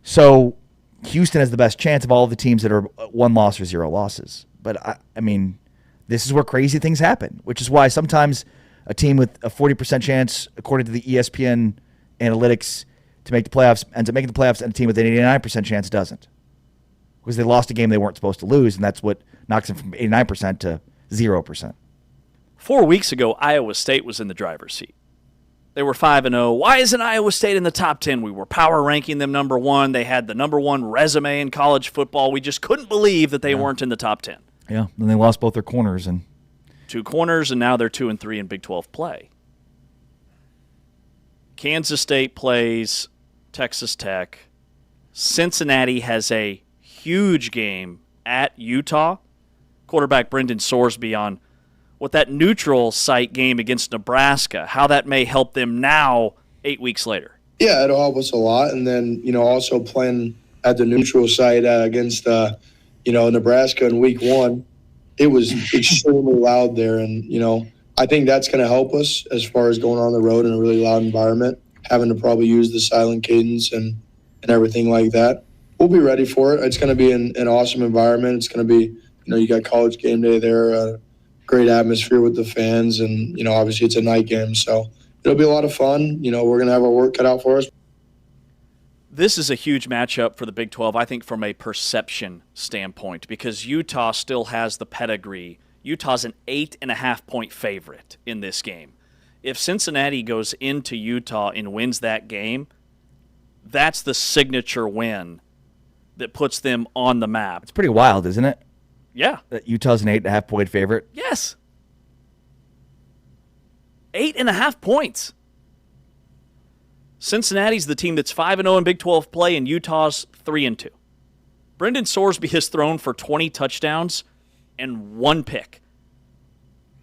So Houston has the best chance of all the teams that are 1 loss or 0 losses. But, I mean, this is where crazy things happen, which is why sometimes a team with a 40% chance, according to the ESPN analytics, to make the playoffs ends up making the playoffs, and a team with an 89% chance doesn't. Because they lost a game they weren't supposed to lose, and that's what knocks them from 89% to 0%. 4 weeks ago, Iowa State was in the driver's seat. They were 5-0. Why isn't Iowa State in the top 10? We were power ranking them number 1. They had the number 1 resume in college football. We just couldn't believe that they weren't in the top 10. Yeah, then they lost both their corners. And 2 corners, and now they're 2-3 in Big 12 play. Kansas State plays Texas Tech. Cincinnati has a huge game at Utah. Quarterback Brendan Sorsby on what that neutral site game against Nebraska, how that may help them now 8 weeks later. Yeah, it'll help us a lot. And then, also playing at the neutral site against, Nebraska in week 1, it was extremely loud there. And, I think that's going to help us as far as going on the road in a really loud environment, having to probably use the silent cadence and everything like that. We'll be ready for it. It's going to be an awesome environment. It's going to be, you got college game day there, great atmosphere with the fans, and, obviously it's a night game. So it'll be a lot of fun. We're going to have our work cut out for us. This is a huge matchup for the Big 12, I think, from a perception standpoint, because Utah still has the pedigree. Utah's an 8.5-point favorite in this game. If Cincinnati goes into Utah and wins that game, that's the signature win that puts them on the map. it's pretty wild, isn't it? Yeah. That Utah's an 8.5-point favorite. Yes. 8.5 points. Cincinnati's the team that's 5-0 in Big 12 play, and Utah's 3-2. Brendan Sorsby has thrown for 20 touchdowns and 1 pick.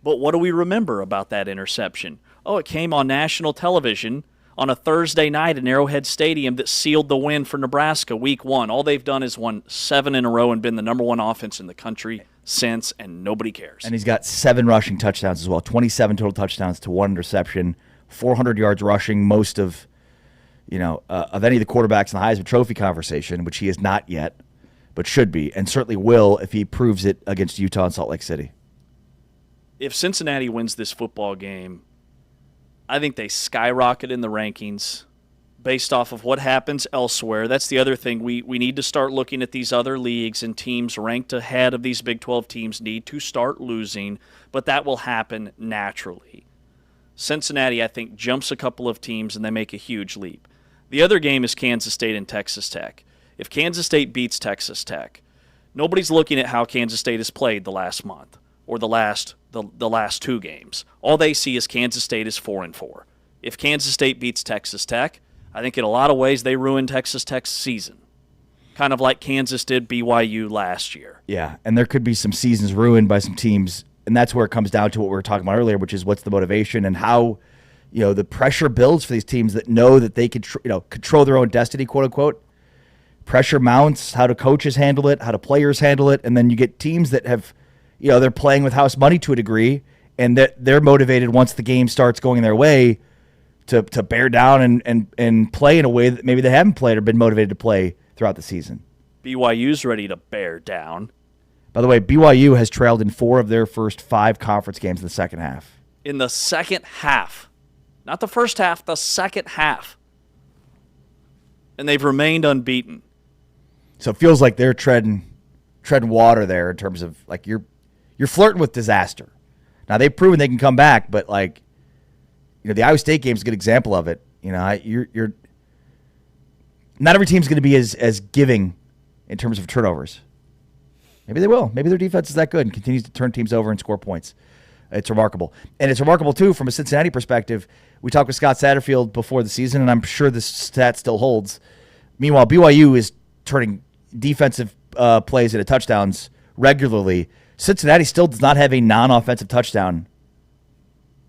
But what do we remember about that interception? Oh, it came on national television on a Thursday night in Arrowhead Stadium that sealed the win for Nebraska week 1. All they've done is won 7 in a row and been the number 1 offense in the country since, and nobody cares. And he's got 7 rushing touchdowns as well, 27 total touchdowns to 1 interception, 400 yards rushing, most of of any of the quarterbacks in the Heisman Trophy conversation, which he is not yet, but should be, and certainly will if he proves it against Utah and Salt Lake City. If Cincinnati wins this football game, I think they skyrocket in the rankings based off of what happens elsewhere. That's the other thing. We need to start looking at these other leagues, and teams ranked ahead of these Big 12 teams need to start losing, but that will happen naturally. Cincinnati, I think, jumps a couple of teams, and they make a huge leap. The other game is Kansas State and Texas Tech. If Kansas State beats Texas Tech, nobody's looking at how Kansas State has played the last month or the last 2 games. All they see is Kansas State is 4-4. If Kansas State beats Texas Tech, I think in a lot of ways they ruin Texas Tech's season, kind of like Kansas did BYU last year. Yeah, and there could be some seasons ruined by some teams, and that's where it comes down to what we were talking about earlier, which is what's the motivation and how the pressure builds for these teams that know that they could control their own destiny, quote unquote. Pressure mounts, how do coaches handle it, how do players handle it, and then you get teams that have, they're playing with house money to a degree, and that they're motivated once the game starts going their way to bear down and play in a way that maybe they haven't played or been motivated to play throughout the season. BYU's ready to bear down. By the way, BYU has trailed in 4 of their first 5 conference games in the second half. In the second half. Not the first half, the second half. And they've remained unbeaten. So it feels like they're treading water there in terms of, like, you're flirting with disaster. Now, they've proven they can come back, but, like, the Iowa State game is a good example of it. You're not every team's going to be as giving in terms of turnovers. Maybe they will. Maybe their defense is that good and continues to turn teams over and score points. It's remarkable. And it's remarkable, too, from a Cincinnati perspective. We talked with Scott Satterfield before the season, and I'm sure this stat still holds. Meanwhile, BYU is turning defensive plays into touchdowns regularly. Cincinnati still does not have a non-offensive touchdown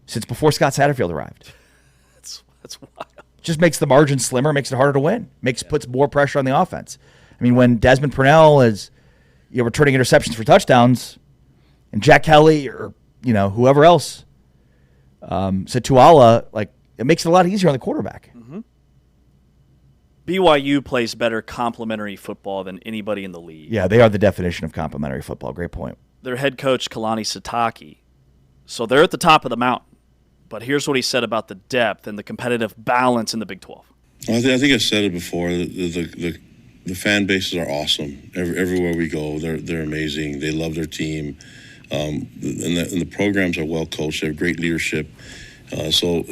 since before Scott Satterfield arrived. That's wild. Just makes the margin slimmer, makes it harder to win, puts more pressure on the offense. I mean, when Desmond Purnell is returning interceptions for touchdowns, and Jack Kelly or whoever else, Tuala, like it makes it a lot easier on the quarterback. Mm-hmm. BYU plays better complementary football than anybody in the league. Yeah, they are the definition of complementary football. Great point. Their head coach, Kalani Sitake. So they're at the top of the mountain. But here's what he said about the depth and the competitive balance in the Big 12. I think I said it before. The fan bases are awesome. Everywhere we go, they're amazing. They love their team. And the programs are well coached. They have great leadership. So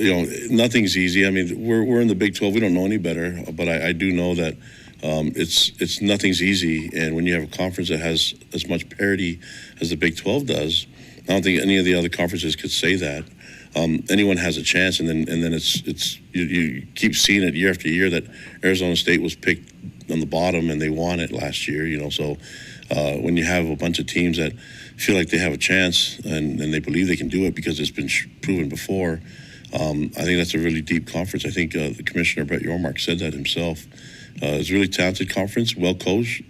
nothing's easy. I mean, we're in the Big 12. We don't know any better, but I do know that it's nothing's easy. And when you have a conference that has as much parity as the Big 12 does, I don't think any of the other conferences could say that. Anyone has a chance, and then it's you keep seeing it year after year that Arizona State was picked on the bottom and they won it last year. So when you have a bunch of teams that feel like they have a chance and they believe they can do it because it's been proven before, I think that's a really deep conference. I think the commissioner Brett Yormark said that himself. It's a really talented conference, well coached.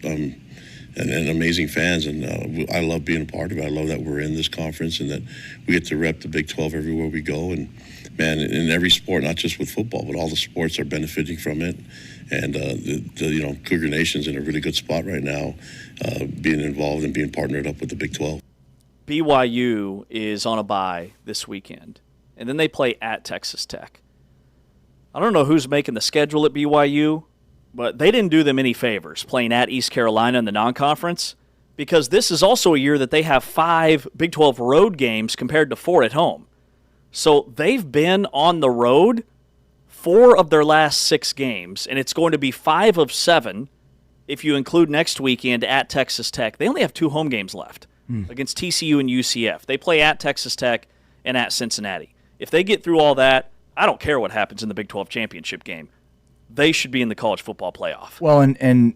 And amazing fans, and I love being a part of it. I love that we're in this conference and that we get to rep the Big 12 everywhere we go. And man, in every sport, not just with football, but all the sports are benefiting from it. And the Cougar Nation's in a really good spot right now, being involved and being partnered up with the Big 12. BYU is on a bye this weekend, and then they play at Texas Tech. I don't know who's making the schedule at BYU, but they didn't do them any favors playing at East Carolina in the non-conference, because this is also a year that they have 5 Big 12 road games compared to 4 at home. So they've been on the road 4 of their last 6 games, and it's going to be 5 of 7 if you include next weekend at Texas Tech. They only have 2 home games left against TCU and UCF. They play at Texas Tech and at Cincinnati. If they get through all that, I don't care what happens in the Big 12 championship game. They should be in the college football playoff. Well, and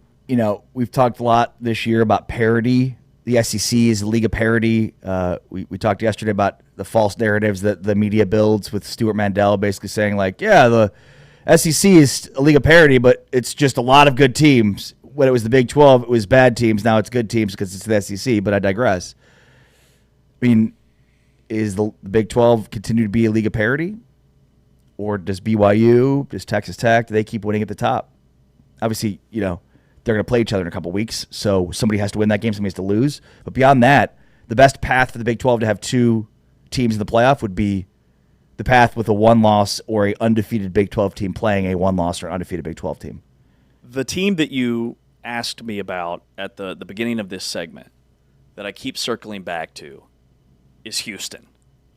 we've talked a lot this year about parity. The SEC is a league of parity. We talked yesterday about the false narratives that the media builds with Stuart Mandel basically saying, like, yeah, the SEC is a league of parity, but it's just a lot of good teams. When it was the Big 12, it was bad teams. Now it's good teams because it's the SEC, but I digress. I mean, is the Big 12 continue to be a league of parity? Or does BYU, does Texas Tech, do they keep winning at the top? Obviously, they're going to play each other in a couple weeks, so somebody has to win that game, somebody has to lose. But beyond that, the best path for the Big 12 to have 2 teams in the playoff would be the path with a 1-loss or a undefeated Big 12 team playing a 1-loss or undefeated Big 12 team. The team that you asked me about at the beginning of this segment that I keep circling back to is Houston.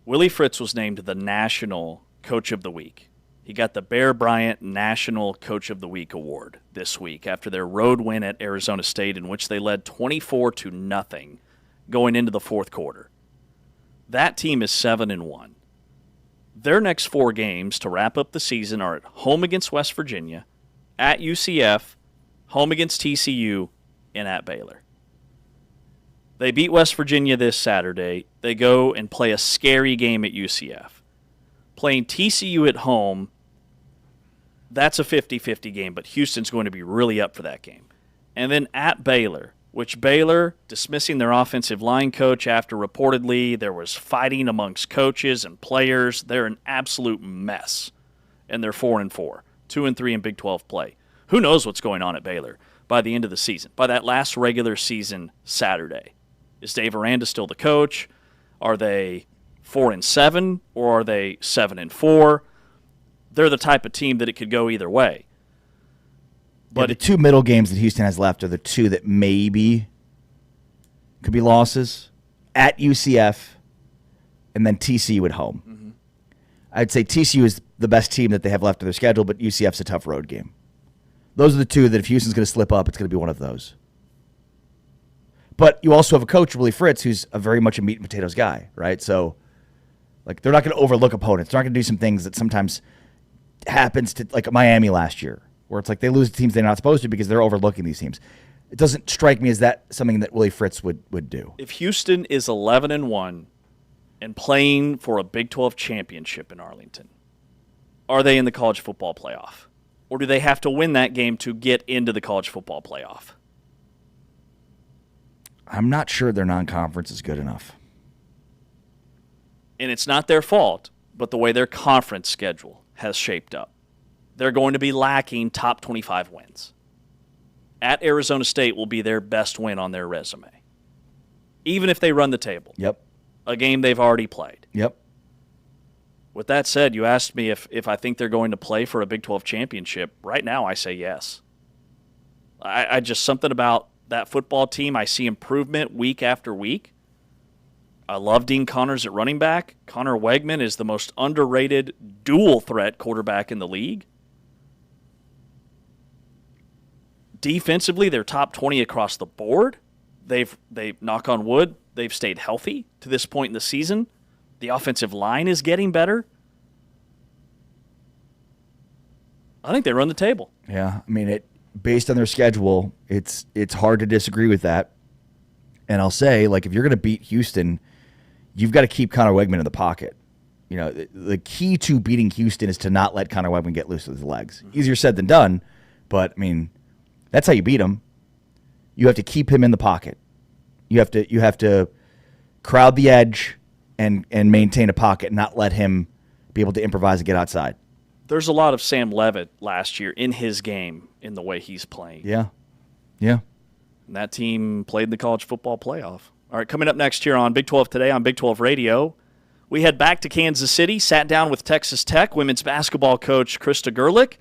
Willie Fritz was named the National Coach of the Week. He got the Bear Bryant National Coach of the Week award this week after their road win at Arizona State, in which they led 24-0 going into the fourth quarter. That team is 7-1. Their next 4 games to wrap up the season are at home against West Virginia, at UCF, home against TCU, and at Baylor. They beat West Virginia this Saturday. They go and play a scary game at UCF. Playing TCU at home, that's a 50-50 game, but Houston's going to be really up for that game. And then at Baylor, which Baylor, dismissing their offensive line coach after reportedly there was fighting amongst coaches and players, they're an absolute mess. And they're 4-4, 2-3 in Big 12 play. Who knows what's going on at Baylor by the end of the season, by that last regular season Saturday? Is Dave Aranda still the coach? Are they 4-7 or are they 7-4? They're the type of team that it could go either way. But the 2 middle games that Houston has left are the 2 that maybe could be losses at UCF and then TCU at home. Mm-hmm. I'd say TCU is the best team that they have left of their schedule, but UCF's a tough road game. Those are the 2 that if Houston's going to slip up, it's going to be one of those. But you also have a coach, Willie Fritz, who's a very much a meat and potatoes guy, right? So, like, they're not going to overlook opponents. They're not going to do some things that sometimes happens to, like, Miami last year, where it's like they lose to teams they're not supposed to because they're overlooking these teams. It doesn't strike me as that something that Willie Fritz would do. If Houston is 11-1 and playing for a Big 12 championship in Arlington, are they in the college football playoff? Or do they have to win that game to get into the college football playoff? I'm not sure their non-conference is good enough. And it's not their fault, but the way their conference schedule has shaped up. They're going to be lacking top 25 wins. At Arizona State will be their best win on their resume. Even if they run the table. Yep. A game they've already played. Yep. With that said, you asked me if I think they're going to play for a Big 12 championship. Right now, I say yes. I just, something about that football team, I see improvement week after week. I love Dean Connors at running back. Connor Wegman is the most underrated dual threat quarterback in the league. Defensively, they're top 20 across the board. They've knock on wood, they've stayed healthy to this point in the season. The offensive line is getting better. I think they run the table. Yeah, I mean, based on their schedule, it's hard to disagree with that. And I'll say, like, if you're going to beat Houston, you've got to keep Connor Wegman in the pocket. You know, the key to beating Houston is to not let Connor Wegman get loose with his legs. Easier said than done, but I mean, that's how you beat him. You have to keep him in the pocket. You have to crowd the edge and maintain a pocket, not let him be able to improvise and get outside. There's a lot of Sam Levitt last year in his game, in the way he's playing. Yeah. Yeah. And that team played in the college football playoff. All right, coming up next here on Big 12 Today on Big 12 Radio, we head back to Kansas City, sat down with Texas Tech women's basketball coach Krista Gerlich.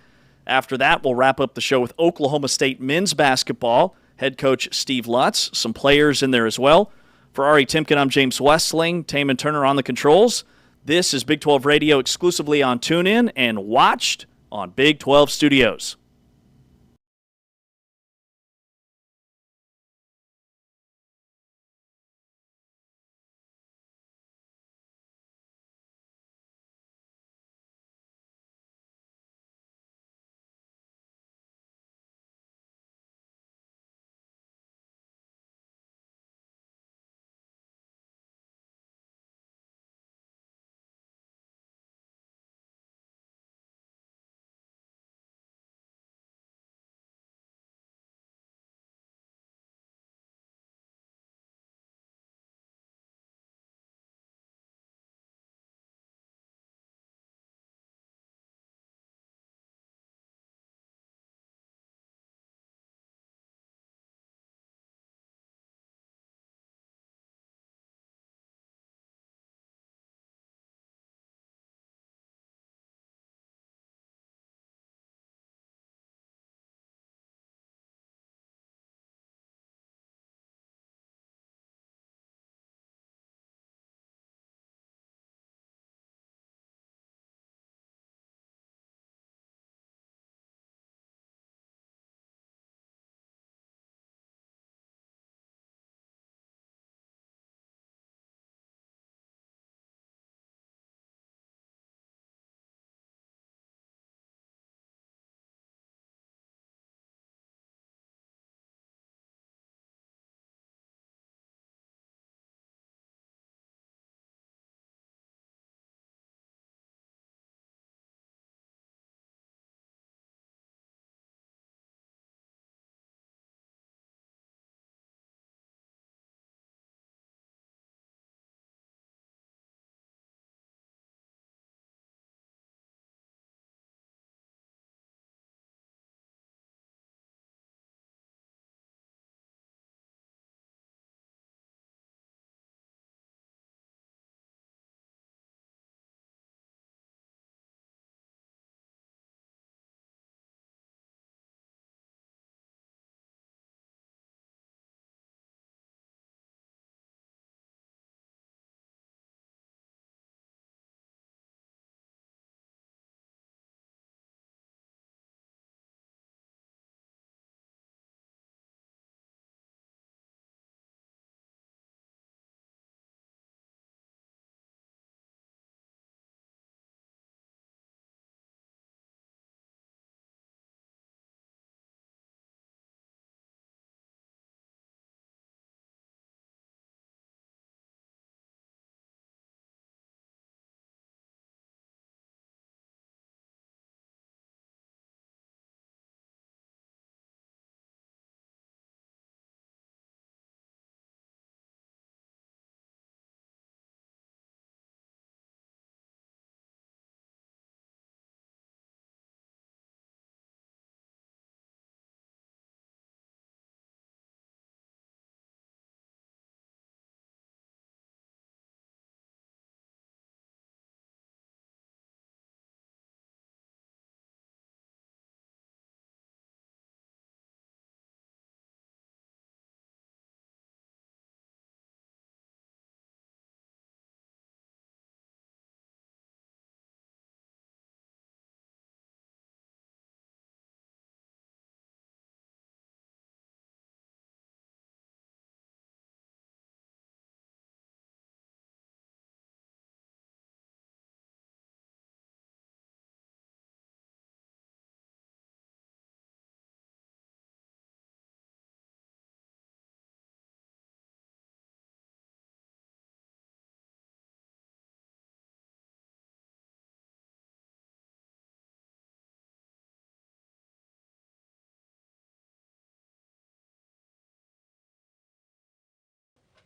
After that, we'll wrap up the show with Oklahoma State men's basketball head coach Steve Lutz, some players in there as well. For Ari Timken, I'm James Westling, Taman Turner on the controls. This is Big 12 Radio exclusively on TuneIn and watched on Big 12 Studios.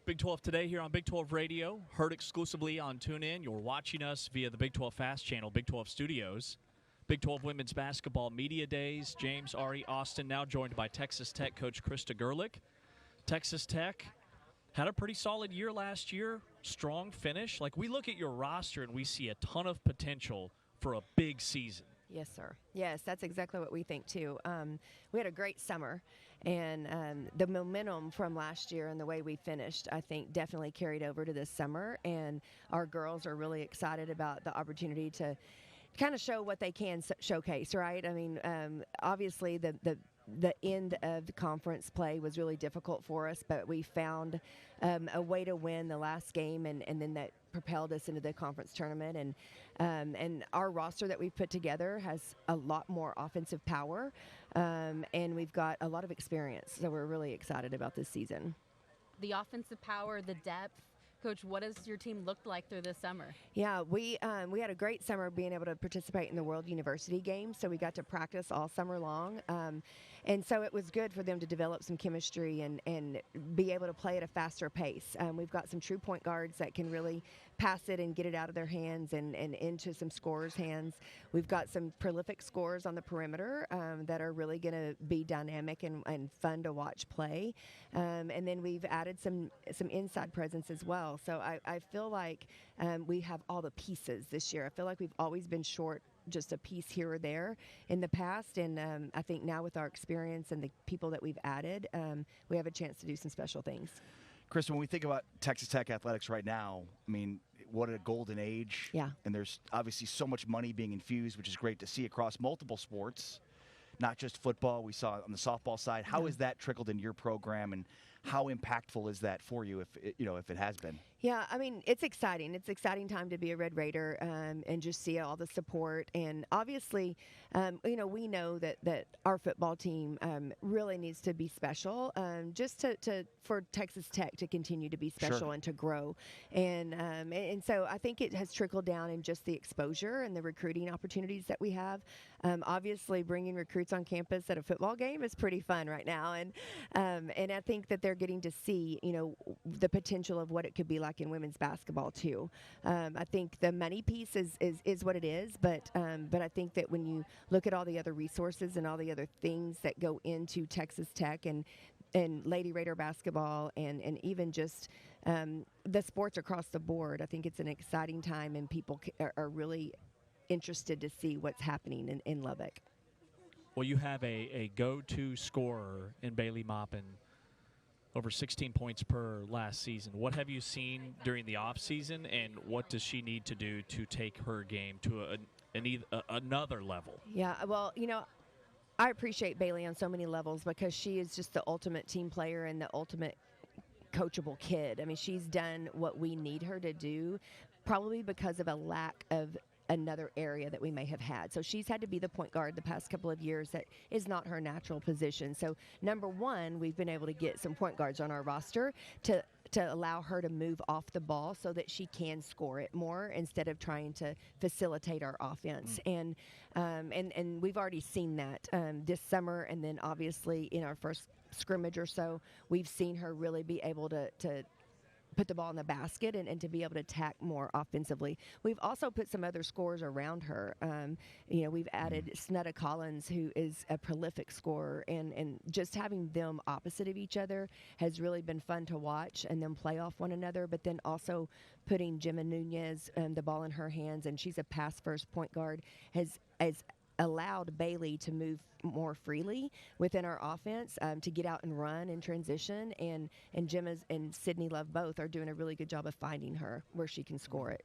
Big 12 Today here on Big 12 Radio, heard exclusively on TuneIn. You're watching us via the Big 12 Fast Channel, Big 12 Studios. Big 12 Women's Basketball Media Days. James, Ari, Austin, now joined by Texas Tech coach Krista Gerlich. Texas Tech had a pretty solid year last year, strong finish. Like, we look at your roster and we see a ton of potential for a big season. Yes, sir. Yes, that's exactly what we think, too. We had a great summer, and the momentum from last year and the way we finished, I think, definitely carried over to this summer, and our girls are really excited about the opportunity to kind of show what they can showcase, right? I mean, obviously, the end of the conference play was really difficult for us, but we found a way to win the last game, and then that propelled us into the conference tournament. And our roster that we've put together has a lot more offensive power, and we've got a lot of experience. So we're really excited about this season. The offensive power, the depth. Coach, what has your team looked like through this summer? Yeah, we had a great summer being able to participate in the World University Games, so we got to practice all summer long. And so it was good for them to develop some chemistry and be able to play at a faster pace. We've got some true point guards that can really pass it and get it out of their hands and into some scorers' hands. We've got some prolific scorers on the perimeter that are really going to be dynamic and fun to watch play. And then we've added some inside presence as well. So I feel like we have all the pieces this year. I feel like we've always been short just a piece here or there in the past. And I think now with our experience and the people that we've added, we have a chance to do some special things. Chris, when we think about Texas Tech athletics right now, I mean, what a golden age. Yeah. And there's obviously so much money being infused, which is great to see across multiple sports, not just football. We saw on the softball side. How has that trickled into your program, and how impactful is that for you if it has been? Yeah, I mean, it's exciting. It's an exciting time to be a Red Raider and just see all the support. And obviously, we know that our football team really needs to be special just for Texas Tech to continue to be special Sure. and to grow. And so I think it has trickled down in just the exposure and the recruiting opportunities that we have. Obviously, bringing recruits on campus at a football game is pretty fun right now. And I think that they're getting to see, the potential of what it could be like in women's basketball too. I think the money piece is what it is, but I think that when you look at all the other resources and all the other things that go into Texas Tech and Lady Raider basketball and even just the sports across the board, I think it's an exciting time, and people are really interested to see what's happening in Lubbock. Well, you have a go-to scorer in Bailey Maupin, over 16 points per last season. What have you seen during the offseason, and what does she need to do to take her game to another level? Yeah, well, I appreciate Bailey on so many levels because she is just the ultimate team player and the ultimate coachable kid. I mean, she's done what we need her to do, probably because of a lack of another area that we may have had. So she's had to be the point guard the past couple of years. That is not her natural position. So number one, we've been able to get some point guards on our roster to allow her to move off the ball so that she can score it more instead of trying to facilitate our offense. And we've already seen that this summer, and then obviously in our first scrimmage or so, we've seen her really be able to put the ball in the basket and to be able to attack more offensively. We've also put some other scorers around her. We've added Snetta Collins, who is a prolific scorer, and just having them opposite of each other has really been fun to watch and them play off one another, but then also putting Gemma Nunez the ball in her hands, and she's a pass-first point guard, has allowed Bailey to move more freely within our offense, to get out and run in transition, and Gemma's and Sydney Love both are doing a really good job of finding her where she can score it.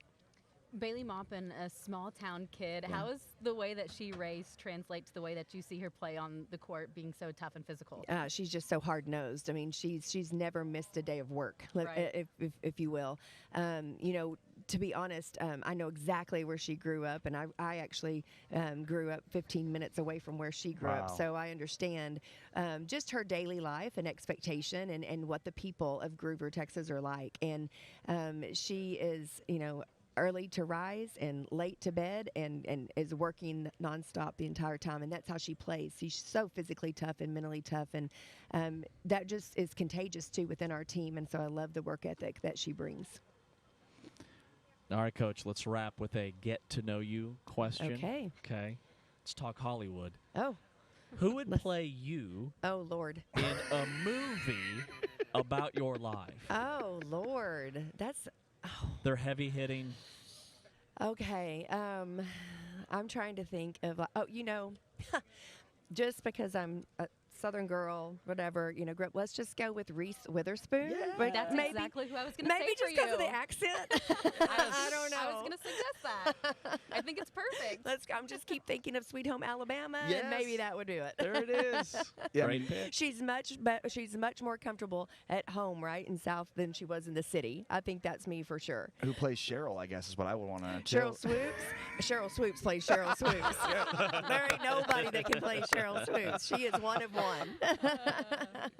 Bailey Maupin, a small town kid. Yeah. How is the way that she raised translate to the way that you see her play on the court, being so tough and physical? She's just so hard nosed. I mean, she's never missed a day of work, right, if you will. To be honest, I know exactly where she grew up, and I actually grew up 15 minutes away from where she grew up, so I understand just her daily life and expectation and what the people of Groover, Texas are like. And she is, early to rise and late to bed and is working nonstop the entire time. And that's how she plays. She's so physically tough and mentally tough. And that just is contagious, too, within our team. And so I love the work ethic that she brings. All right, Coach, let's wrap with a get-to-know-you question. Okay. Let's talk Hollywood. Oh. Who would play you Oh, Lord. in a movie about your life? Oh, Lord. That's... They're heavy-hitting. Okay. I'm trying to think of... just because I'm a Southern girl, whatever, grew up, let's just go with Reese Witherspoon. Yeah. That's exactly who I was going to say Maybe for just because of you. the accent. I don't know. I was going to suggest that. I think it's perfect. I'm just keep thinking of Sweet Home Alabama, Yes. and maybe that would do it. There it is. Great pick. She's much more comfortable at home, right, in South than she was in the city. I think that's me for sure. Who plays Cheryl, I guess, is what I would want to know. Cheryl Swoops. Cheryl Swoops plays Cheryl Swoops. There ain't nobody that can play Cheryl Swoops. She is one of one.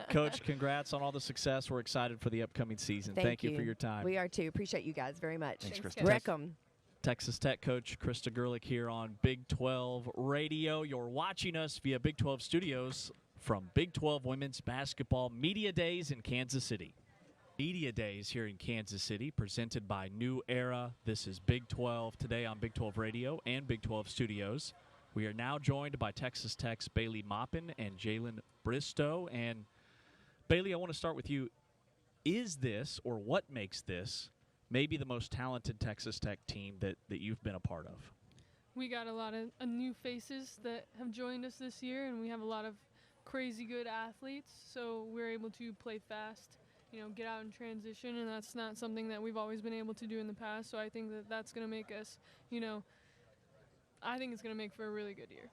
Coach, congrats on all the success. We're excited for the upcoming season. Thank you for your time. We are too. Appreciate you guys very much. Thanks, Krista. Wreck 'em. Texas Tech coach Krista Gerlich here on Big 12 Radio. You're watching us via Big 12 Studios from Big 12 Women's Basketball Media Days in Kansas City. Media Days here in Kansas City, presented by New Era. This is Big 12 today on Big 12 Radio and Big 12 Studios. We are now joined by Texas Tech's Bailey Maupin and Jalen Bristow. And Bailey, I want to start with you. Is this, or what makes this, maybe the most talented Texas Tech team that you've been a part of? We got a lot of new faces that have joined us this year, and we have a lot of crazy good athletes, so we're able to play fast, get out in transition, and that's not something that we've always been able to do in the past, so I think that that's going to make us, I think it's going to make for a really good year.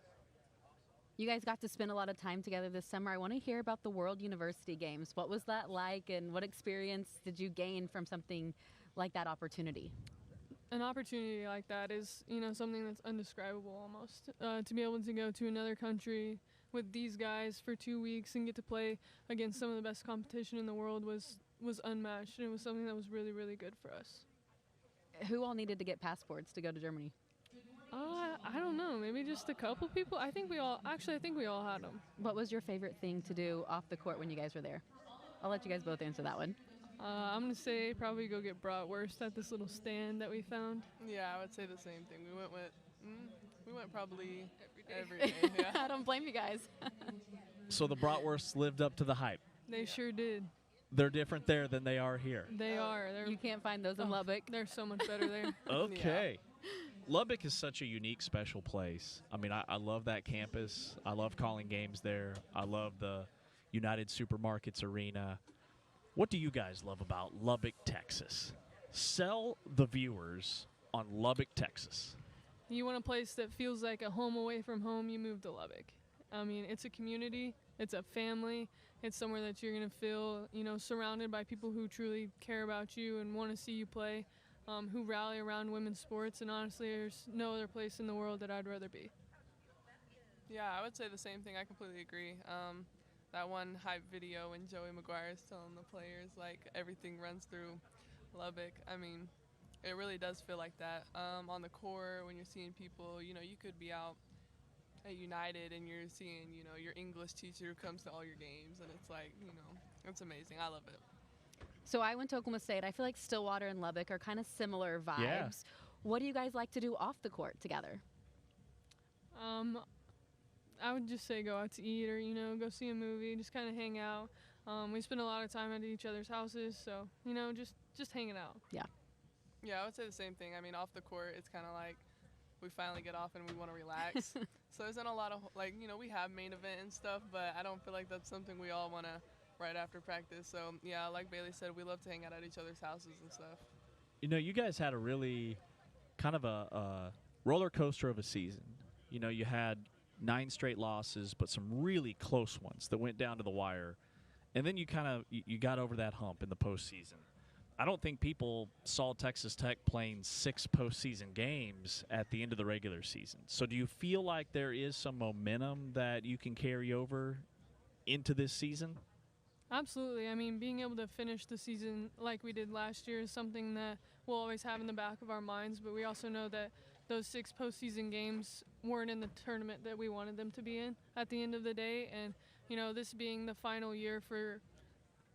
You guys got to spend a lot of time together this summer. I want to hear about the World University Games. What was that like, and what experience did you gain from something like that opportunity? An opportunity like that is, something that's undescribable almost. To be able to go to another country with these guys for 2 weeks and get to play against some of the best competition in the world was unmatched, and it was something that was really, really good for us. Who all needed to get passports to go to Germany? I don't know. Maybe just a couple people. I think we all had them. What was your favorite thing to do off the court when you guys were there? I'll let you guys both answer that one. I'm going to say probably go get bratwurst at this little stand that we found. Yeah, I would say the same thing. We went probably every day. Yeah. I don't blame you guys. So the bratwursts lived up to the hype. They sure did. They're different there than they are here. They are. You can't find those in Lubbock. They're so much better there. Okay. Yeah. Lubbock is such a unique, special place. I mean, I love that campus. I love calling games there. I love the United Supermarkets Arena. What do you guys love about Lubbock, Texas? Sell the viewers on Lubbock, Texas. You want a place that feels like a home away from home, you move to Lubbock. I mean, it's a community. It's a family. It's somewhere that you're going to feel, surrounded by people who truly care about you and want to see you play. Who rally around women's sports, and honestly, there's no other place in the world that I'd rather be. Yeah, I would say the same thing. I completely agree. That one hype video when Joey McGuire is telling the players, everything runs through Lubbock. I mean, it really does feel like that. On the court, when you're seeing people, you could be out at United and you're seeing, your English teacher who comes to all your games, and it's it's amazing. I love it. So I went to Oklahoma State. I feel like Stillwater and Lubbock are kind of similar vibes. Yeah. What do you guys like to do off the court together? I would just say go out to eat or, go see a movie, just kind of hang out. We spend a lot of time at each other's houses, so, just hanging out. Yeah. Yeah, I would say the same thing. I mean, off the court, it's kind of like we finally get off and we want to relax. So there's not a lot of, we have main event and stuff, but I don't feel like that's something we all want to right after practice. So, yeah, like Bailey said, we love to hang out at each other's houses and stuff. You guys had a really kind of a roller coaster of a season. You had 9 straight losses, but some really close ones that went down to the wire. And then you got over that hump in the postseason. I don't think people saw Texas Tech playing 6 postseason games at the end of the regular season. So do you feel like there is some momentum that you can carry over into this season? Absolutely. I mean, being able to finish the season like we did last year is something that we'll always have in the back of our minds, but we also know that those 6 postseason games weren't in the tournament that we wanted them to be in at the end of the day. And, you know, this being the final year for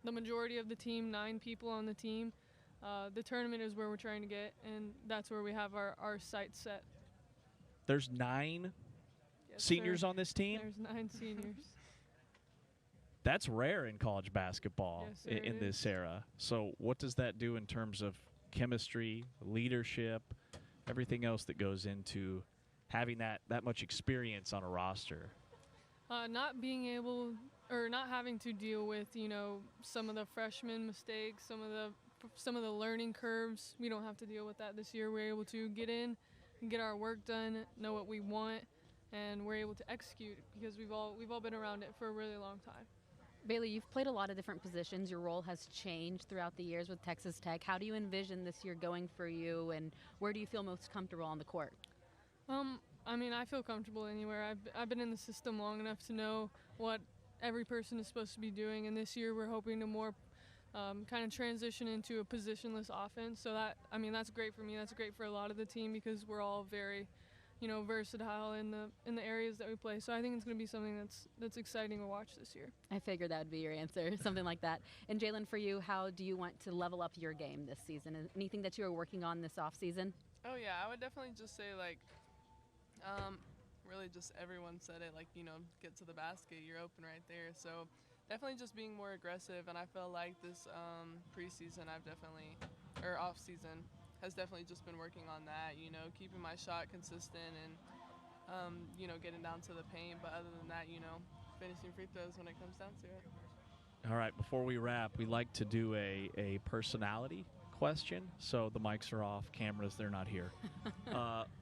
the majority of the team, 9 people on the team, the tournament is where we're trying to get, and that's where we have our sights set. There's 9 Yes, seniors sir. on this team? There's 9 seniors. That's rare in college basketball Yes, sir, in it this is. era. So what does that do in terms of chemistry, leadership, everything else that goes into having that much experience on a roster? Not being able or not having to deal with, you know, some of the freshman mistakes, some of the learning curves. We don't have to deal with that this year. We're able to get in and get our work done, know what we want, and we're able to execute because we've all been around it for a really long time. Bailey, you've played a lot of different positions. Your role has changed throughout the years with Texas Tech. How do you envision this year going for you, and where do you feel most comfortable on the court? I mean, I feel comfortable anywhere. I've been in the system long enough to know what every person is supposed to be doing, and this year we're hoping to more kind of transition into a positionless offense. So that's great for me. That's great for a lot of the team because we're all very, you know, versatile in the areas that we play. So I think it's going to be something that's exciting to watch this year. I figured that would be your answer, something like that. And Jalen, for you, how do you want to level up your game this season? Anything that you are working on this off season? Oh yeah, I would definitely just say like, really just everyone said it, like, you know, get to the basket, you're open right there. So definitely just being more aggressive, and I feel like this preseason off season has definitely just been working on that, you know, keeping my shot consistent and, you know, getting down to the paint. But other than that, you know, finishing free throws when it comes down to it. All right, before we wrap, we like to do a personality question. So the mics are off, cameras, they're not here.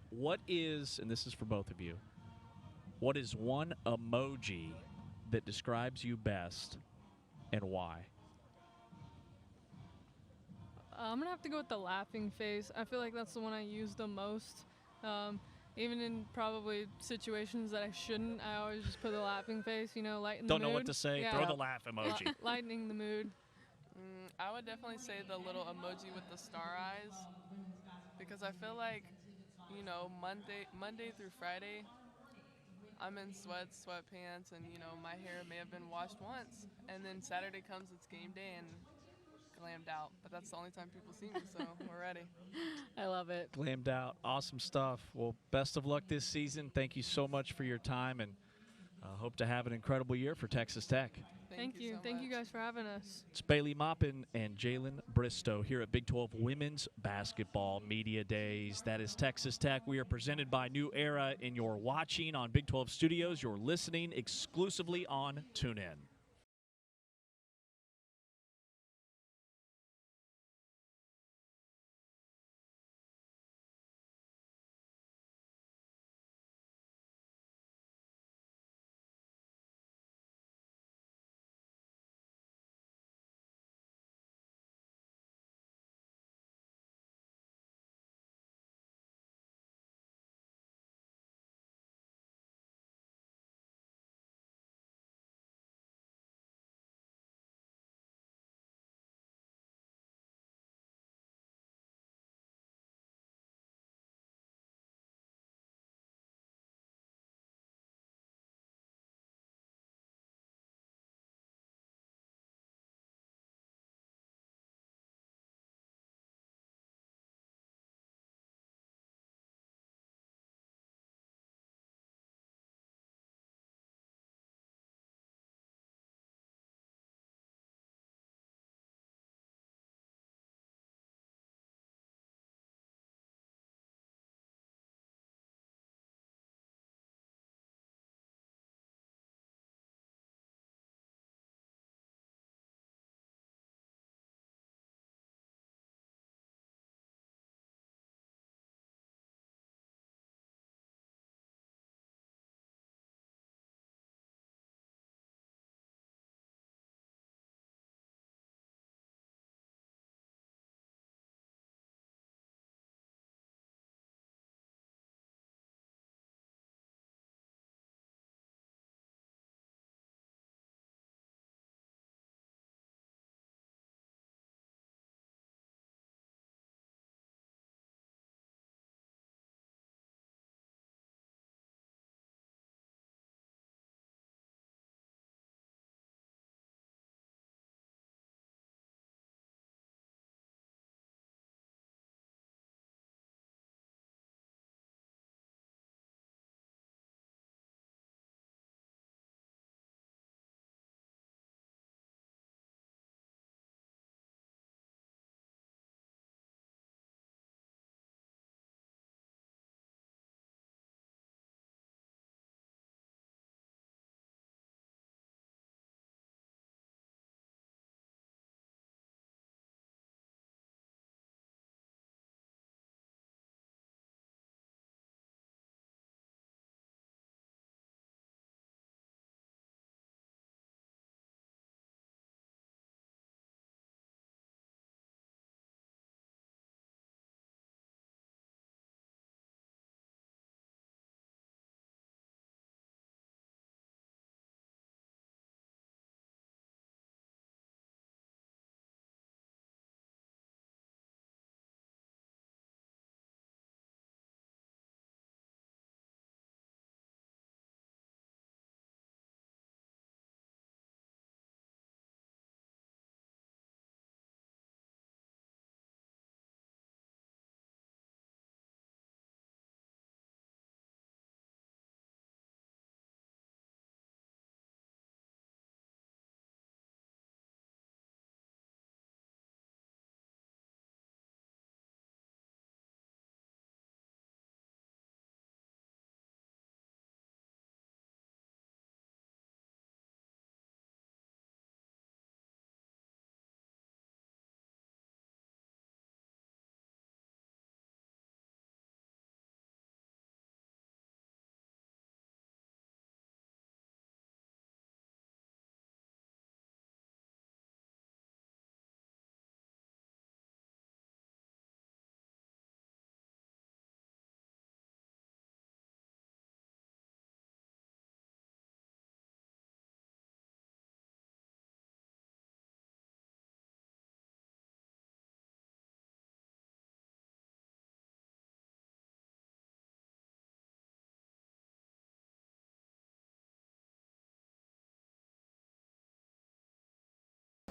What is, and this is for both of you, what is one emoji that describes you best and why? I'm going to have to go with the laughing face. I feel like that's the one I use the most. Even in probably situations that I shouldn't, I always just put the laughing face, you know, lighten the mood. Don't know what to say, Yeah. throw the laugh emoji. Lightening the mood. I would definitely say the little emoji with the star eyes, because I feel like, you know, Monday through Friday, I'm in sweatpants, and, you know, my hair may have been washed once, and then Saturday comes, it's game day, and glammed out. But that's the only time people see me, so we're ready. I love it. Glammed out. Awesome stuff. Well, best of luck this season. Thank you so much for your time, and hope to have an incredible year for Texas Tech. Thank you. Thank you guys for having us. It's Bailey Maupin and Jalen Bristow here at Big 12 Women's Basketball Media Days. That is Texas Tech. We are presented by New Era, and you're watching on Big 12 Studios. You're listening exclusively on TuneIn.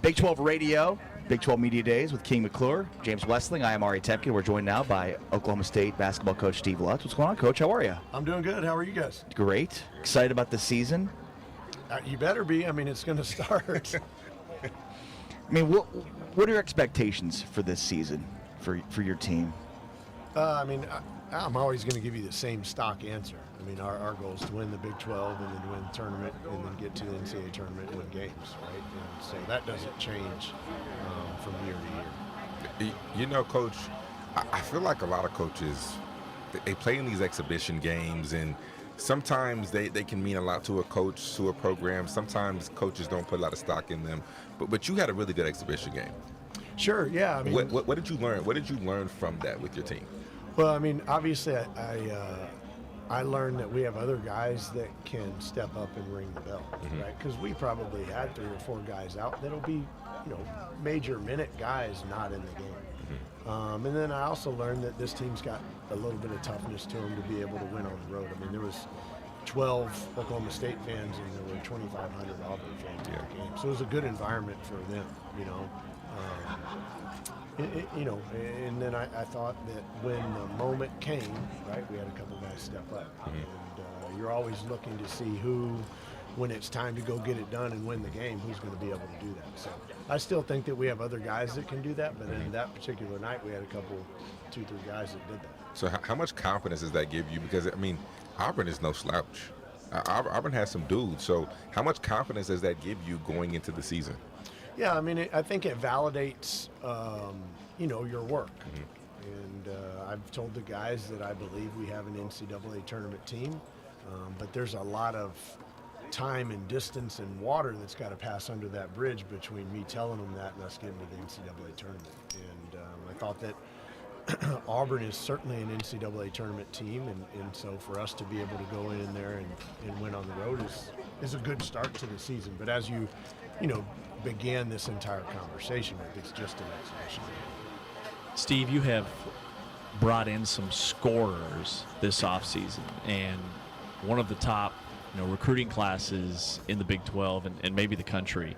Big 12 Radio, Big 12 Media Days with King McClure, James Westling. I am Ari Tepke. We're joined now by Oklahoma State basketball coach Steve Lutz. What's going on, Coach? How are you? I'm doing good. How are you guys? Great. Excited about the season? You better be. I mean, it's going to start. I mean, what are your expectations for this season for your team? I'm always going to give you the same stock answer. I mean, our goal is to win the Big 12 and then to win the tournament and then get to the NCAA tournament and win games, right? And so that doesn't change from year to year. You know, Coach, I feel like a lot of coaches, they play in these exhibition games, and sometimes they can mean a lot to a coach, to a program. Sometimes coaches don't put a lot of stock in them. But you had a really good exhibition game. Sure, yeah. I mean, what did you learn? What did you learn from that with your team? Well, I mean, obviously, I learned that we have other guys that can step up and ring the bell, right? Because we probably had 3 or 4 guys out that'll be, major minute guys not in the game. And then I also learned that this team's got a little bit of toughness to them to be able to win on the road. I mean, there was 12 Oklahoma State fans and there were 2,500 Auburn fans in the game, so it was a good environment for them, and then I thought that when the moment came, right, we had a couple guys step up. And you're always looking to see who, when it's time to go get it done and win the game, who's going to be able to do that. So I still think that we have other guys that can do that, but in that particular night, we had a couple, 2-3 guys that did that. So how much confidence does that give you? Because, I mean, Auburn is no slouch. Auburn has some dudes. So how much confidence does that give you going into the season? Yeah, I mean, I think it validates, your work. And I've told the guys that I believe we have an NCAA tournament team, but there's a lot of time and distance and water that's got to pass under that bridge between me telling them that and us getting to the NCAA tournament. And I thought that Auburn is certainly an NCAA tournament team, and so for us to be able to go in there and win on the road is a good start to the season. But as you began this entire conversation with, it's just an exhibition. Steve, you have brought in some scorers this offseason, and one of the top recruiting classes in the Big 12 and maybe the country.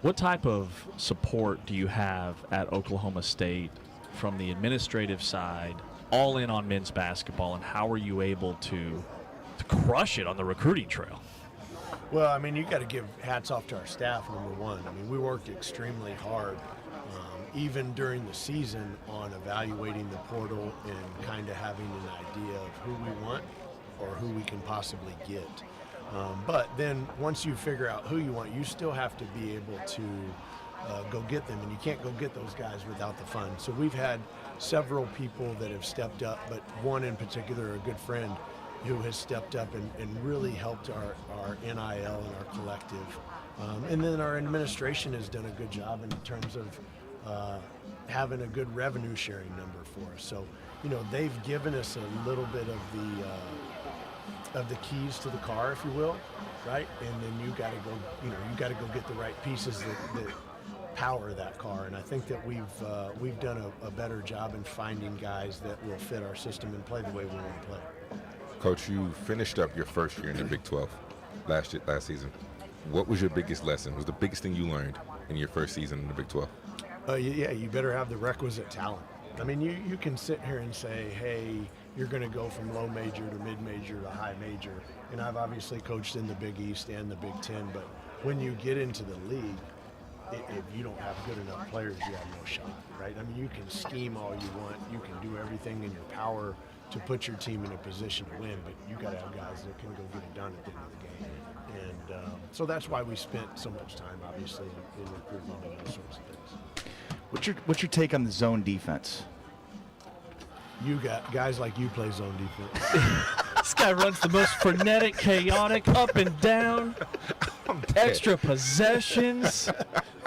What type of support do you have at Oklahoma State from the administrative side, all in on men's basketball, and how are you able to crush it on the recruiting trail? Well, I mean, you got to give hats off to our staff, number one. I mean, we worked extremely hard, even during the season, on evaluating the portal and kind of having an idea of who we want or who we can possibly get. But then once you figure out who you want, you still have to be able to go get them, and you can't go get those guys without the funds. So we've had several people that have stepped up, but one in particular, a good friend, who has stepped up and really helped our NIL and our collective. And then our administration has done a good job in terms of having a good revenue sharing number for us. So, they've given us a little bit of the keys to the car, if you will, right? And then you got to go, you got to go get the right pieces that power that car. And I think that we've done a better job in finding guys that will fit our system and play the way we want to play. Coach, you finished up your first year in the Big 12 last season. What was your biggest lesson? What was the biggest thing you learned in your first season in the Big 12? You better have the requisite talent. I mean, you can sit here and say, hey, you're going to go from low major to mid major to high major. And I've obviously coached in the Big East and the Big Ten, but when you get into the league, if you don't have good enough players, you have no shot, right? I mean, you can scheme all you want. You can do everything in your power to put your team in a position to win, but you got to have guys that can go get it done at the end of the game. And so that's why we spent so much time, obviously, in recruiting and those sorts of things. What's your take on the zone defense? You got guys like you play zone defense. This guy runs the most frenetic, chaotic, up and down, extra possessions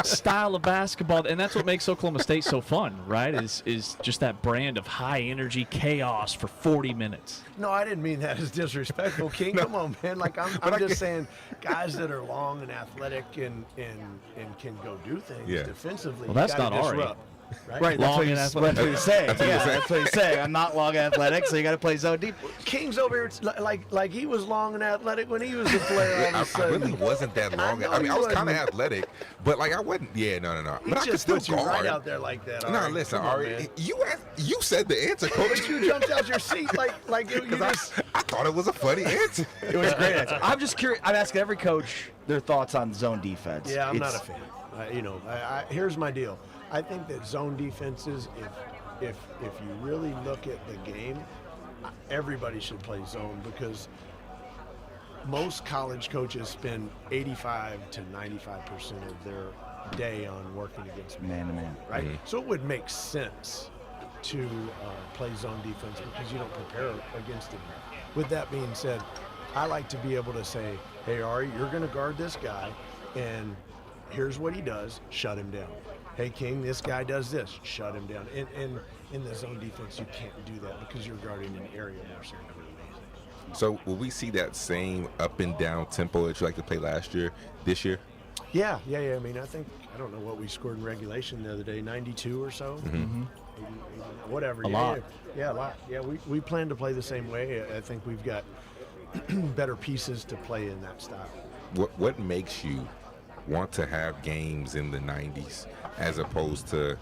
style of basketball, and that's what makes Oklahoma State so fun, right? Is just that brand of high energy chaos for 40 minutes. No, I didn't mean that as disrespectful, King. No. Come on, man. Like I'm just saying, guys that are long and athletic and can go do things defensively. Well, that's not disrupt. Ari. Right, that's what you're saying. That's what you're saying. That's what you're saying. I'm not long athletic, so you got to play zone deep. King's over here like he was long and athletic when he was a player. I really wasn't that long. I mean, I was kind of athletic, but like I wasn't. Yeah, no. He But I could just still puts you guard. right out there like that. No, listen, Ari, you said the answer, Coach. But you jumped out your seat like you just. I thought it was a funny answer. It was a great answer. I'm just curious. I'm asking every coach their thoughts on zone defense. Yeah, I'm not a fan. Here's my deal. I think that zone defenses, if you really look at the game, everybody should play zone because most college coaches spend 85 to 95% of their day on working against man-to-man, right? Mm-hmm. So it would make sense to play zone defense because you don't prepare against it. With that being said, I like to be able to say, hey, Ari, you're going to guard this guy, and here's what he does, shut him down. Hey, King, this guy does this, shut him down. And in the zone defense, you can't do that because you're guarding an area more so. So will we see that same up and down tempo that you like to play last year, this year? Yeah. I mean, I don't know what we scored in regulation the other day, 92 or so. Mm-hmm. 80, whatever. A lot. Yeah, a lot. Yeah, we plan to play the same way. I think we've got better pieces to play in that style. What makes you want to have games in the 90s as opposed to,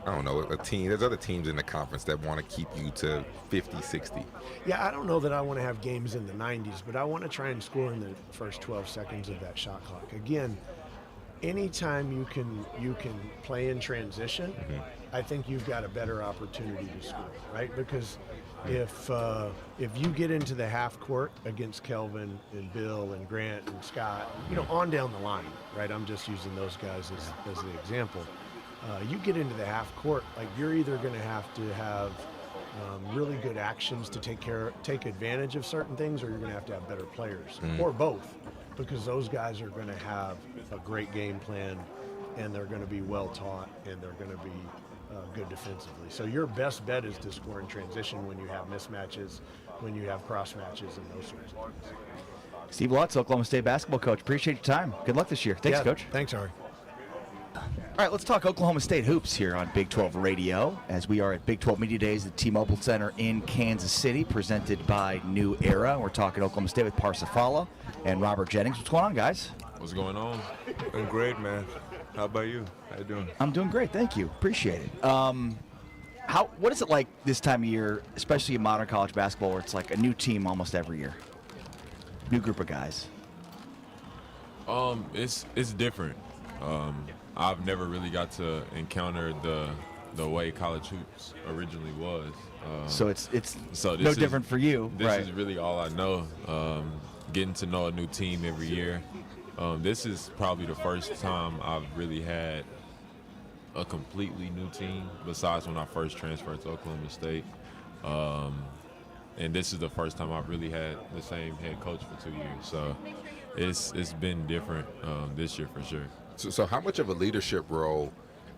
I don't know, a team? There's other teams in the conference that want to keep you to 50, 60. Yeah, I don't know that I want to have games in the 90s, but I want to try and score in the first 12 seconds of that shot clock. Again, anytime you can play in transition, I think you've got a better opportunity to score, right? Because if you get into the half court against Kelvin and Bill and Grant and Scott, on down the line, right? I'm just using those guys as the example. You get into the half court, like you're either going to have really good actions to take advantage of certain things, or you're going to have better players, or both, because those guys are going to have a great game plan, and they're going to be well taught, and they're going to be good defensively. So your best bet is to score in transition when you have mismatches, when you have cross matches, and those sorts of things. Steve Lutz, Oklahoma State basketball coach. Appreciate your time. Good luck this year. Thanks, Coach. Thanks, Ari. All right, let's talk Oklahoma State hoops here on Big 12 Radio as we are at Big 12 Media Days at T-Mobile Center in Kansas City, presented by New Era. We're talking Oklahoma State with Parsifala and Robert Jennings. What's going on, guys? What's going on? Doing great, man. How about you? How you doing? I'm doing great, thank you. Appreciate it. What is it like this time of year, especially in modern college basketball, where it's like a new team almost every year, new group of guys? It's different. I've never really got to encounter the way college hoops originally was. So it's so no different for you, This right? is really all I know. Getting to know a new team every year. This is probably the first time I've really had a completely new team besides when I first transferred to Oklahoma State. And this is the first time I've really had the same head coach for 2 years. So it's been different this year for sure. So how much of a leadership role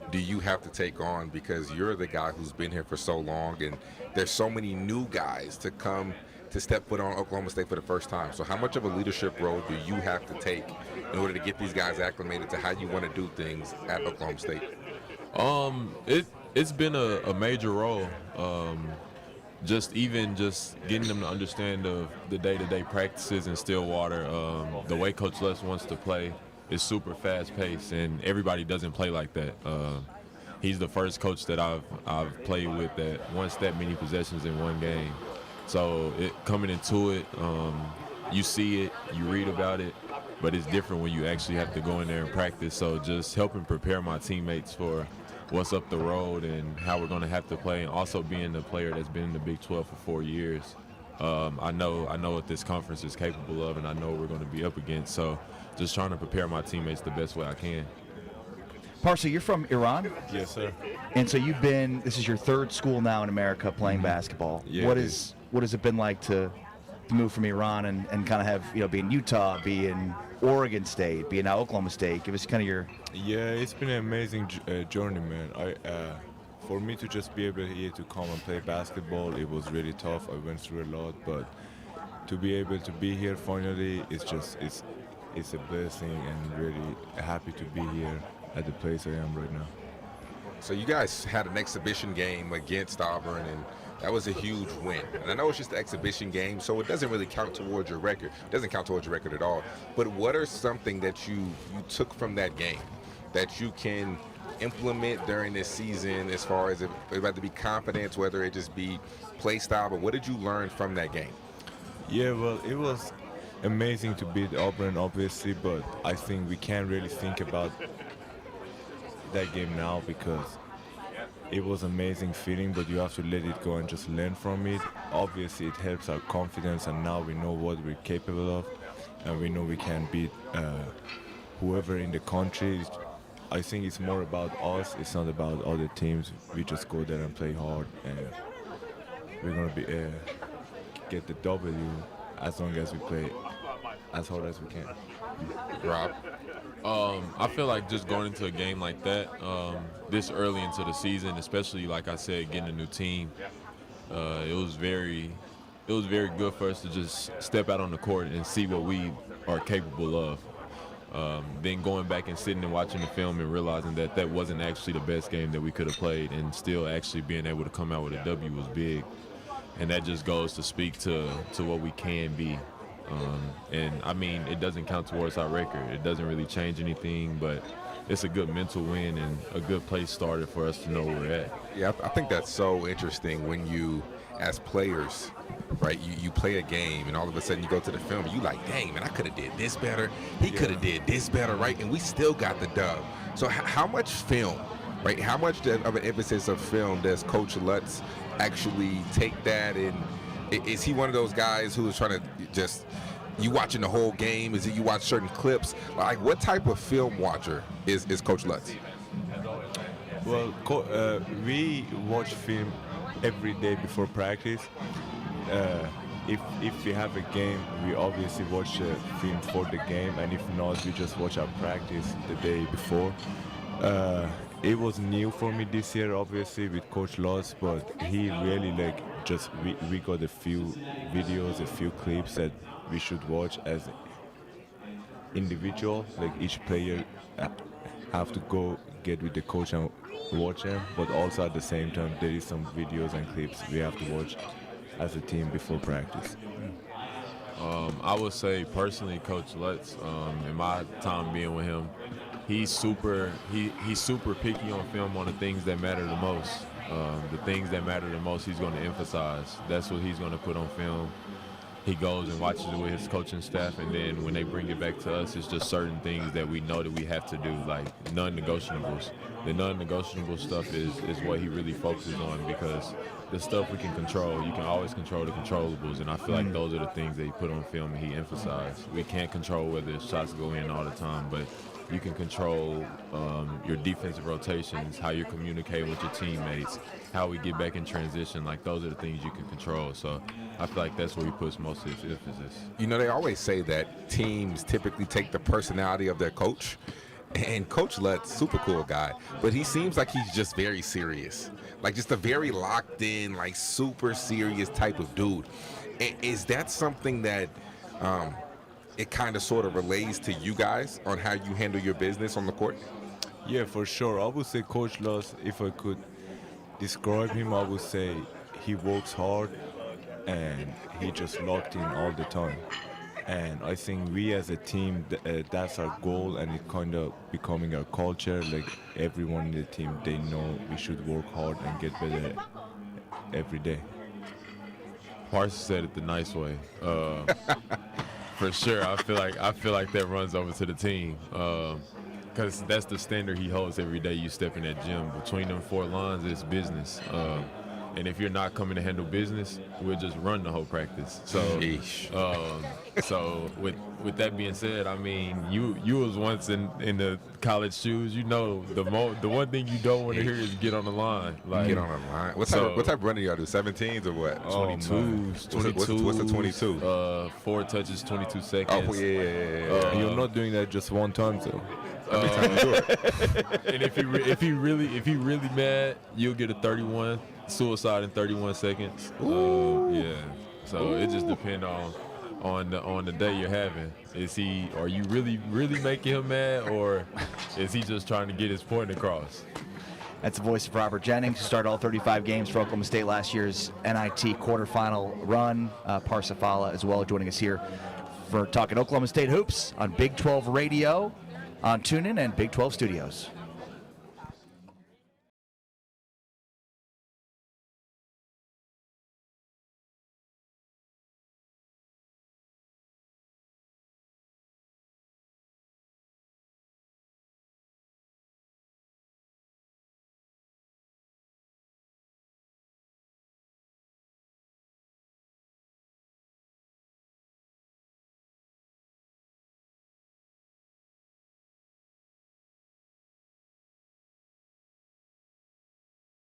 do you have to take on, because you're the guy who's been here for so long and there's so many new guys to come to step foot on Oklahoma State for the first time? So how much of a leadership role do you have to take in order to get these guys acclimated to how you want to do things at Oklahoma State? It's been a major role. Just getting them to understand the day-to-day practices in Stillwater. The way Coach Les wants to play is super fast-paced, and everybody doesn't play like that. He's the first coach that I've played with that wants that many possessions in one game. So coming into it, you see it, you read about it, but it's different when you actually have to go in there and practice. So just helping prepare my teammates for what's up the road and how we're going to have to play, and also being the player that's been in the Big 12 for 4 years. I know what this conference is capable of, and I know what we're going to be up against. So just trying to prepare my teammates the best way I can. Parsa, you're from Iran? Yes, sir. And so this is your third school now in America playing basketball. Yeah, What has it been like to move from Iran and kind of have, be in Utah, be in Oregon State, be in now Oklahoma State? Give us kind of your... Yeah, it's been an amazing journey, man. For me to just be able to come and play basketball, it was really tough. I went through a lot, but to be able to be here finally, it's a blessing, and really happy to be here at the place I am right now. So you guys had an exhibition game against Auburn, and that was a huge win. And I know it's just an exhibition game, so it doesn't really count towards your record. It doesn't count towards your record at all. But what are something that you took from that game that you can implement during this season, as far as whether it be confidence, whether it just be play style, but what did you learn from that game? Yeah, well, it was amazing to beat Auburn, obviously, but I think we can't really think about that game now because it was amazing feeling, but you have to let it go and just learn from it. Obviously, it helps our confidence, and now we know what we're capable of, and we know we can beat whoever in the country. I think it's more about us. It's not about other teams. We just go there and play hard, and we're gonna be get the W as long as we play as hard as we can. Rob? I feel like just going into a game like that, this early into the season, especially like I said, getting a new team, it was very good for us to just step out on the court and see what we are capable of. Then going back and sitting and watching the film and realizing that that wasn't actually the best game that we could have played, and still actually being able to come out with a W was big. And that just goes to speak to what we can be. And I mean, it doesn't count towards our record. It doesn't really change anything, but it's a good mental win and a good place started for us to know where we're at. Yeah, I think that's so interesting when you, as players, right, you play a game and all of a sudden you go to the film and you like, dang, man, I could have did this better. He could have did this better, right? And we still got the dub. So how much film, right, how much of an emphasis of film does Coach Lutz actually take that? And is he one of those guys who is trying to just, you watching the whole game? Is it you watch certain clips? Like, what type of film watcher is Coach Lutz? Well, we watch film every day before practice. If we have a game, we obviously watch film for the game, and if not, we just watch our practice the day before. It was new for me this year, obviously, with Coach Lutz, but he really we got a few videos, a few clips that we should watch as individual. Like each player have to go get with the coach and watch them, but also at the same time there is some videos and clips we have to watch as a team before practice. I would say personally, Coach Lutz, in my time being with him, he's super picky on film on the things that matter the most. The things that matter the most, he's going to emphasize. That's what he's going to put on film. He goes and watches it with his coaching staff, and then when they bring it back to us, it's just certain things that we know that we have to do, like non-negotiables. The non-negotiable stuff is what he really focuses on, because the stuff we can control, you can always control the controllables, and I feel like those are the things that he put on film and he emphasized. We can't control whether shots go in all the time, but you can control your defensive rotations, how you're communicating with your teammates, how we get back in transition. Like, those are the things you can control. So I feel like that's where he puts most of his emphasis. You know, they always say that teams typically take the personality of their coach. And Coach Lutz, super cool guy, but he seems like he's just very serious. Like, just a very locked in, like, super serious type of dude. Is that something that it kind of sort of relates to you guys on how you handle your business on the court? Yeah, for sure. I would say Coach Lutz, if I could describe him, I would say he works hard and he just locked in all the time. And I think we as a team, that's our goal, and it kind of becoming our culture. Like, everyone in the team, they know we should work hard and get better every day. Parson said it the nice way. For sure, I feel like that runs over to the team, because that's the standard he holds every day. You step in that gym. Between them four lines, it's business. And if you're not coming to handle business, we'll just run the whole practice. So, so with that being said, I mean, you was once in the college shoes. You know, the one thing you don't want to hear is get on the line. Like, get on the line. What type of running y'all do? 17s or what? 22s. What's the 22? 4 touches, 22 seconds. Oh yeah. You're not doing that just one time, though. Every time you do it. And if he really mad, you'll get a 31 suicide in 31 seconds. Yeah. So it just depends on the day you're having. Are you really making him mad, or is he just trying to get his point across? That's the voice of Robert Jennings, who started all 35 games for Oklahoma State last year's NIT quarterfinal run. Parsifala as well, joining us here for talking Oklahoma State hoops on Big 12 Radio, on TuneIn and Big 12 Studios.